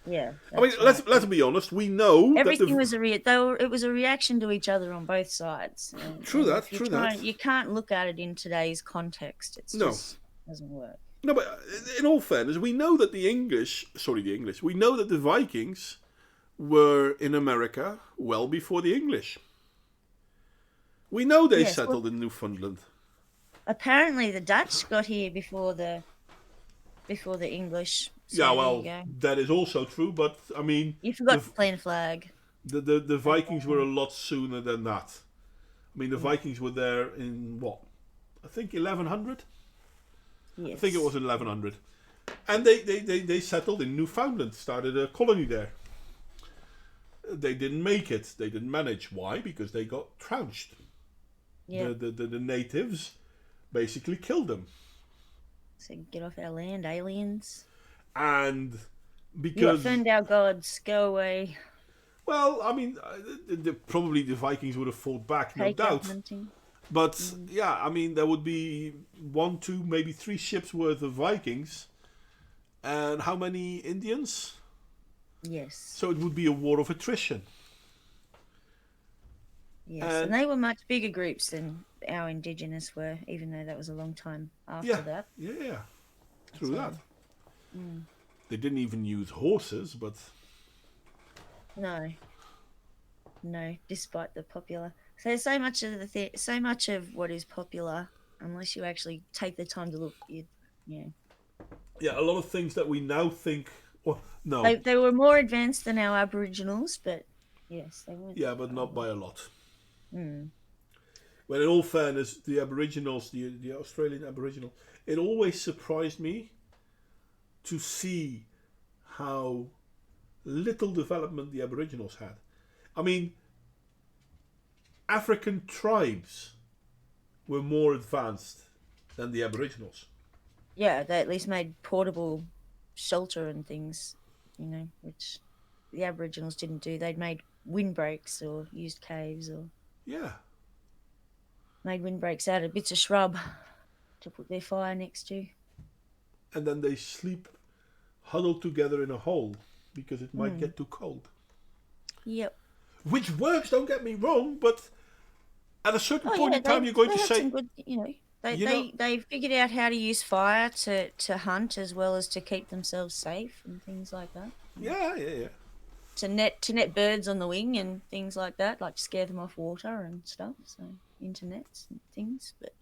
yeah, I mean, that's let's right. let's be honest. We know that Everything was it was a reaction to each other on both sides, true and that, if you're true that. trying, you can't look at it in today's context. It's No, just doesn't work. no, but in all fairness, we know that we know that the Vikings were in America well before the English. We know they Yes, well, settled in Newfoundland. apparently the Dutch got here before the English. Yeah, So there you well, go. that is also true, but I mean, You the forgot to plant a flag. the Vikings were a lot sooner than that. I mean, the Yeah. Vikings were there in what? I think 1100. I think it Yes. was in 1100. And they settled in Newfoundland, started a colony there. They didn't make it. They didn't manage. Why? Because they got trounced. Yeah. The natives basically killed them. So get off our land, aliens. And You because, offend our gods. Go away. well, I mean, probably the Vikings would have fought back, no Take our doubt. hunting. But yeah, I mean, there would be one, two, maybe three ships worth of Vikings. And how many Indians? Yes. So it would be a war of attrition. Yes. And And they were much bigger groups than our indigenous were, even though that was a long time after yeah, that. yeah, true So, that. They didn't even use horses, but no. No, despite the popular. So much of so much of what is popular, unless you actually take the time to look, yeah. yeah, a lot of things that we now think, well, They no, they were more advanced than our Aboriginals, but yes, they weren't yeah, that but far not by away. a lot. Mm. When in all fairness, the Aboriginals, the Australian Aboriginal, it always surprised me to see how little development the Aboriginals had. I mean, African tribes were more advanced than the Aboriginals. Yeah, they at least made portable shelter and things, which the Aboriginals didn't do. They'd made windbreaks or used caves or Yeah, made windbreaks out of bits of shrub to put their fire next to. and then they sleep huddled together in a hole because it might Mm. get too cold. Yep. Which works, don't get me wrong, but at a certain Oh point yeah, in time, you're going they to had say, some good, they you know, they figured out how to use fire to hunt as well as to keep themselves safe and things like that. yeah, yeah, yeah. To net birds on the wing and things like that, like scare them off water and stuff. So internets and things, but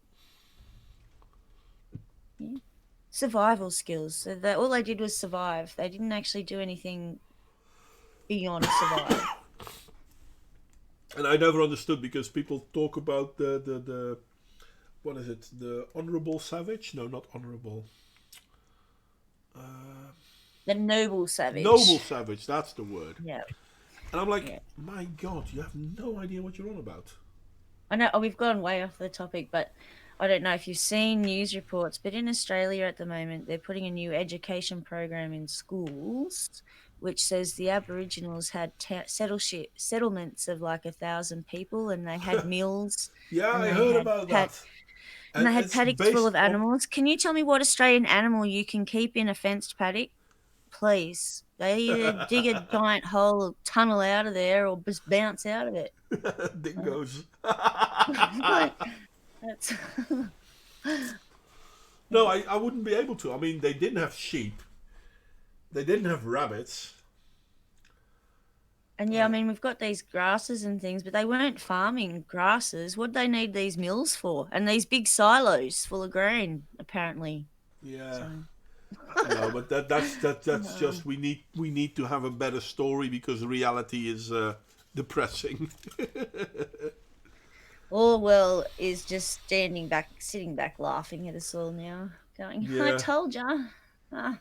yeah, survival skills. So all they did was survive. They didn't actually do anything beyond survive. And I never understood because people talk about the what is it? The honorable savage? No, not honorable. Uh, The noble noble savage. savage. That's the word. Yeah, And I'm like, yeah. my God, you have no idea what you're on about. I know we've gone way off the topic, but I don't know if you've seen news reports, but in Australia at the moment, they're putting a new education program in schools, which says the Aboriginals had settlements of like 1,000 people, and they had mills, Yeah, and I they heard had about that. and And they had it's paddocks full based of on. animals. Can you tell me what Australian animal you can keep in a fenced paddock? Please, they either dig a giant hole or tunnel out of there, or just bounce out of it. Dingoes. Like, that's No, I wouldn't be able to. I mean, they didn't have sheep. They didn't have rabbits. And yeah, I mean, we've got these grasses and things, but they weren't farming grasses. What do they need these mills for? And these big silos full of grain, apparently. Yeah. So, No, but that's no. just we need to have a better story because reality is depressing. Orwell is just sitting back, laughing at us all now, going, I Yeah. told ya. Ah.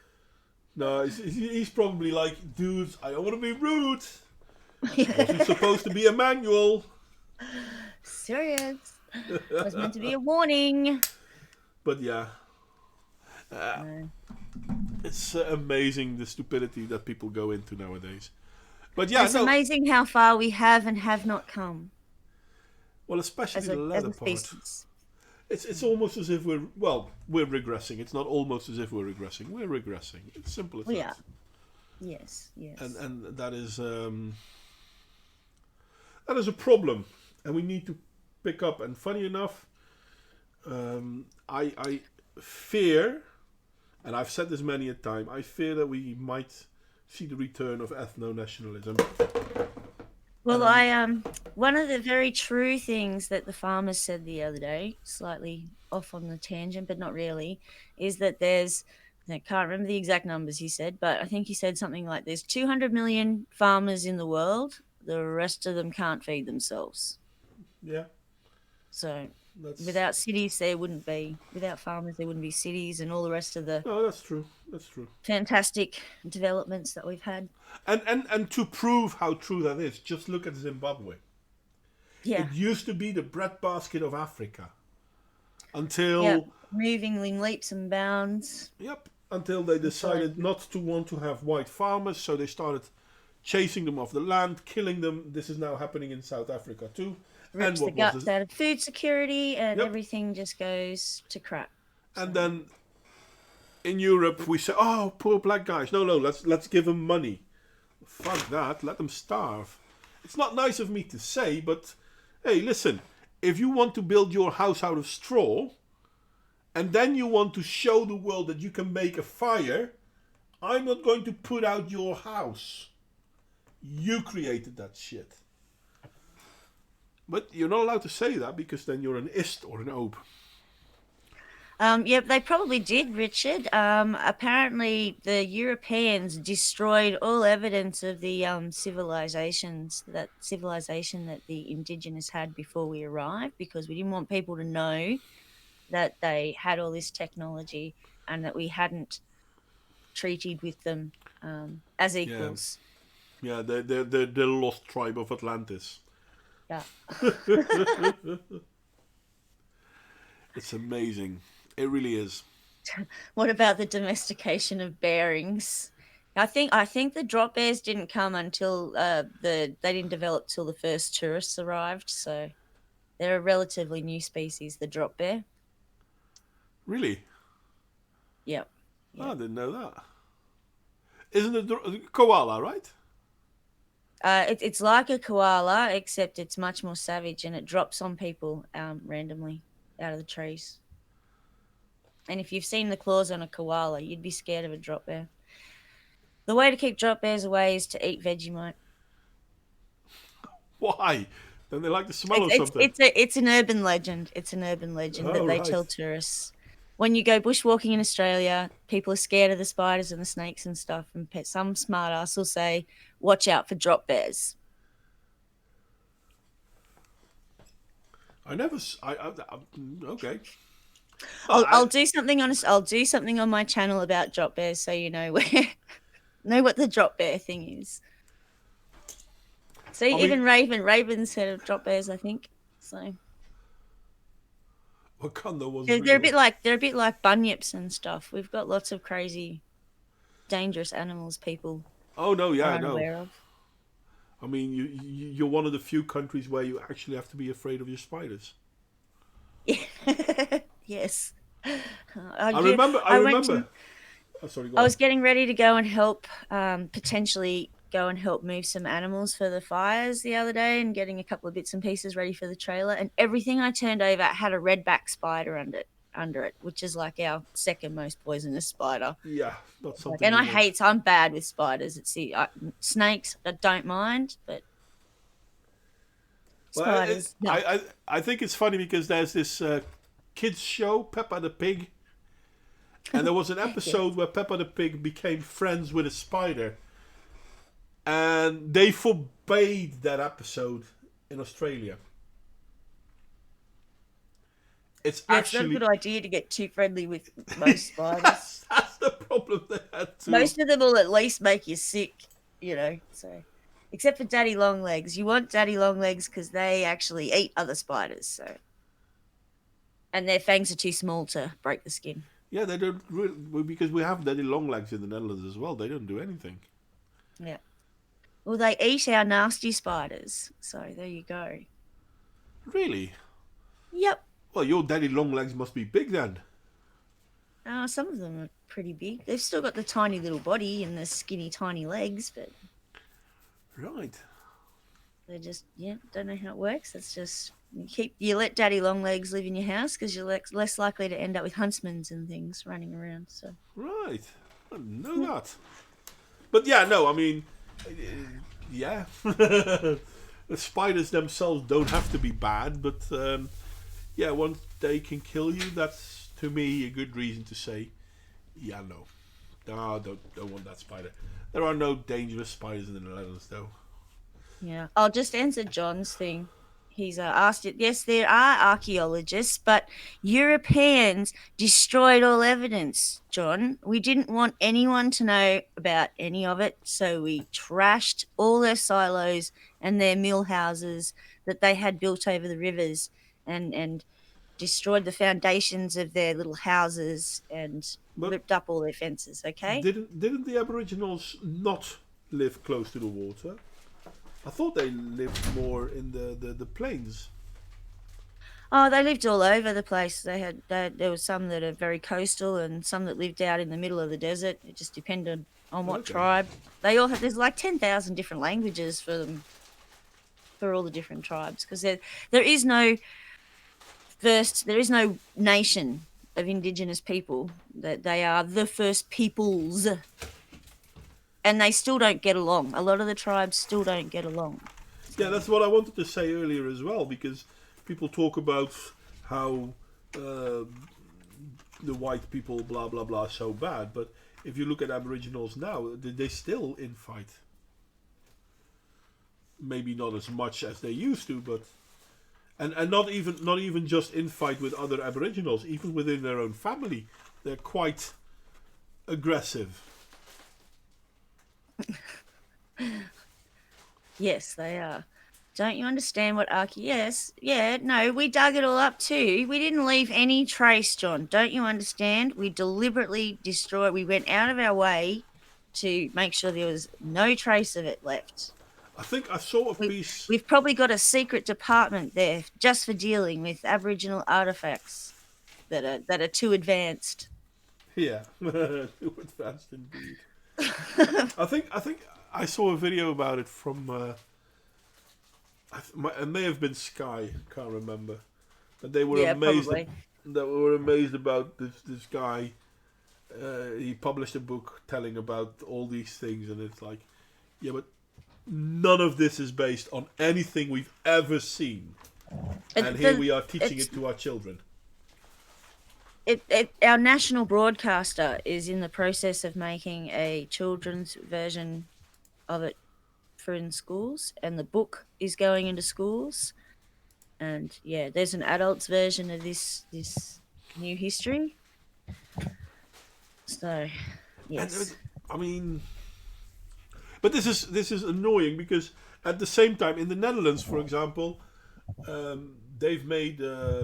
No, he's probably like, dudes, I don't want to be rude. Wasn't supposed to be a manual. Serious. It was meant to be a warning. But yeah, No. it's amazing the stupidity that people go into nowadays. But yeah, It's no. amazing how far we have and have not come Well, especially as the a latter part. species. It's almost as if we're regressing. It's not almost as if we're regressing. We're regressing. It's simple as We that. are. Yes, And yes. and that is a problem, and we need to pick up. And funny enough, I fear, and I've said this many a time, I fear that we might see the return of ethno nationalism. Well, And one of the very true things that the farmer said the other day, slightly off on the tangent, but not really, is that I can't remember the exact numbers he said, but I think he said something like there's 200 million farmers in the world. The rest of them can't feed themselves. yeah, So that's without cities, without farmers, there wouldn't be cities and all the rest of the no, that's true. That's true. fantastic developments that we've had. And to prove how true that is, just look at Zimbabwe. Yeah. It used to be the breadbasket of Africa Yeah. until Moving in leaps and bounds. yep, until they Until decided not to want to have white farmers, so they started chasing them off the land, killing them. This is now happening in South Africa too. And rips the what was guts this? out of food security, and Yep. everything just goes to crap. And So then in Europe we say, "Oh, poor black guys. No, no, let's give them money." Fuck that. Let them starve. It's not nice of me to say, but hey, listen. If you want to build your house out of straw, and then you want to show the world that you can make a fire, I'm not going to put out your house. You created that shit. But you're not allowed to say that because then you're an ist or an ope. yeah, they probably did, Richard. Apparently, the Europeans destroyed all evidence of the civilization that the indigenous had before we arrived, because we didn't want people to know that they had all this technology and that we hadn't treated with them as Yeah, equals. yeah, the lost tribe of Atlantis. Yeah. It's amazing. It really is. What about the domestication of bearings? I think the drop bears didn't come until they didn't develop till the first tourists arrived. So they're a relatively new species, the drop bear. Really? Yep. Oh, I Yep. didn't know that. Isn't it the koala, right? It's like a koala, except it's much more savage and it drops on people randomly out of the trees. And if you've seen the claws on a koala, you'd be scared of a drop bear. The way to keep drop bears away is to eat Vegemite. Why? Then they like the smell It's of it's something. it's a it's an urban legend. It's an urban legend that Oh, they right. tell tourists. When you go bushwalking in Australia, people are scared of the spiders and the snakes and stuff, and some smart ass will say, "Watch out for drop bears." I never. Okay. Well, I'll do something on my channel about drop bears, so you know where know what the drop bear thing is. See, I even mean, Raven's heard of drop bears, I think. So Wakanda was they're a real. bit like bunyips and stuff. We've got lots of crazy, dangerous animals people Oh no, are yeah, no. unaware of. I mean, you're one of the few countries where you actually have to be afraid of your spiders. Yeah. Yes. I remember. I I went to. remember. Oh, sorry, go I on. was getting ready to go and help, potentially go and help move some animals for the fires the other day, and getting a couple of bits and pieces ready for the trailer. And everything I turned over had a redback spider under it, which is like our second most poisonous spider. Yeah, not Like, something and you want. I'm bad with spiders. Snakes I don't mind, but Well, spiders, no. I think it's funny because there's this kids show, Peppa the Pig, and there was an Yeah. episode where Peppa the Pig became friends with a spider, and they forbade that episode in Australia. It's Yeah, it's not a good actually idea to get too friendly with most spiders. that's the problem they had too. Most of them will at least make you sick. So, except for daddy long legs, you want daddy long legs because they actually eat other spiders. So, and their fangs are too small to break the skin. Yeah, they don't really, because we have daddy long legs in the Netherlands as well. They don't do anything. Yeah. Well, they eat our nasty spiders. So there you go. Really? Yep. Well, your daddy long legs must be big then. Some of them are pretty big. They've still got the tiny little body and the skinny tiny legs, but Right. they just don't know how it works. It's just you let daddy long legs live in your house because you're less likely to end up with huntsmen and things running around. So Right. I didn't know yeah. that. But yeah, no, I mean, yeah. The spiders themselves don't have to be bad, but yeah, once they can kill you, that's to me a good reason to say, yeah, no. No, don't want that spider. There are no dangerous spiders in the Netherlands, though. Yeah, I'll just answer John's thing. He's asked it. Yes, there are archaeologists, but Europeans destroyed all evidence, John. We didn't want anyone to know about any of it, so we trashed all their silos and their mill houses that they had built over the rivers and destroyed the foundations of their little houses and But ripped up all their fences, okay? didn't the Aboriginals not live close to the water? I thought they lived more in the plains. Oh, they lived all over the place. There was some that are very coastal and some that lived out in the middle of the desert. It just depended on what Okay. tribe. They all have there's like 10,000 different languages for them for all the different tribes because there is no there is no nation of indigenous people that they are the first peoples and they still don't get along. A lot of the tribes still don't get along. Yeah, So that's what I wanted to say earlier as well, because people talk about how uh, the white people, blah blah blah, so bad. But if you look at Aboriginals now, they still infight. Maybe not as much as they used to, but and not even just infight with other Aboriginals, even within their own family, they're quite aggressive. yes, they are. Don't you understand what Yes, yeah, no, we dug it all up too. We didn't leave any trace, John. Don't you understand? We deliberately destroyed. We went out of our way to make sure there was no trace of it left. I think I saw a We, piece. we've probably got a secret department there just for dealing with Aboriginal artifacts that are too advanced. Yeah, too advanced indeed. I think I saw a video about it from. It may have been Sky. Can't remember. But they were Yeah, amazed. probably. That were amazed about this guy. He published a book telling about all these things, and it's like, yeah, but none of this is based on anything we've ever seen, and here we are teaching It's it to our children. our national broadcaster is in the process of making a children's version of it for in schools, and the book is going into schools. And yeah, there's an adults version of this new history. So And yes, I mean, but this is annoying because at the same time in the Netherlands, for example, they've made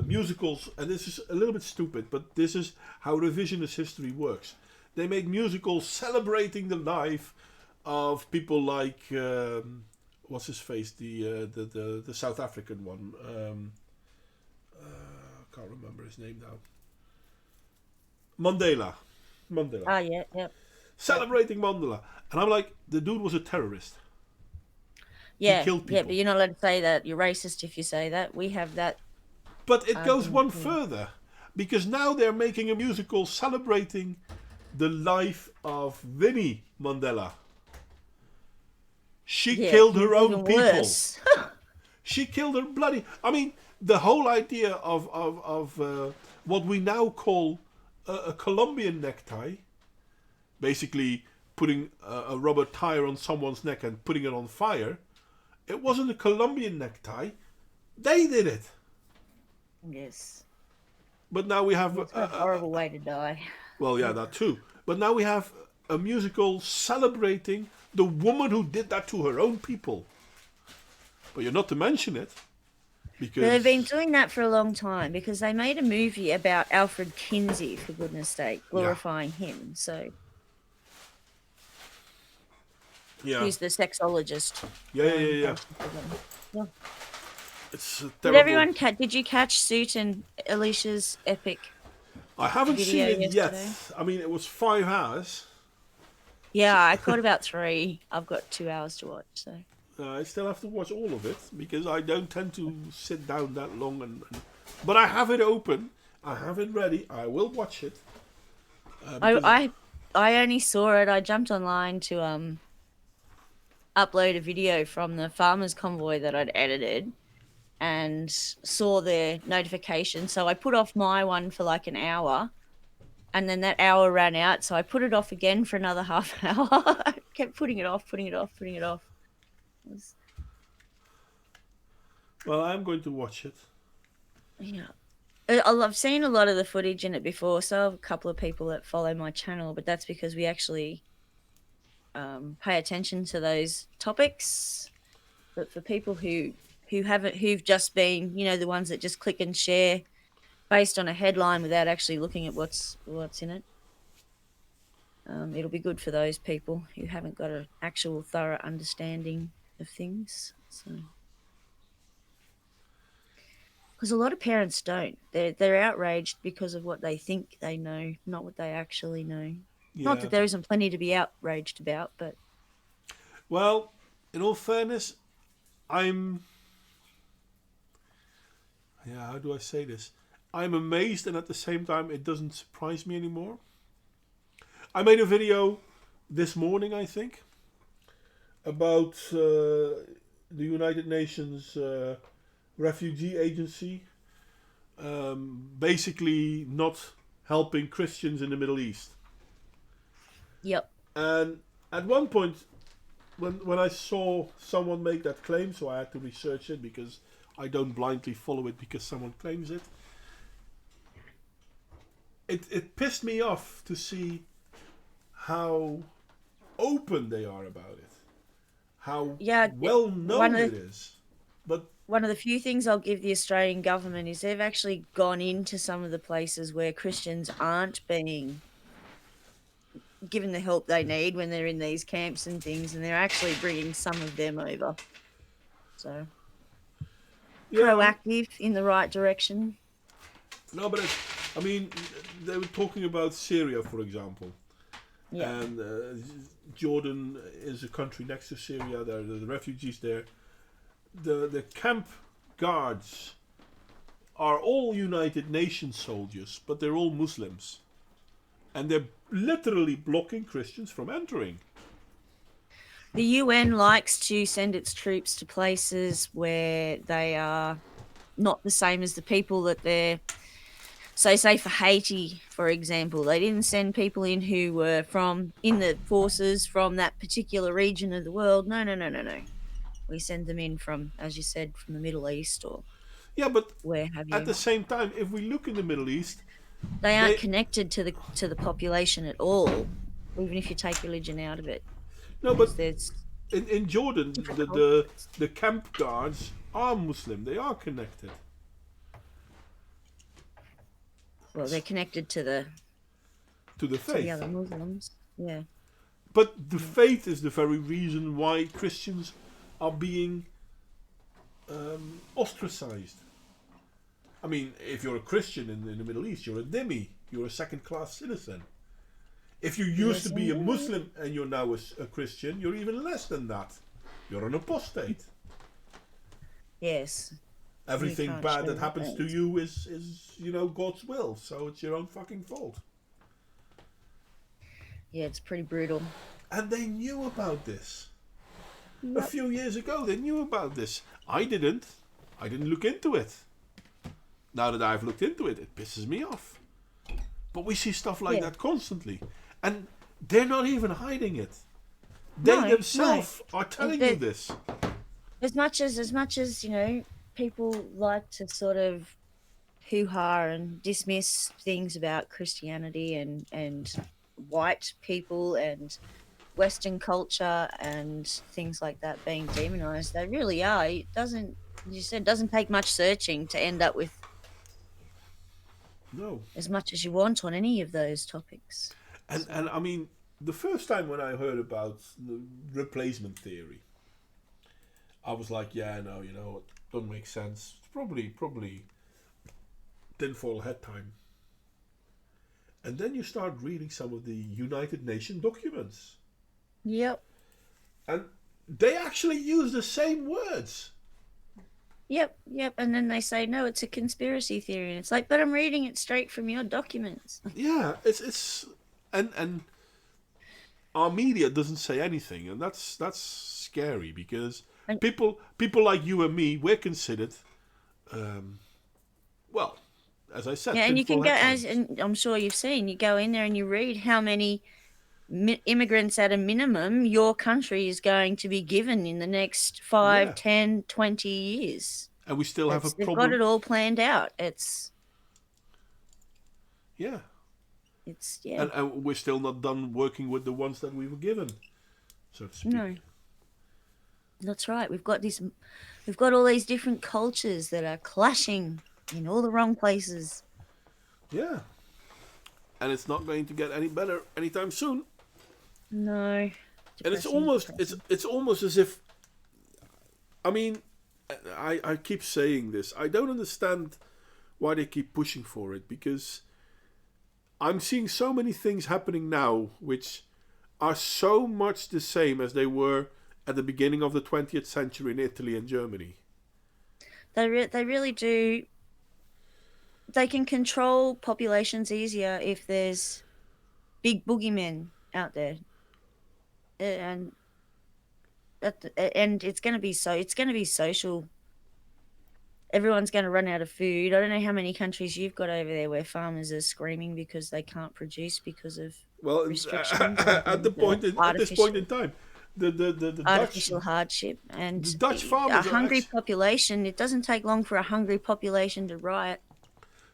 musicals, and this is a little bit stupid, but this is how revisionist history works. They make musicals celebrating the life of people like what's his face, the South African one. Can't remember his name now. Mandela. Mandela. yeah, yep, yep. Celebrating Mandela. And I'm like, the dude was a terrorist. He Yeah, killed yeah, but people. you're not allowed to say that. You're racist if you say that. We have that But it goes argument one here. further. Because now they're making a musical celebrating the life of Winnie Mandela. She Yeah, killed her own even people. worse. She killed her bloody. I mean, the whole idea of what we now call a Colombian necktie, basically putting a rubber tire on someone's neck and putting it on fire, it wasn't a Colombian necktie. They did it. Yes, But now we have. it's a horrible way to die. Well, yeah, that too. But now we have a musical celebrating the woman who did that to her own people. But you're not to mention it But they've been because. doing that for a long time because they made a movie about Alfred Kinsey, for goodness sake, Yeah. glorifying him. So Yeah. he's the sexologist. Yeah, yeah, yeah, yeah. Basically. Yeah. It's a Did terrible. everyone did you catch Suit and Alicia's epic I haven't video seen it yet. yesterday? I mean, it was 5 hours. So, Yeah, I caught about 3. I've got 2 hours to watch, so. I still have to watch all of it because I don't tend to sit down that long. But I have it open. I have it ready. I will watch it I because I I only saw it. I jumped online to upload a video from the farmers convoy that I'd edited and saw the notification. So I put off my one for like an hour, and then that hour ran out, so I put it off again for another half hour. I kept putting it off, putting it off, putting it off. It was, well, I'm going to watch it. yeah. I've seen a lot of the footage in it before, so I have a couple of people that follow my channel, but that's because we actually pay attention to those topics. But for people who've just been, the ones that just click and share based on a headline without actually looking at what's in it, it'll be good for those people who haven't got an actual thorough understanding of things. So, because a lot of parents don't, they're outraged because of what they think they know, not what they actually know. Not Yeah. that there isn't plenty to be outraged about, but Well, in all fairness, I'm. Yeah, how do I say this? I'm amazed, and at the same time, it doesn't surprise me anymore. I made a video this morning, I think, about the United Nations Refugee Agency basically not helping Christians in the Middle East. yep, And at one point, when I saw someone make that claim, so I had to research it because I don't blindly follow it because someone claims it. It pissed me off to see how open they are about it, how yeah. well One known of it the, is. But one of the few things I'll give the Australian government is they've actually gone into some of the places where Christians aren't being given the help they need when they're in these camps and things, and they're actually bringing some of them over. So yeah, proactive in the right direction. no, but I mean, they were talking about Syria, for example, Yeah. and Jordan is a country next to Syria. There are the refugees there. The camp guards are all United Nations soldiers, but they're all Muslims, and they're literally blocking Christians from entering. The UN likes to send its troops to places where they are not the same as the people that they're. So, say for Haiti, for example, they didn't send people in who were from in the forces from that particular region of the world. No, no, no, no, no. We send them in from, as you said, from the Middle East or Yeah, but where have at you. the same time, if we look in the Middle East, They aren't they connected to the population at all, even if you take religion out of it, no, because but there's in Jordan, different the cultures. the camp guards are Muslim. They are connected Well, they're connected to the to the other faith. Muslims. Yeah. But the Yeah. faith is the very reason why Christians are being ostracized. I mean, if you're a Christian in the Middle East, you're a dhimmi. You're a second-class citizen. If you used to Yes, be a indeed. Muslim and you're now a Christian, you're even less than that. You're an apostate. Yes. You Everything can't bad show that the happens to faith. you is God's will. So it's your own fucking fault. Yeah, it's pretty brutal. And they knew about this. A Yep. few years ago, they knew about this. I didn't. I didn't look into it. Now that I've looked into it, it pisses me off. But we see stuff like Yeah. that constantly. And they're not even hiding it. They No, no. themselves are telling you That this. as people like to sort of hoo-ha and dismiss things about Christianity and white people and Western culture and things like that being demonized, they really are. It doesn't, you said, it doesn't take much searching to end up with No. as much as you want on any of those topics. So, And I mean, the first time when I heard about the replacement theory, I was like, yeah, no, you know, Don't make sense. It's probably tinfoil hat time. And then you start reading some of the United Nations documents. Yep. And they actually use the same words. Yep. And then they say, no, it's a conspiracy theory. And it's like, but I'm reading it straight from your documents. Yeah, it's and our media doesn't say anything, and that's scary because And, people like you and me, we're considered, um, well, as I said, yeah, and you can tinfoil go, hat as timers. and I'm sure you've seen, you go in there and you read how many immigrants at a minimum your country is going to be given in the next five, Yeah, 10, 20 years. and we still have a They've got problem. it all planned out. Yeah, It's yeah. and we're still not done working with the ones that we were given, so to speak. No, that's right. We've got all these different cultures that are clashing in all the wrong places. Yeah, and it's not going to get any better anytime soon. No, And it's depressing, almost depressing. it's almost as if, I mean, I keep saying this. I don't understand why they keep pushing for it because I'm seeing so many things happening now which are so much the same as they were at the beginning of the 20th century in Italy and Germany. They really do. They can control populations easier if there's big boogeymen out there, and and it's going to be social. Everyone's going to run out of food. I don't know how many countries you've got over there where farmers are screaming because they can't produce because of Well, restrictions at the and point at this point in time, the Dutch artificial hardship the and Dutch a farmers are hungry actually population. It doesn't take long for a hungry population to riot.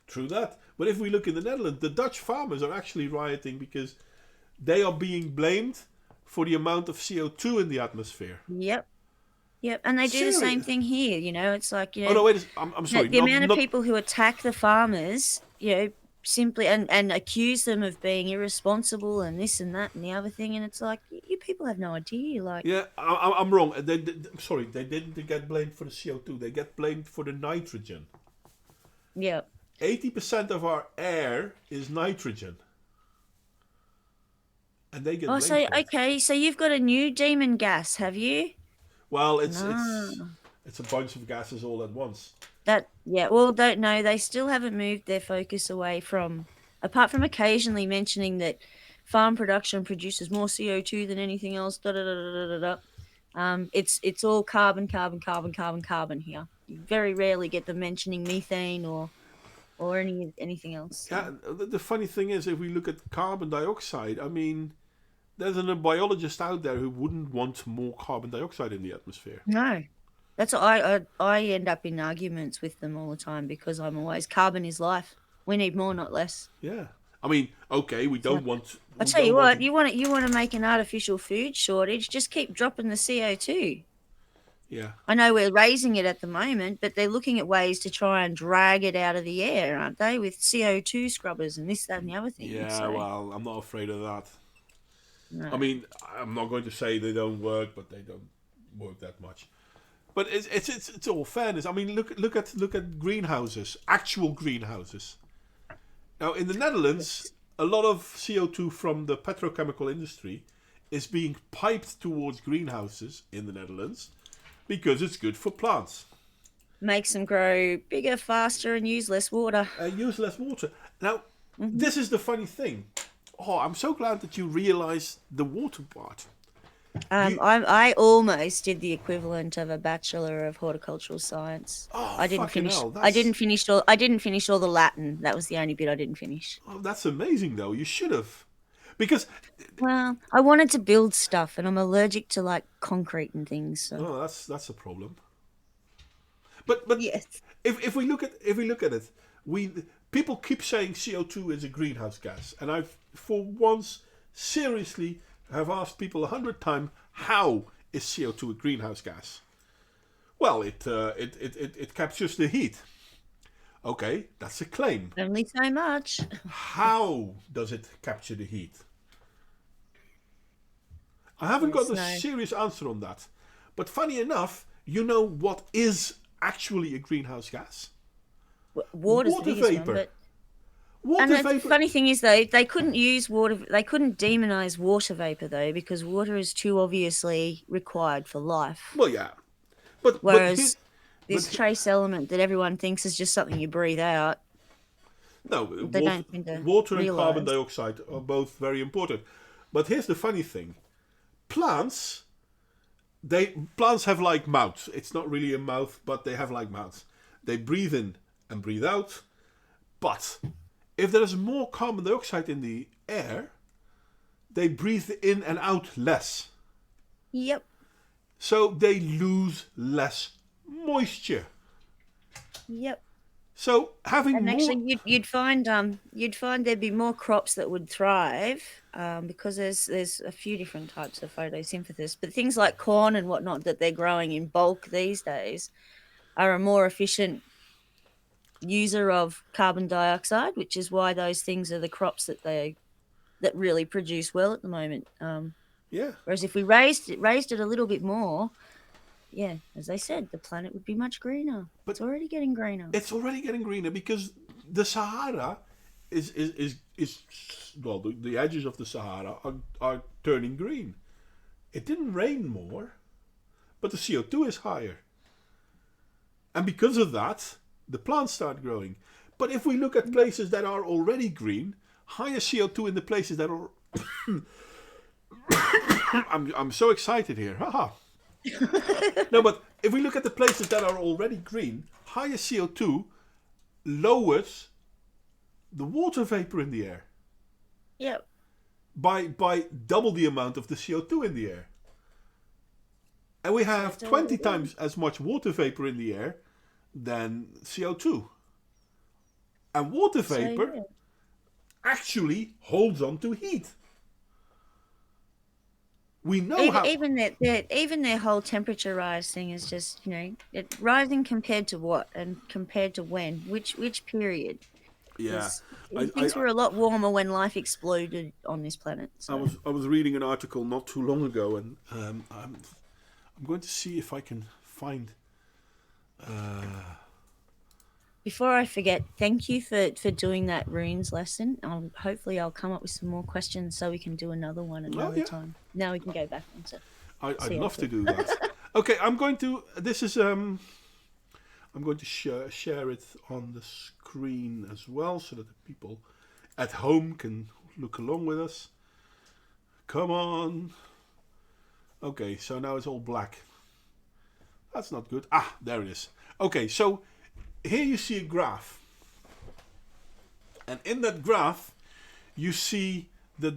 true that. But if we look in the Netherlands, the Dutch farmers are actually rioting because they are being blamed for the amount of CO2 in the atmosphere. Yep. Yep, and they do the same Serious? thing here. It's like Oh no, wait. I'm sorry. the Not amount of not. people who attack the farmers, simply and accuse them of being irresponsible and this and that and the other thing, and it's like you people have no idea. Like, Yeah, I'm wrong. I'm sorry. They didn't get blamed for the CO2. They get blamed for the nitrogen. yeah. 80% of our air is nitrogen, and they get Oh, blamed so for it. okay, so you've got a new demon gas, have you? Well, No. it's a bunch of gases all at once. Yeah. Well, don't know. They still haven't moved their focus away from, apart from occasionally mentioning that farm production produces more CO2 than anything else. Da da da da da da. It's all carbon, carbon, carbon, carbon, carbon here. You very rarely get them mentioning methane or anything else. Yeah, So. the funny thing is, if we look at carbon dioxide, I mean, there's a biologist out there who wouldn't want more carbon dioxide in the atmosphere. No, that's what I end up in arguments with them all the time because I'm always carbon is life. We need more, not less. Yeah, I mean, okay, So I we tell you don't want what, to. you want to make an artificial food shortage, just keep dropping the CO2. Yeah, I know we're raising it at the moment, but they're looking at ways to try and drag it out of the air, aren't they? With CO2 scrubbers and this, that, and the other thing. yeah. So Well, I'm not afraid of that. I no, mean, I'm not going to say they don't work, but they don't work that much. But it's all fairness. I mean, look at greenhouses, actual greenhouses. Now in the Netherlands, a lot of CO2 from the petrochemical industry is being piped towards greenhouses in the Netherlands because it's good for plants. makes them grow bigger, faster, and use less water. Use less water. Now, Hmm. this is the funny thing. Oh, I'm so glad that you realize the water part. You, I almost did the equivalent of a bachelor of horticultural science. oh, I didn't fucking finish. hell, I didn't finish all the Latin. That was the only bit I didn't finish. that's amazing though. You should have, because Well, I wanted to build stuff, and I'm allergic to like concrete and things. So oh, that's a problem. But yes, if we look at it, we people keep saying CO2 is a greenhouse gas, and I've for once seriously have asked people 100 times how is CO2 a greenhouse gas? Well, it captures the heat. Okay, that's a claim. only so much. How does it capture the heat? I haven't got Yes, a no. serious answer on that. But funny enough, you know what is actually a greenhouse gas? Water's the Water biggest one, vapor. but and Water the vapor. funny thing is though, they couldn't use water. They couldn't demonize water vapor though because water is too obviously required for life. Well, yeah, but here, Whereas this trace element that everyone thinks is just something you breathe out, no, they don't seem to water and carbon realize. dioxide are both very important. But here's the funny thing: plants, plants have like mouths. It's not really a mouth, but they have like mouths. They breathe in and breathe out. But if there is more carbon dioxide in the air, they breathe in and out less. Yep. So they lose less moisture. Yep. So having And more. actually, you'd find there'd be more crops that would thrive because there's a few different types of photosynthesis, but things like corn and whatnot that they're growing in bulk these days are a more efficient user of carbon dioxide, which is why those things are the crops that really produce well at the moment. Yeah. Whereas if we raised it a little bit more, yeah, as they said, the planet would be much greener. It's But already getting greener. it's already getting greener because the Sahara is well, the edges of the Sahara are turning green. It didn't rain more, but the CO2 is higher. And because of that, the plants start growing. But if we look at places that are already green, higher CO2 in the places that are. I'm so excited here. Haha. No, but if we look at the places that are already green, higher CO2 lowers the water vapor in the air Yep. by double the amount of the CO2 in the air. And we have That's all 20 it is. times as much water vapor in the air than CO2. And water So vapor yeah. actually holds on to heat. We know how. Even their whole temperature rise thing is just it rising compared to what and compared to when which period Yeah, because I, things I, were a lot warmer when life exploded on this planet. So I was reading an article not too long ago, and I'm going to see if I can find. before I forget, thank you for doing that runes lesson. Hopefully I'll come up with some more questions so we can do another one Oh another yeah, time. Now we can go back onto I'd love to CO2. do that. Okay, I'm going to. This is I'm going to share it on the screen as well, so that the people at home can look along with us. Come on. Okay, so now it's all black. That's not good. Ah, there it is. Okay, so here you see a graph, and in that graph you see the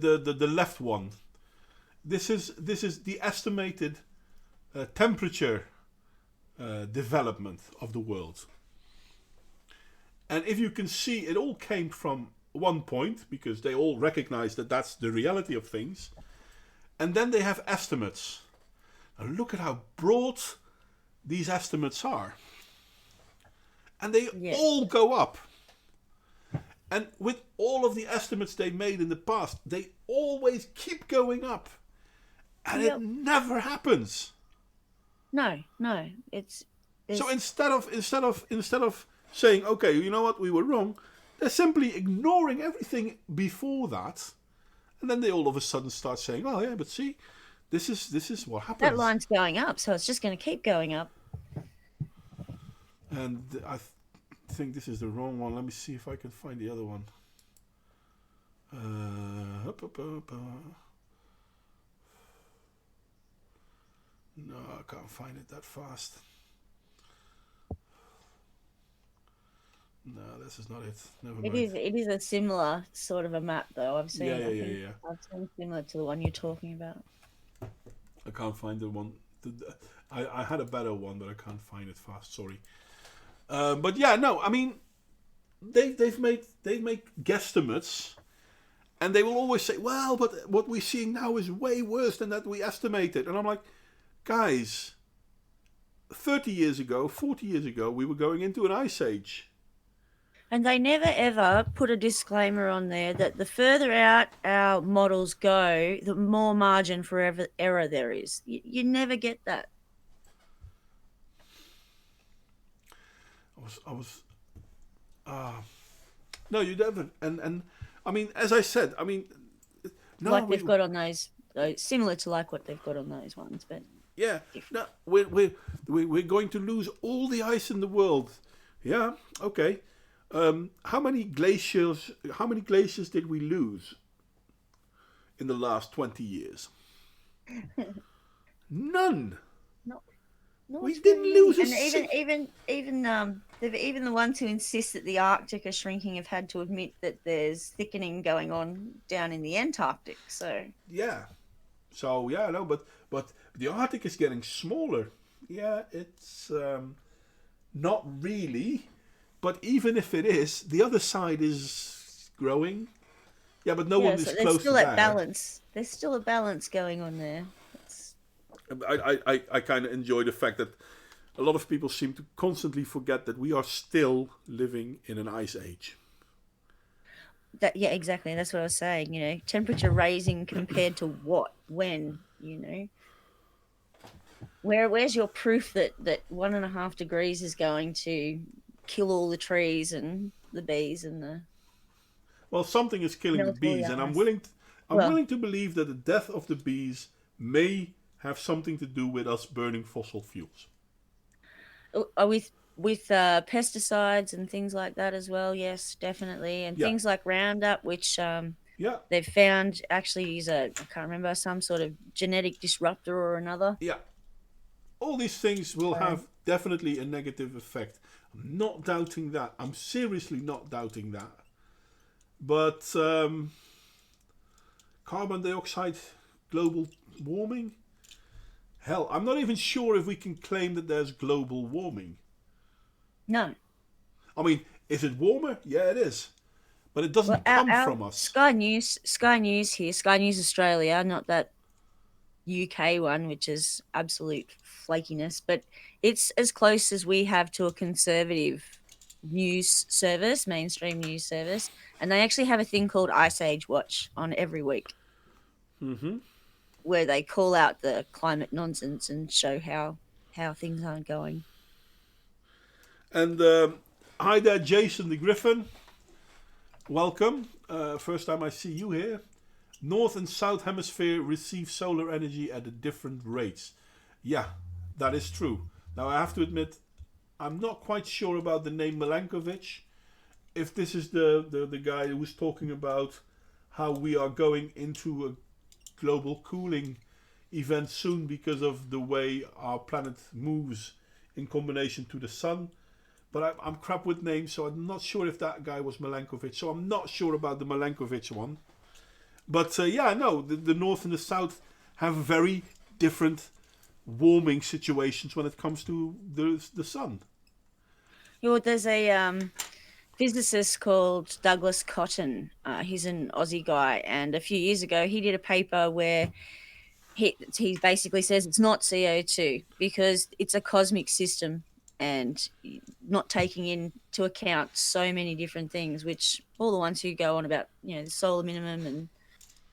left one. This is the estimated temperature development of the world. And if you can see, it all came from one point because they all recognize that that's the reality of things. And then they have estimates. Now look at how broad these estimates are. And they Yeah. all go up. And with all of the estimates they made in the past, they always keep going up. And it Yep. never happens. No, it's So there's instead of saying, okay, you know what, we were wrong, they're simply ignoring everything before that, and then they all of a sudden start saying, oh yeah, but see, this is what that happens. line's going up, so it's just going to keep going up. And think this is the wrong one. Let me see if I can find the other one. No, I can't find it that fast. No, this is not it. Never It mind. is. It is a similar sort of a map, though. I've Yeah, seen. yeah, I yeah, think yeah. I've seen similar to the one you're talking about. I can't find the one. I had a better one, but I can't find it fast. Sorry. But yeah, no. I mean, they've made guesstimates, and they will always say, "Well, but what we're seeing now is way worse than that we estimated." And I'm like, guys, 30 years ago, 40 years ago, we were going into an ice age. And they never ever put a disclaimer on there that the further out our models go, the more margin for error there is. You never get that. I was. Uh, no, you never. And I mean, as I said, I mean, no, Like they've got on those similar to like what they've got on those ones, but yeah, different. no, we're going to lose all the ice in the world. Yeah, okay. How many glaciers? How many glaciers did we lose in the last 20 years? None. Not not We didn't very many. lose a And even six. even even they've even the ones who insist that the Arctic is shrinking have had to admit that there's thickening going on down in the Antarctic. So Yeah. So yeah, no, but the Arctic is getting smaller. Yeah, it's not really, but even if it is, the other side is growing. Yeah, but no yeah, one so is there's close to still a there. balance. There's still a balance going on there. It's I kind of enjoy the fact that a lot of people seem to constantly forget that we are still living in an ice age. that yeah, exactly. That's what I was saying. Temperature raising compared to what, when, where's your proof that 1.5 degrees is going to kill all the trees and the bees and the Well, something is killing the melt all the bees, and ice? I'm Well, willing to believe that the death of the bees may have something to do with us burning fossil fuels. with pesticides and things like that as well. Yes, definitely, and Yeah, things like Roundup, which yeah, they've found actually is a I can't remember some sort of genetic disruptor or another. yeah. All these things will So have definitely a negative effect. I'm not doubting that. I'm seriously not doubting that. But carbon dioxide, global warming? Hell, I'm not even sure if we can claim that there's global warming. no, I mean, is it warmer? Yeah, it is. But it well, doesn't come our from us. Sky News here, Sky News Australia, not that UK one, which is absolute flakiness, but it's as close as we have to a conservative news service, mainstream news service, and they actually have a thing called Ice Age Watch on every week, Hmm. where they call out the climate nonsense and show how things aren't going. And hi there, Jason the Griffin. Welcome. First time I see you here. North and South Hemisphere receive solar energy at different rates. Yeah, that is true. Now I have to admit, I'm not quite sure about the name Milankovitch. If this is the guy who was talking about how we are going into a global cooling event soon because of the way our planet moves in combination to the sun. But I'm crap with names, so I'm not sure if that guy was Milankovitch. So I'm not sure about the Milankovitch one. But yeah, no, the North and the South have very different warming situations when it comes to the sun. There's a physicist called Douglas Cotton. He's an Aussie guy, and a few years ago he did a paper where he basically says it's not CO2 because it's a cosmic system and not taking into account so many different things, which all the ones who go on about the solar minimum and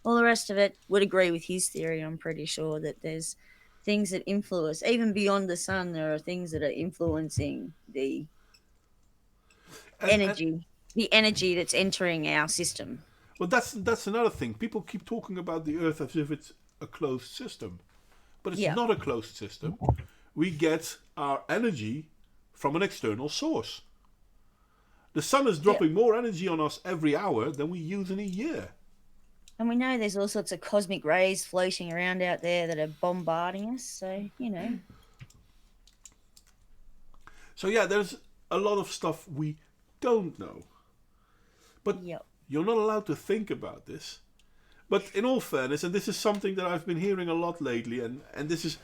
all the rest of it would agree with his theory. I'm pretty sure that there's things that influence even beyond the sun. There are things that are influencing And the energy that's entering our system. well, that's another thing. People keep talking about the Earth as if it's a closed system, but it's Yeah, not a closed system. We get our energy from an external source. The sun is yeah. dropping more energy on us every hour than we use in a year. And we know there's all sorts of cosmic rays floating around out there that are bombarding us. So, So yeah, there's a lot of stuff we don't know. But yep. you're not allowed to think about this. But in all fairness, and this is something that I've been hearing a lot lately, and this is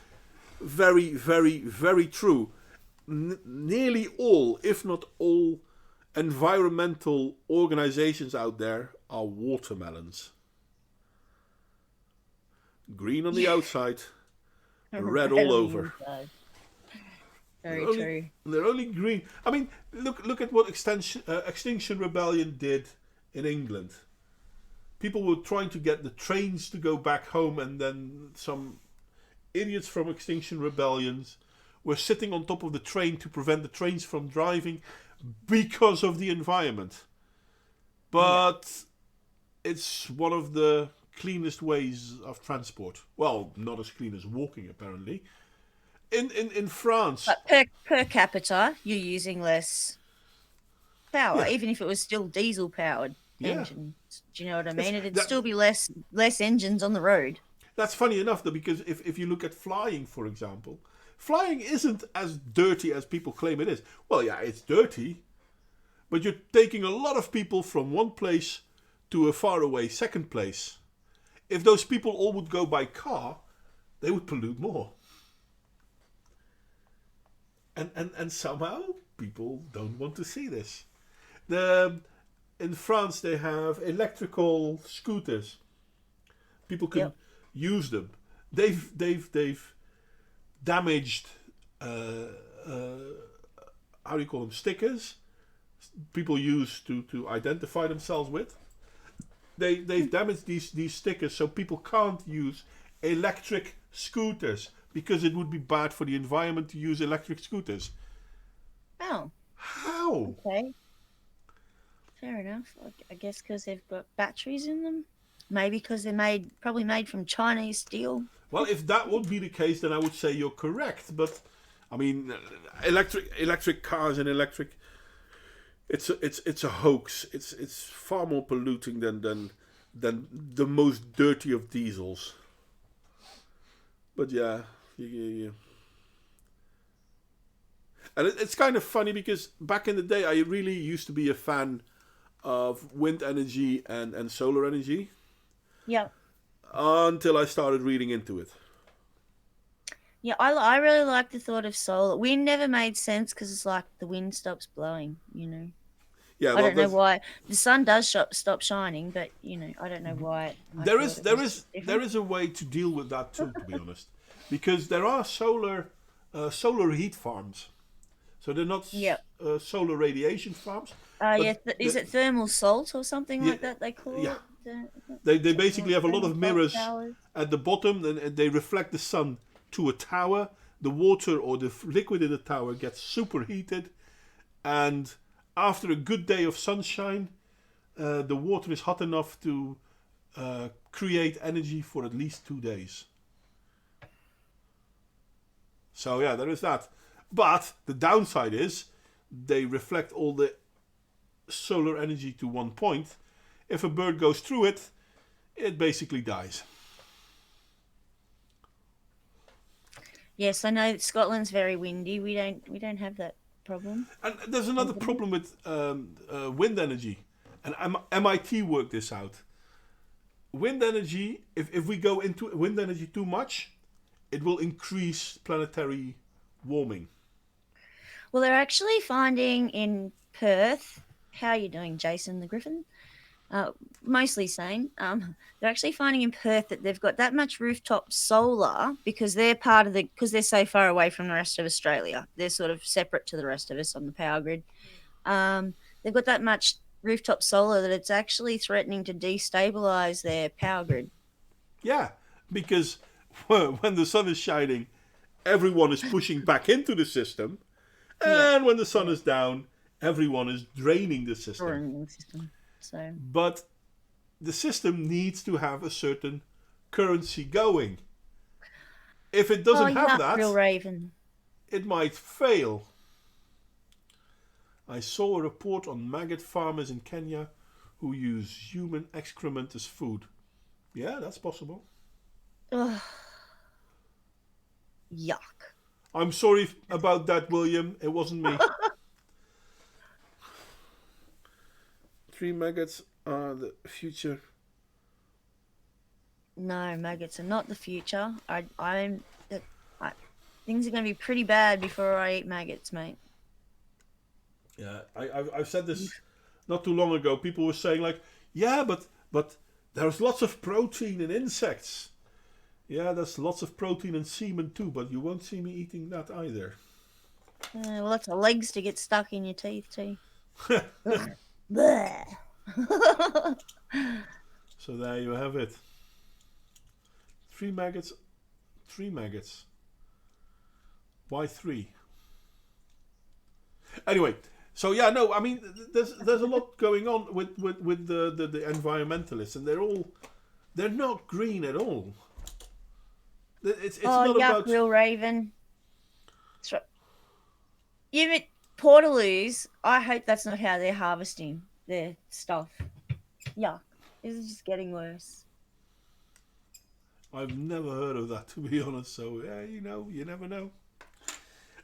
very, very, very true. Nearly all, if not all, environmental organizations out there are watermelons. Green on the outside, red Red all on the over. inside. They're Very only true. they're only green. I mean, look at what Extinction Rebellion did in England. People were trying to get the trains to go back home, and then some idiots from Extinction Rebellions were sitting on top of the train to prevent the trains from driving because of the environment. Yeah. But it's one of the cleanest ways of transport. Well, not as clean as walking, apparently. In France, But per capita, you're using less power, yeah, even if it was still diesel powered yeah. engines. Do you know what I It's, mean? It'd that still be less engines on the road. that's funny enough though, because if you look at flying, for example, flying isn't as dirty as people claim it is. Well, yeah, it's dirty, but you're taking a lot of people from one place to a faraway second place. If those people all would go by car, they would pollute more. And somehow people don't want to see this. The In France they have electrical scooters. People can Yep. use them. They've damaged uh, uh, how do you call them, stickers people use to identify themselves with. They've damaged these stickers so people can't use electric scooters because it would be bad for the environment to use electric scooters. Oh, How? okay. Fair enough. I guess because they've got batteries in them. Maybe because they're probably made from Chinese steel. Well, if that would be the case, then I would say you're correct. But I mean, electric cars and electric, it's a hoax. It's far more polluting than the most dirty of diesels. But yeah, you. And it's kind of funny because back in the day, I really used to be a fan of wind energy and solar energy Yep. until I started reading into it. Yeah, I really like the thought of solar. Wind never made sense because it's like the wind stops blowing, you know. Yeah, I well, don't know why. The sun does stop shining, but, I don't know why I there thought is it there was is there different. is a way to deal with that too, to be honest, because there are solar heat farms. So they're not Yep. solar radiation farms, Yeah, but is it thermal salt or something yeah, like that they call yeah, it? they Something basically like have a lot thermal of salt mirrors towers. at the bottom, and they reflect the sun to a tower. The water or the liquid in the tower gets superheated, and after a good day of sunshine, the water is hot enough to create energy for at least 2 days. So yeah, there is that. But the downside is they reflect all the solar energy to one point. If a bird goes through it, it basically dies. Yes, I know Scotland's very windy. We don't have that problem. And there's another Over there. problem with wind energy. And MIT worked this out. Wind energy, if we go into wind energy too much, it will increase planetary warming. Well, they're actually finding in Perth. How are you doing, Jason the Griffin? Mostly sane. They're actually finding in Perth that they've got that much rooftop solar because they're because they're so far away from the rest of Australia. They're sort of separate to the rest of us on the power grid. They've got that much rooftop solar that it's actually threatening to destabilize their power grid. Yeah, because when the sun is shining, everyone is pushing back into the system. Yeah, And when the sun yeah, is down, everyone is draining the system. drawing system. So But the system needs to have a certain currency going. If it oh, doesn't have yuck, real that, Raven. it might fail. I saw a report on maggot farmers in Kenya who use human excrement as food. Yeah, that's possible. Ugh, yuck. I'm sorry about that, William. It wasn't me. Tree maggots are the future. No, maggots are not the future. I things are going to be pretty bad before I eat maggots, mate. Yeah, I've said this not too long ago. People were saying like, yeah, but there's lots of protein in insects. Yeah, there's lots of protein in semen too, but you won't see me eating that either. Lots of legs to get stuck in your teeth too. Ugh. Bleh. So there you have it. Three maggots. Three maggots. Why three? Anyway, so yeah, no, I mean, there's a lot going on with the environmentalists, and they're not green at all. It's Oh, not yuck, about. real Raven. That's right. You mean Portaloos? I hope that's not how they're harvesting their stuff. Yuck. This is just getting worse. I've never heard of that, to be honest. So yeah, you never know.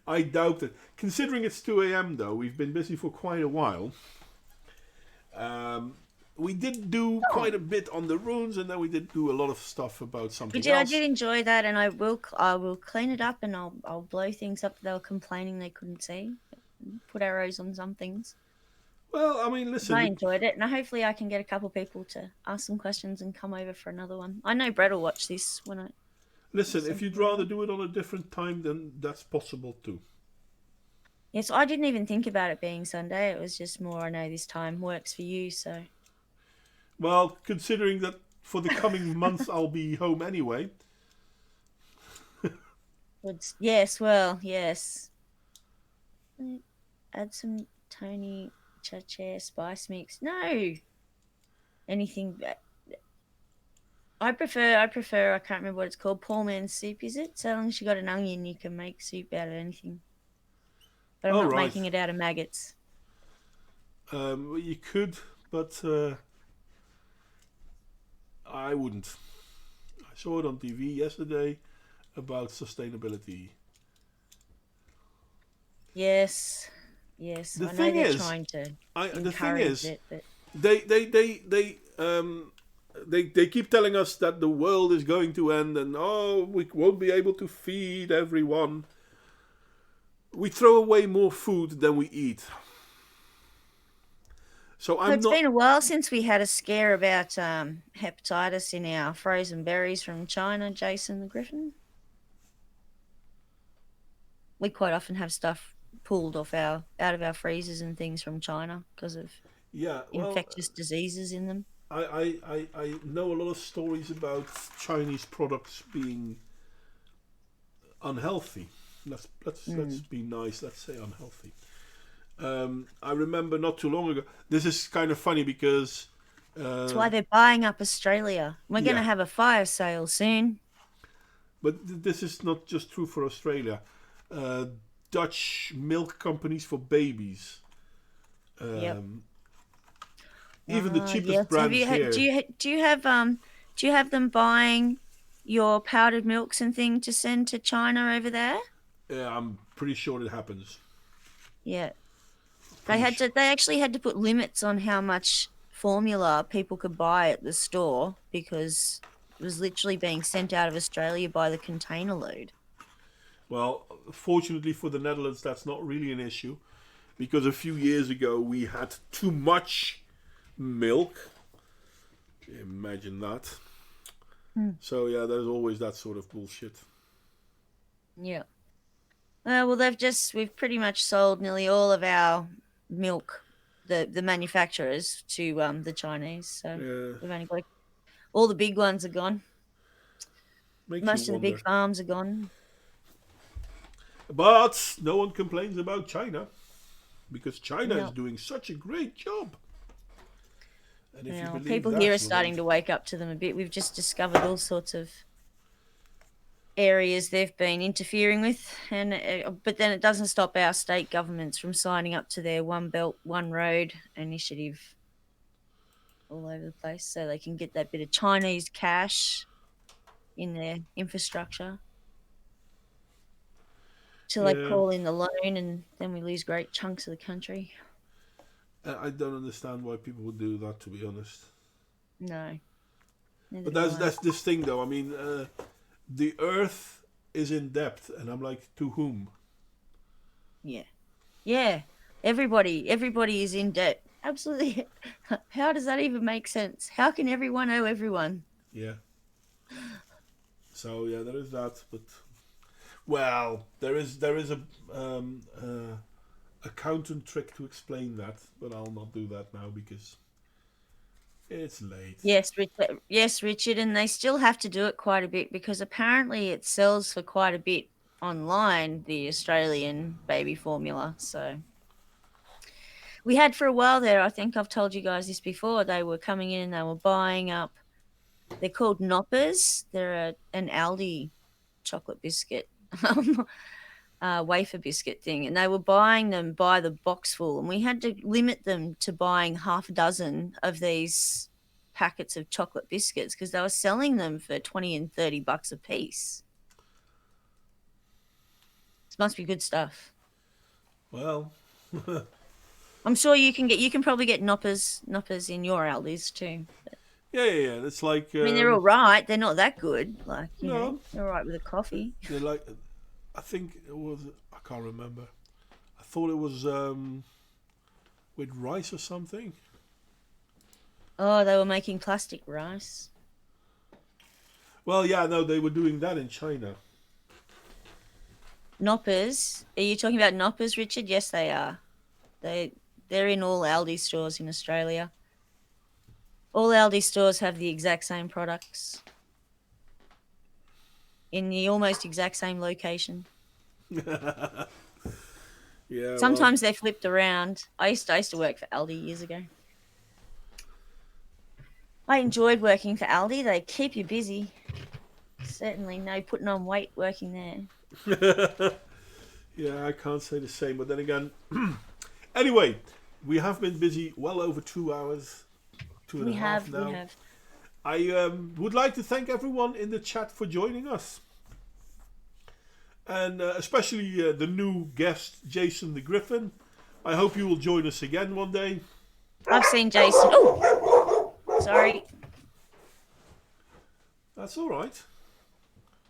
I doubt it. Considering it's 2 a.m. though, we've been busy for quite a while. Um, we did do Oh, quite a bit on the runes, and then we did do a lot of stuff about we something did. I did else. enjoy that, and I will clean it up, and I'll blow things up that they were complaining they couldn't see. Put arrows on some things. Well, I mean, listen, I enjoyed it, and hopefully I can get a couple people to ask some questions and come over for another one. I know Brett will watch this when I listen. If send you'd him rather over. do it on a different time, then that's possible too. Yes, I didn't even think about it being Sunday. It was just more I know this time works for you, so Well, considering that for the coming month I'll be home anyway. yes, well, yes. Add some Tony Chacher spice mix. No, anything. I can't remember what it's called. Poor man's soup, is it? So long as you got an onion, you can make soup out of anything. But I'm All not right, making it out of maggots. you could, but I wouldn't. I saw it on TV yesterday about sustainability. Yes, yes. The I know thing they're is, trying to the thing encourage is, it, but they they they they um they keep telling us that the world is going to end and oh we won't be able to feed everyone. We throw away more food than we eat. So well, I'm it's not. been a while since we had a scare about hepatitis in our frozen berries from China. Jason the Griffin. We quite often have stuff pulled off our out of our freezers and things from China because of Yeah, well, infectious diseases in them. I know a lot of stories about Chinese products being unhealthy. Let's Mm. be nice. Let's say unhealthy. I remember not too long ago. This is kind of funny because That's uh, why they're buying up Australia. We're going to yeah, have a fire sale soon. but this is not just true for Australia. Uh, Dutch milk companies for babies. Yep. Um, even the Ah, yes. cheapest brands here. Do you have them buying your powdered milks and thing to send to China over there? I'm pretty sure it happens. Yeah. Pretty sure. They actually had to put limits on how much formula people could buy at the store because it was literally being sent out of Australia by the container load. Well, fortunately for the Netherlands, that's not really an issue because a few years ago we had too much milk. Imagine that. Hmm. So yeah, there's always that sort of bullshit. Yeah. Well, we've pretty much sold nearly all of our milk, the manufacturers to the Chinese. So Yeah, we've only got all the big ones are gone. makes you Most of the big wonder. farms are gone. But no one complains about China because China is No. doing such a great job. And if you Now believe people here that, are starting to wake up to them a bit. We've just discovered all sorts of areas they've been interfering with, and but then it doesn't stop our state governments from signing up to their One Belt One Road initiative all over the place, so they can get that bit of Chinese cash in their infrastructure till they yeah, call in the loan, and then we lose great chunks of the country. I don't understand why people would do that. To be honest, No, neither but do that's I. that's this thing though. I mean, the Earth is in debt, and I'm like, to whom? Yeah, yeah. Everybody is in debt. Absolutely. How does that even make sense? How can everyone owe everyone? Yeah. So yeah, there is that. But well, there is a accountant trick to explain that, but I'll not do that now because it's late. Yes, Richard, and they still have to do it quite a bit because apparently it sells for quite a bit online the Australian baby formula. So we had for a while there. I think I've told you guys this before. They were coming in. They were buying up. They're called Knoppers. They're an Aldi chocolate biscuit. Wafer biscuit thing, and they were buying them by the box full, and we had to limit them to buying half a dozen of these packets of chocolate biscuits because they were selling them for 20 and $30 a piece. This must be good stuff. Well, I'm sure you can probably get knoppers in your Aldi's too. yeah. It's like I mean, they're all right. They're not that good. Like, no, they're all right with a coffee. they're like. I think it was. I can't remember. I thought it was with rice or something. Oh, they were making plastic rice. Well, yeah, no, they were doing that in China. Knoppers. Are you talking about Knoppers, Richard? Yes, they are. They're in all Aldi stores in Australia. All Aldi stores have the exact same products in the almost exact same location. Yeah, well, Sometimes they're flipped around. I used to work for Aldi years ago. I enjoyed working for Aldi. They keep you busy. Certainly no putting on weight working there. yeah, I can't say the same. But then again, anyway, we have been busy well over 2 hours, two and a We half have, now. we have. I would like to thank everyone in the chat for joining us. And especially the new guest, Jason the Griffin. I hope you will join us again one day. I've seen Jason. Oh, sorry. That's all right.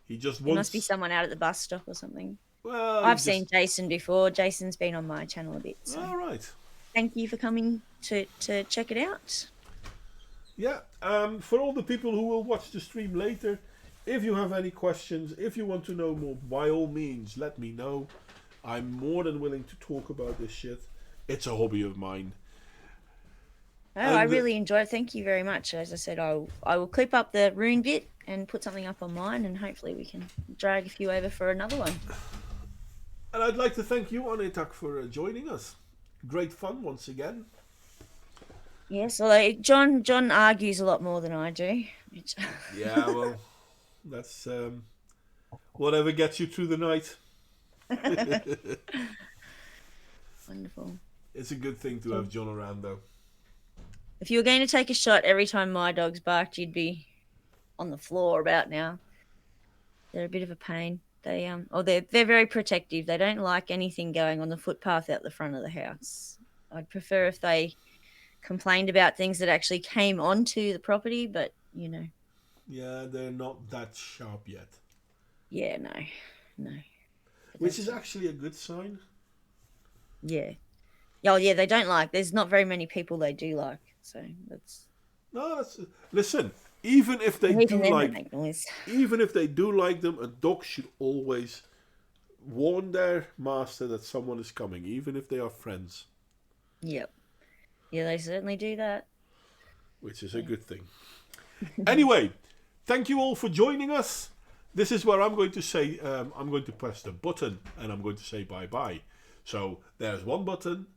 He just There wants. must be someone out at the bus stop or something. Well, I've seen Jason before. Jason's been on my channel a bit. So All right. thank you for coming to check it out. Yeah. For all the people who will watch the stream later, if you have any questions, if you want to know more, by all means, let me know. I'm more than willing to talk about this shit. It's a hobby of mine. Oh, I And, really enjoyed it. Thank you very much. As I said, I will clip up the rune bit and put something up on mine, and hopefully we can drag a few over for another one. And I'd like to thank you, Anirtak, for joining us. Great fun once again. Yes, although John argues a lot more than I do. Which Yeah, well, that's whatever gets you through the night. wonderful. It's a good thing to have John around, though. If you were going to take a shot every time my dogs barked, you'd be on the floor about now. They're a bit of a pain. They're very protective. They don't like anything going on the footpath out the front of the house. I'd prefer if they complained about things that actually came onto the property, but Yeah, they're not that sharp yet. yeah, no. But Which is actually a good sign. yeah. Oh, yeah, they don't like. There's not very many people they do like, so that's. No, listen. Even if they Even do then, they like, make noise. even if they do like them, a dog should always warn their master that someone is coming, even if they are friends. Yep. Yeah, they certainly do that. Which is a good thing. Anyway, thank you all for joining us. This is where I'm going to say, I'm going to press the button and I'm going to say bye-bye. So there's one button